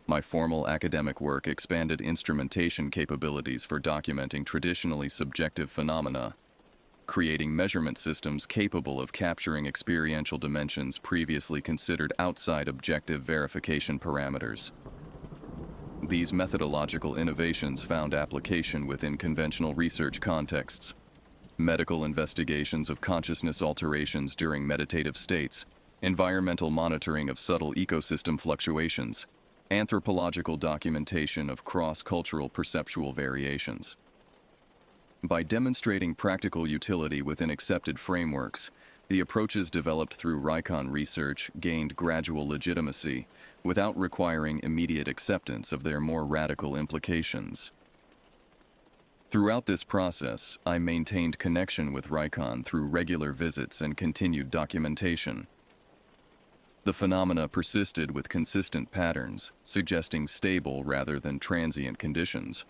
My formal academic work expanded instrumentation capabilities for documenting traditionally subjective phenomena, creating measurement systems capable of capturing experiential dimensions previously considered outside objective verification parameters. These methodological innovations found application within conventional research contexts: medical investigations of consciousness alterations during meditative states, environmental monitoring of subtle ecosystem fluctuations, anthropological documentation of cross-cultural perceptual variations. By demonstrating practical utility within accepted frameworks, the approaches developed through RICON research gained gradual legitimacy without requiring immediate acceptance of their more radical implications. Throughout this process, I maintained connection with RICON through regular visits and continued documentation. The phenomena persisted with consistent patterns, suggesting stable rather than transient conditions.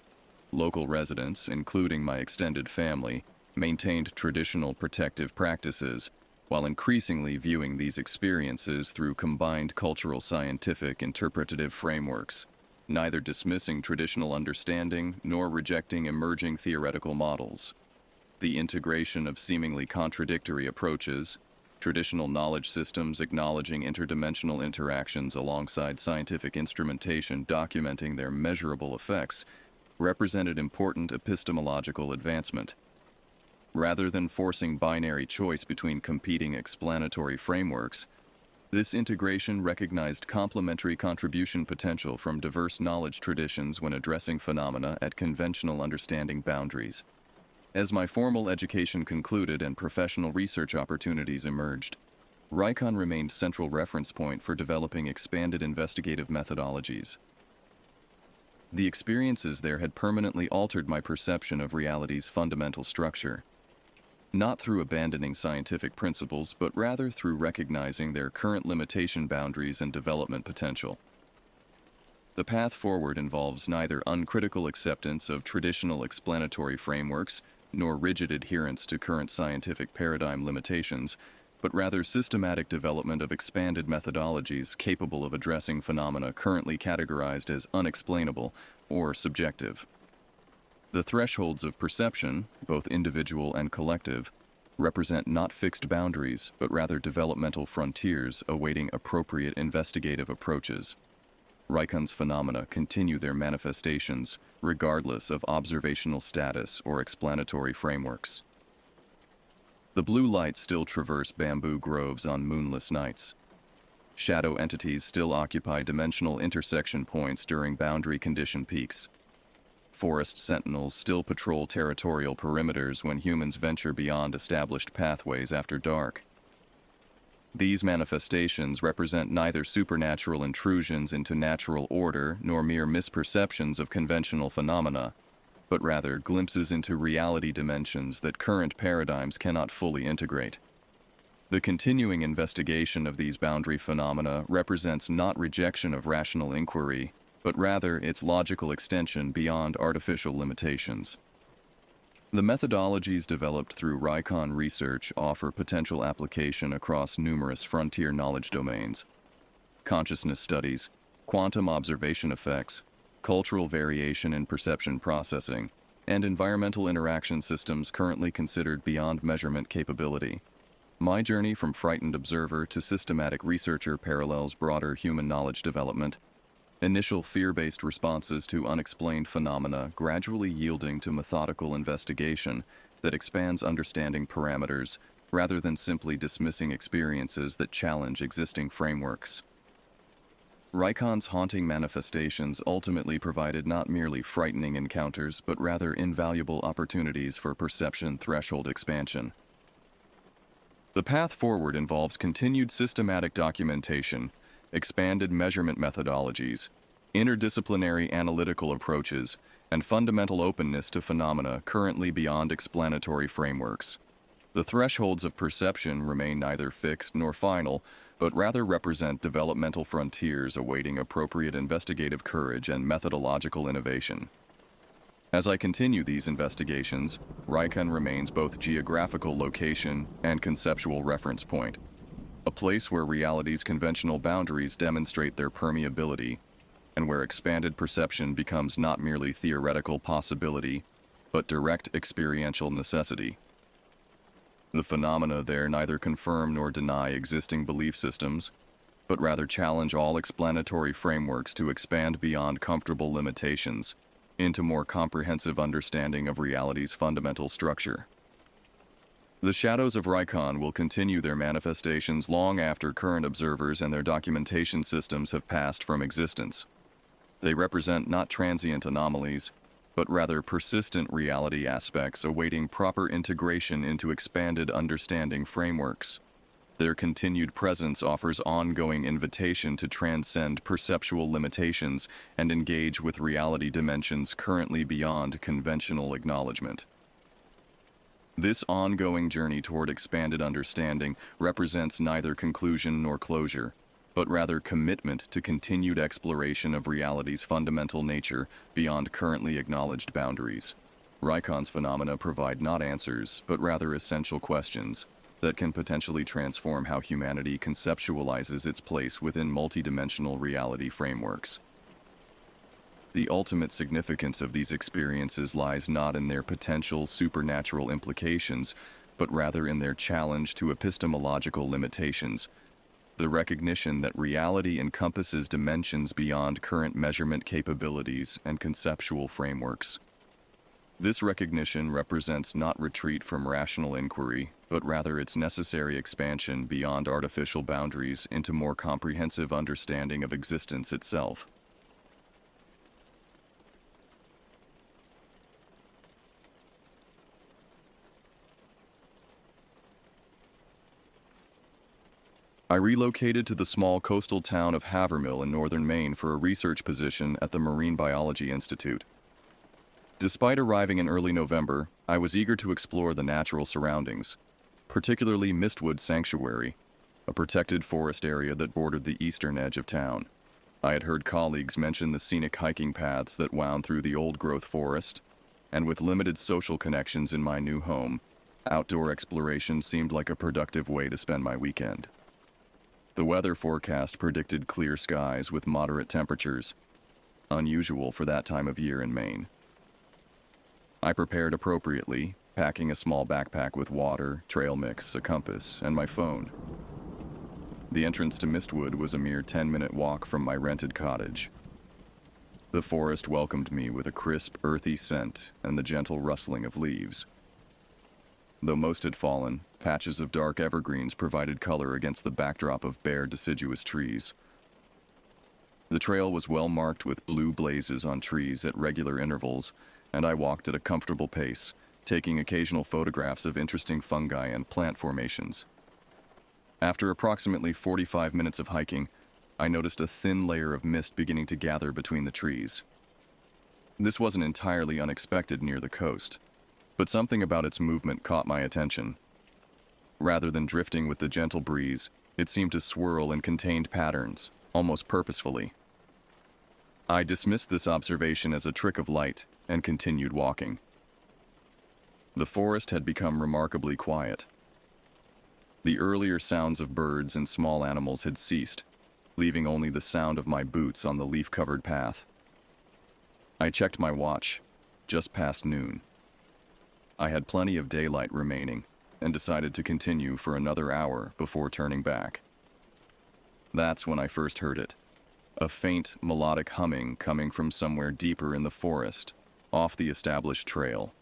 Local residents, including my extended family, maintained traditional protective practices, while increasingly viewing these experiences through combined cultural scientific interpretative frameworks, neither dismissing traditional understanding nor rejecting emerging theoretical models. The integration of seemingly contradictory approaches, traditional knowledge systems acknowledging interdimensional interactions alongside scientific instrumentation documenting their measurable effects, represented important epistemological advancement. Rather than forcing binary choice between competing explanatory frameworks, this integration recognized complementary contribution potential from diverse knowledge traditions when addressing phenomena at conventional understanding boundaries. As my formal education concluded and professional research opportunities emerged, RICON remained central reference point for developing expanded investigative methodologies. The experiences there had permanently altered my perception of reality's fundamental structure, not through abandoning scientific principles, but rather through recognizing their current limitation boundaries and development potential. The path forward involves neither uncritical acceptance of traditional explanatory frameworks nor rigid adherence to current scientific paradigm limitations, but rather systematic development of expanded methodologies capable of addressing phenomena currently categorized as unexplainable or subjective. The thresholds of perception, both individual and collective, represent not fixed boundaries, but rather developmental frontiers awaiting appropriate investigative approaches. RICON's phenomena continue their manifestations regardless of observational status or explanatory frameworks. The blue lights still traverse bamboo groves on moonless nights. Shadow entities still occupy dimensional intersection points during boundary condition peaks. Forest sentinels still patrol territorial perimeters when humans venture beyond established pathways after dark. These manifestations represent neither supernatural intrusions into natural order nor mere misperceptions of conventional phenomena, but rather glimpses into reality dimensions that current paradigms cannot fully integrate. The continuing investigation of these boundary phenomena represents not rejection of rational inquiry, but rather its logical extension beyond artificial limitations. The methodologies developed through RICON research offer potential application across numerous frontier knowledge domains. Consciousness studies, quantum observation effects, cultural variation in perception processing, and environmental interaction systems currently considered beyond measurement capability. My journey from frightened observer to systematic researcher parallels broader human knowledge development. Initial fear-based responses to unexplained phenomena gradually yielding to methodical investigation that expands understanding parameters rather than simply dismissing experiences that challenge existing frameworks. RICON's haunting manifestations ultimately provided not merely frightening encounters but rather invaluable opportunities for perception threshold expansion. The path forward involves continued systematic documentation, expanded measurement methodologies, interdisciplinary analytical approaches, and fundamental openness to phenomena currently beyond explanatory frameworks. The thresholds of perception remain neither fixed nor final, but rather represent developmental frontiers awaiting appropriate investigative courage and methodological innovation. As I continue these investigations, RICON remains both geographical location and conceptual reference point, a place where reality's conventional boundaries demonstrate their permeability, and where expanded perception becomes not merely theoretical possibility, but direct experiential necessity. The phenomena there neither confirm nor deny existing belief systems, but rather challenge all explanatory frameworks to expand beyond comfortable limitations into more comprehensive understanding of reality's fundamental structure. The shadows of Rykon will continue their manifestations long after current observers and their documentation systems have passed from existence. They represent not transient anomalies, but rather persistent reality aspects awaiting proper integration into expanded understanding frameworks. Their continued presence offers ongoing invitation to transcend perceptual limitations and engage with reality dimensions currently beyond conventional acknowledgement. This ongoing journey toward expanded understanding represents neither conclusion nor closure, but rather commitment to continued exploration of reality's fundamental nature beyond currently acknowledged boundaries. Rykon's phenomena provide not answers, but rather essential questions that can potentially transform how humanity conceptualizes its place within multidimensional reality frameworks. The ultimate significance of these experiences lies not in their potential supernatural implications, but rather in their challenge to epistemological limitations, the recognition that reality encompasses dimensions beyond current measurement capabilities and conceptual frameworks. This recognition represents not retreat from rational inquiry, but rather its necessary expansion beyond artificial boundaries into more comprehensive understanding of existence itself. I relocated to the small coastal town of Havermill in northern Maine for a research position at the Marine Biology Institute. Despite arriving in early November, I was eager to explore the natural surroundings, particularly Mistwood Sanctuary, a protected forest area that bordered the eastern edge of town. I had heard colleagues mention the scenic hiking paths that wound through the old-growth forest, and with limited social connections in my new home, outdoor exploration seemed like a productive way to spend my weekend. The weather forecast predicted clear skies with moderate temperatures, unusual for that time of year in Maine. I prepared appropriately, packing a small backpack with water, trail mix, a compass, and my phone. The entrance to Mistwood was a mere 10-minute walk from my rented cottage. The forest welcomed me with a crisp, earthy scent and the gentle rustling of leaves. Though most had fallen, patches of dark evergreens provided color against the backdrop of bare, deciduous trees. The trail was well marked with blue blazes on trees at regular intervals, and I walked at a comfortable pace, taking occasional photographs of interesting fungi and plant formations. After approximately 45 minutes of hiking, I noticed a thin layer of mist beginning to gather between the trees. This wasn't entirely unexpected near the coast, but something about its movement caught my attention. Rather than drifting with the gentle breeze, it seemed to swirl in contained patterns, almost purposefully. I dismissed this observation as a trick of light and continued walking. The forest had become remarkably quiet. The earlier sounds of birds and small animals had ceased, leaving only the sound of my boots on the leaf-covered path. I checked my watch, just past noon. I had plenty of daylight remaining, and decided to continue for another hour before turning back. That's when I first heard it, a faint, melodic humming coming from somewhere deeper in the forest, off the established trail.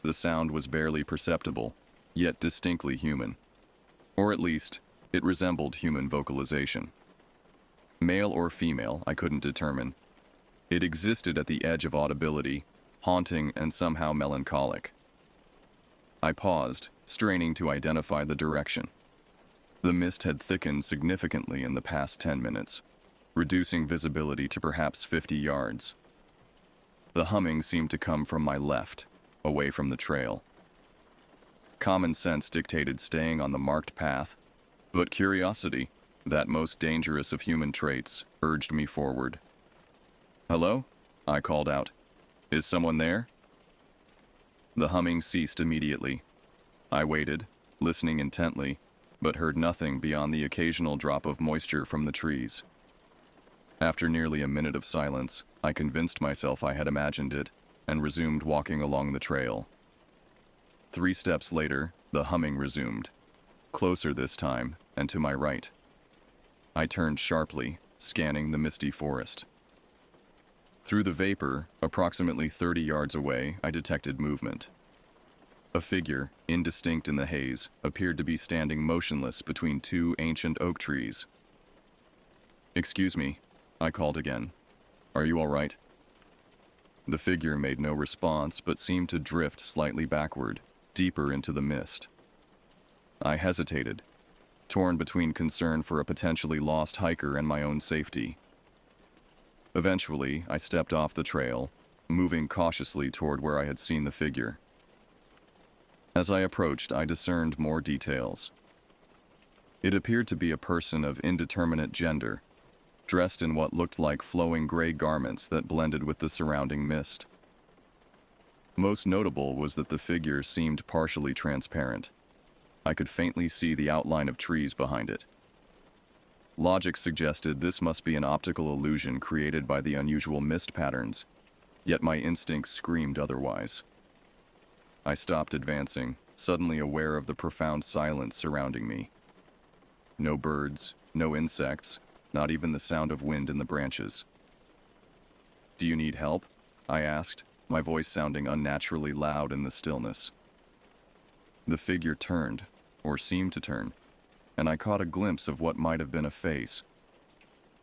The sound was barely perceptible, yet distinctly human. Or at least, it resembled human vocalization. Male or female, I couldn't determine. It existed at the edge of audibility, haunting and somehow melancholic. I paused, straining to identify the direction. The mist had thickened significantly in the past 10 minutes, reducing visibility to perhaps 50 yards. The humming seemed to come from my left, away from the trail. Common sense dictated staying on the marked path, but curiosity, that most dangerous of human traits, urged me forward. "Hello?" I called out. "Is someone there?" The humming ceased immediately. I waited, listening intently, but heard nothing beyond the occasional drop of moisture from the trees. After nearly a minute of silence, I convinced myself I had imagined it and resumed walking along the trail. 3 steps later, the humming resumed, closer this time and to my right. I turned sharply, scanning the misty forest. Through the vapor, approximately 30 yards away, I detected movement. A figure, indistinct in the haze, appeared to be standing motionless between two ancient oak trees. "Excuse me," I called again. "Are you all right?" The figure made no response but seemed to drift slightly backward, deeper into the mist. I hesitated, torn between concern for a potentially lost hiker and my own safety. Eventually, I stepped off the trail, moving cautiously toward where I had seen the figure. As I approached, I discerned more details. It appeared to be a person of indeterminate gender, dressed in what looked like flowing gray garments that blended with the surrounding mist. Most notable was that the figure seemed partially transparent. I could faintly see the outline of trees behind it. Logic suggested this must be an optical illusion created by the unusual mist patterns, yet my instincts screamed otherwise. I stopped advancing, suddenly aware of the profound silence surrounding me. No birds, no insects, not even the sound of wind in the branches. "Do you need help?" I asked, my voice sounding unnaturally loud in the stillness. The figure turned, or seemed to turn, and I caught a glimpse of what might have been a face.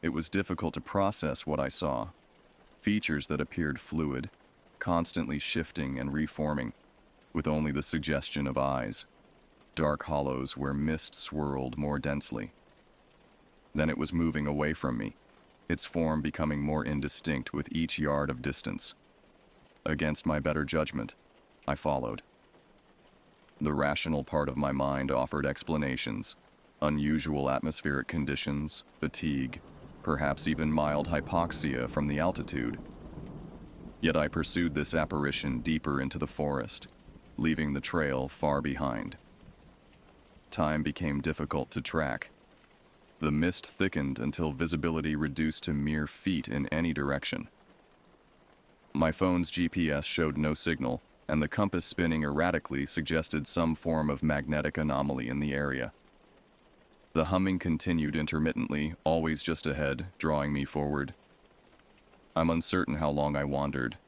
It was difficult to process what I saw. Features that appeared fluid, constantly shifting and reforming, with only the suggestion of eyes. Dark hollows where mist swirled more densely. Then it was moving away from me, its form becoming more indistinct with each yard of distance. Against my better judgment, I followed. The rational part of my mind offered explanations: unusual atmospheric conditions, fatigue, perhaps even mild hypoxia from the altitude. Yet I pursued this apparition deeper into the forest, leaving the trail far behind. Time became difficult to track. The mist thickened until visibility reduced to mere feet in any direction. My phone's GPS showed no signal, and the compass spinning erratically suggested some form of magnetic anomaly in the area. The humming continued intermittently, always just ahead, drawing me forward. I'm uncertain how long I wandered.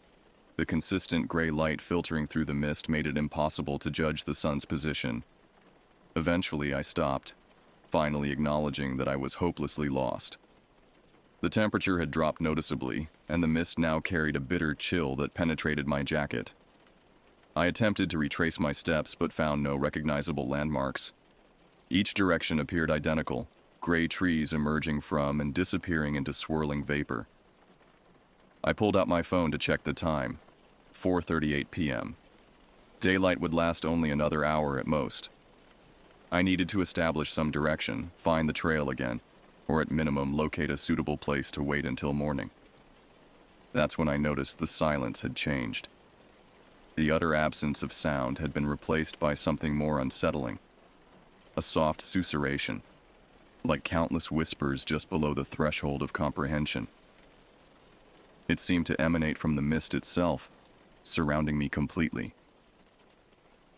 The consistent gray light filtering through the mist made it impossible to judge the sun's position. Eventually, I stopped, finally acknowledging that I was hopelessly lost. The temperature had dropped noticeably, and the mist now carried a bitter chill that penetrated my jacket. I attempted to retrace my steps but found no recognizable landmarks. Each direction appeared identical, gray trees emerging from and disappearing into swirling vapor. I pulled out my phone to check the time: 4:38 p.m. Daylight would last only another hour at most. I needed to establish some direction, find the trail again, or at minimum locate a suitable place to wait until morning. That's when I noticed the silence had changed. The utter absence of sound had been replaced by something more unsettling. A soft susurration, like countless whispers just below the threshold of comprehension. It seemed to emanate from the mist itself, surrounding me completely.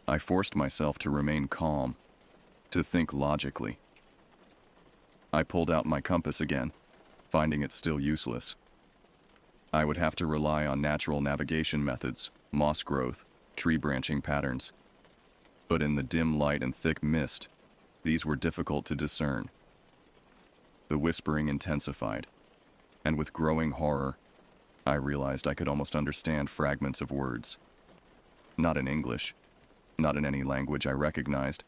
I forced myself to remain calm, to think logically. I pulled out my compass again, finding it still useless. I would have to rely on natural navigation methods, moss growth, tree branching patterns. But in the dim light and thick mist, these were difficult to discern. The whispering intensified, and with growing horror, I realized I could almost understand fragments of words. Not in English, not in any language I recognized,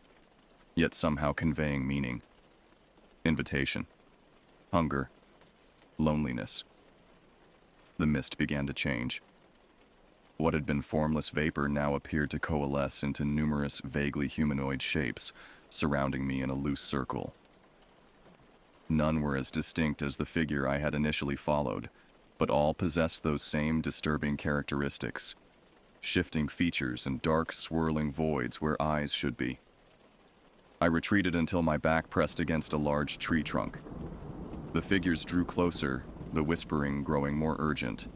yet somehow conveying meaning. Invitation, hunger, loneliness. The mist began to change. What had been formless vapor now appeared to coalesce into numerous vaguely humanoid shapes, surrounding me in a loose circle. None were as distinct as the figure I had initially followed, but all possessed those same disturbing characteristics: shifting features and dark, swirling voids where eyes should be. I retreated until my back pressed against a large tree trunk. The figures drew closer, the whispering growing more urgent.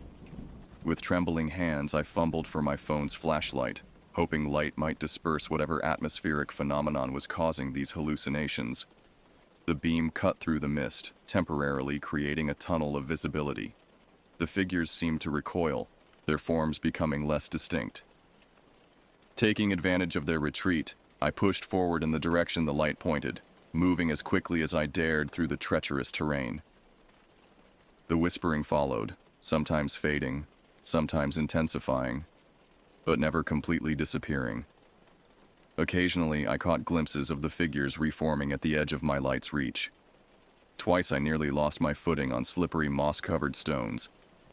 With trembling hands, I fumbled for my phone's flashlight, hoping light might disperse whatever atmospheric phenomenon was causing these hallucinations. The beam cut through the mist, temporarily creating a tunnel of visibility. The figures seemed to recoil, their forms becoming less distinct. Taking advantage of their retreat, I pushed forward in the direction the light pointed, moving as quickly as I dared through the treacherous terrain. The whispering followed, sometimes fading, sometimes intensifying, but never completely disappearing. Occasionally, I caught glimpses of the figures reforming at the edge of my light's reach. Twice I nearly lost my footing on slippery moss-covered stones,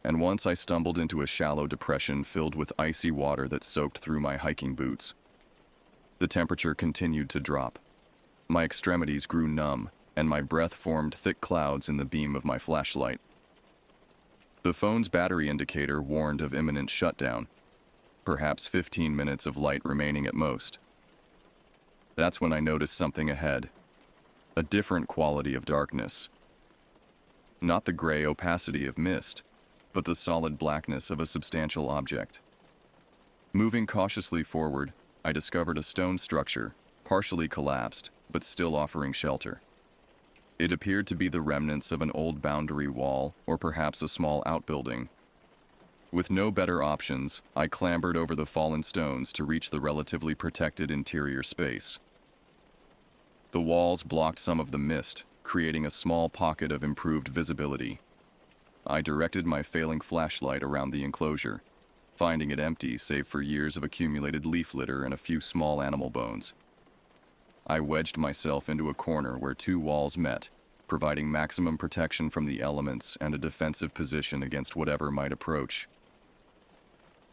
and once I stumbled into a shallow depression filled with icy water that soaked through my hiking boots. The temperature continued to drop. My extremities grew numb, and my breath formed thick clouds in the beam of my flashlight. The phone's battery indicator warned of imminent shutdown, perhaps 15 minutes of light remaining at most. That's when I noticed something ahead, a different quality of darkness. Not the gray opacity of mist, but the solid blackness of a substantial object. Moving cautiously forward, I discovered a stone structure, partially collapsed, but still offering shelter. It appeared to be the remnants of an old boundary wall or perhaps a small outbuilding. With no better options, I clambered over the fallen stones to reach the relatively protected interior space. The walls blocked some of the mist, creating a small pocket of improved visibility. I directed my failing flashlight around the enclosure, finding it empty save for years of accumulated leaf litter and a few small animal bones. I wedged myself into a corner where two walls met, providing maximum protection from the elements and a defensive position against whatever might approach.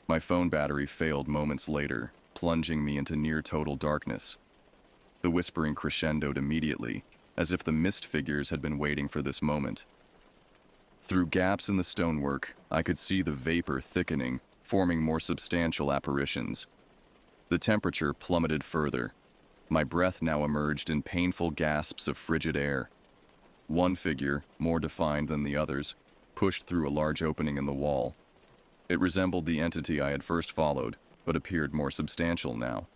My phone battery failed moments later, plunging me into near-total darkness. The whispering crescendoed immediately, as if the mist figures had been waiting for this moment. Through gaps in the stonework, I could see the vapor thickening, forming more substantial apparitions. The temperature plummeted further. My breath now emerged in painful gasps of frigid air. One figure, more defined than the others, pushed through a large opening in the wall. It resembled the entity I had first followed, but appeared more substantial now.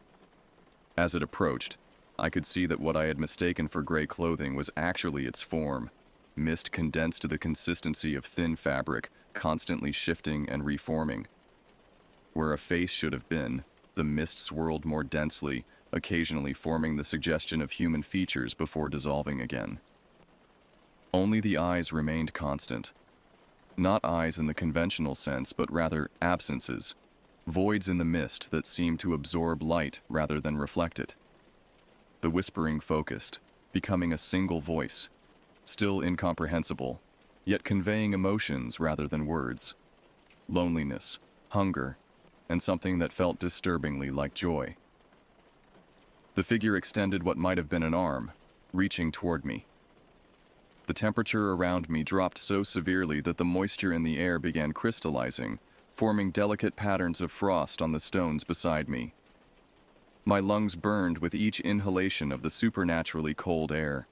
As it approached, I could see that what I had mistaken for gray clothing was actually its form, mist condensed to the consistency of thin fabric, constantly shifting and reforming. Where a face should have been, the mist swirled more densely, occasionally forming the suggestion of human features before dissolving again. Only the eyes remained constant. Not eyes in the conventional sense, but rather absences, voids in the mist that seemed to absorb light rather than reflect it. The whispering focused, becoming a single voice, still incomprehensible, yet conveying emotions rather than words. Loneliness, hunger, and something that felt disturbingly like joy. The figure extended what might have been an arm, reaching toward me. The temperature around me dropped so severely that the moisture in the air began crystallizing, forming delicate patterns of frost on the stones beside me. My lungs burned with each inhalation of the supernaturally cold air.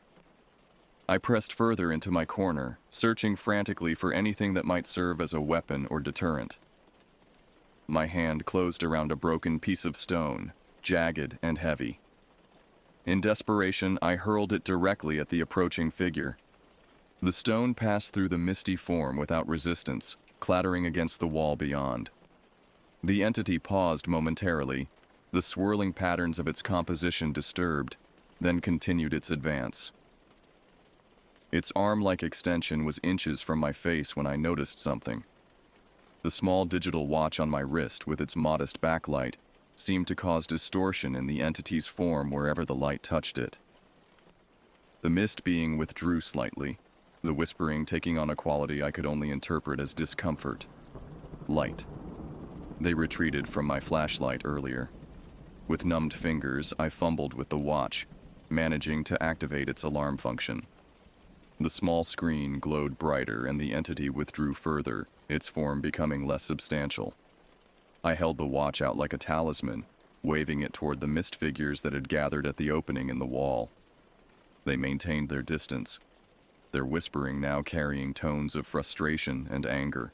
I pressed further into my corner, searching frantically for anything that might serve as a weapon or deterrent. My hand closed around a broken piece of stone, jagged and heavy. In desperation, I hurled it directly at the approaching figure. The stone passed through the misty form without resistance, clattering against the wall beyond. The entity paused momentarily, the swirling patterns of its composition disturbed, then continued its advance. Its arm-like extension was inches from my face when I noticed something. The small digital watch on my wrist with its modest backlight seemed to cause distortion in the entity's form wherever the light touched it. The mist being withdrew slightly, the whispering taking on a quality I could only interpret as discomfort. Light. They retreated from my flashlight earlier. With numbed fingers, I fumbled with the watch, managing to activate its alarm function. The small screen glowed brighter and the entity withdrew further, its form becoming less substantial. I held the watch out like a talisman, waving it toward the mist figures that had gathered at the opening in the wall. They maintained their distance, their whispering now carrying tones of frustration and anger.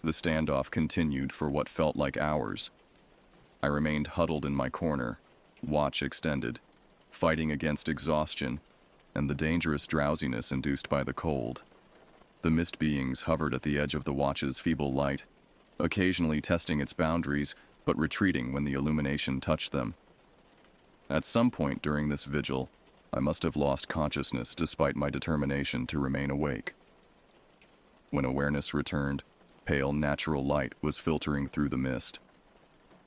The standoff continued for what felt like hours. I remained huddled in my corner, watch extended, fighting against exhaustion and the dangerous drowsiness induced by the cold. The mist beings hovered at the edge of the watch's feeble light, occasionally testing its boundaries, but retreating when the illumination touched them. At some point during this vigil, I must have lost consciousness despite my determination to remain awake. When awareness returned, pale natural light was filtering through the mist.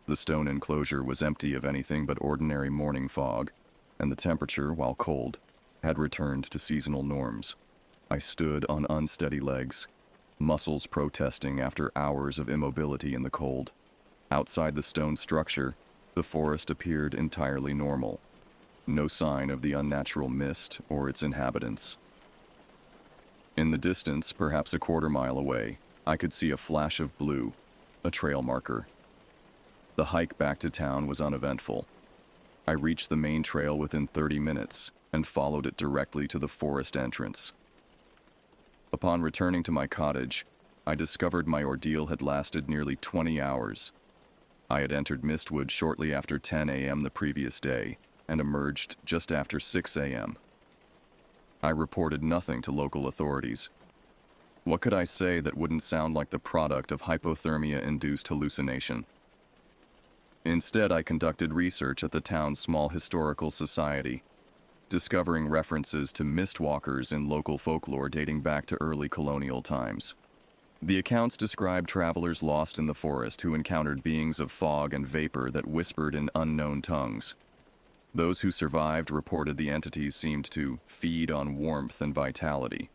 The stone enclosure was empty of anything but ordinary morning fog, and the temperature, while cold, had returned to seasonal norms. I stood on unsteady legs, muscles protesting after hours of immobility in the cold. Outside the stone structure, the forest appeared entirely normal. No sign of the unnatural mist or its inhabitants. In the distance, perhaps a quarter-mile away, I could see a flash of blue, a trail marker. The hike back to town was uneventful. I reached the main trail within 30 minutes and followed it directly to the forest entrance. Upon returning to my cottage, I discovered my ordeal had lasted nearly 20 hours. I had entered Mistwood shortly after 10 a.m. the previous day and emerged just after 6 a.m. I reported nothing to local authorities. What could I say that wouldn't sound like the product of hypothermia-induced hallucination? Instead, I conducted research at the town's small historical society, discovering references to mistwalkers in local folklore dating back to early colonial times. The accounts described travelers lost in the forest who encountered beings of fog and vapor that whispered in unknown tongues. Those who survived reported the entities seemed to feed on warmth and vitality.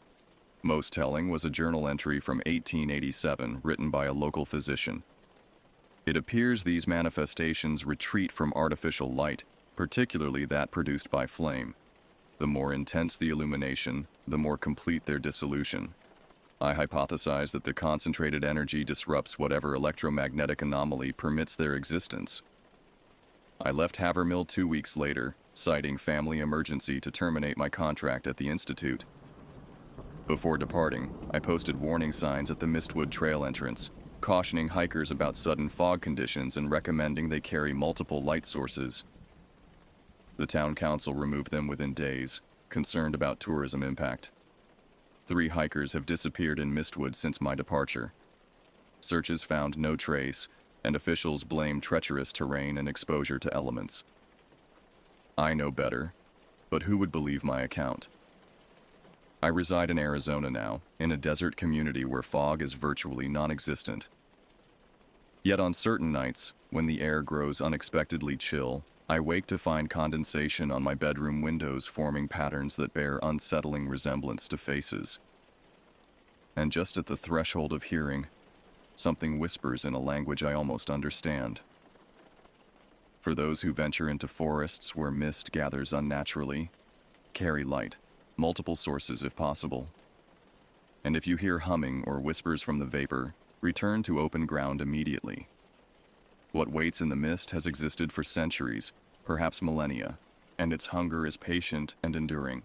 Most telling was a journal entry from 1887 written by a local physician. It appears these manifestations retreat from artificial light, particularly that produced by flame. The more intense the illumination, the more complete their dissolution. I hypothesize that the concentrated energy disrupts whatever electromagnetic anomaly permits their existence. I left Havermill 2 weeks later, citing family emergency to terminate my contract at the Institute. Before departing, I posted warning signs at the Mistwood Trail entrance, cautioning hikers about sudden fog conditions and recommending they carry multiple light sources. The town council removed them within days, concerned about tourism impact. 3 hikers have disappeared in Mistwood since my departure. Searches found no trace, and officials blame treacherous terrain and exposure to elements. I know better, but who would believe my account? I reside in Arizona now, in a desert community where fog is virtually non-existent. Yet on certain nights, when the air grows unexpectedly chill, I wake to find condensation on my bedroom windows forming patterns that bear unsettling resemblance to faces. And just at the threshold of hearing, something whispers in a language I almost understand. For those who venture into forests where mist gathers unnaturally, carry light, multiple sources if possible. And if you hear humming or whispers from the vapor, return to open ground immediately. What waits in the mist has existed for centuries, perhaps millennia, and its hunger is patient and enduring.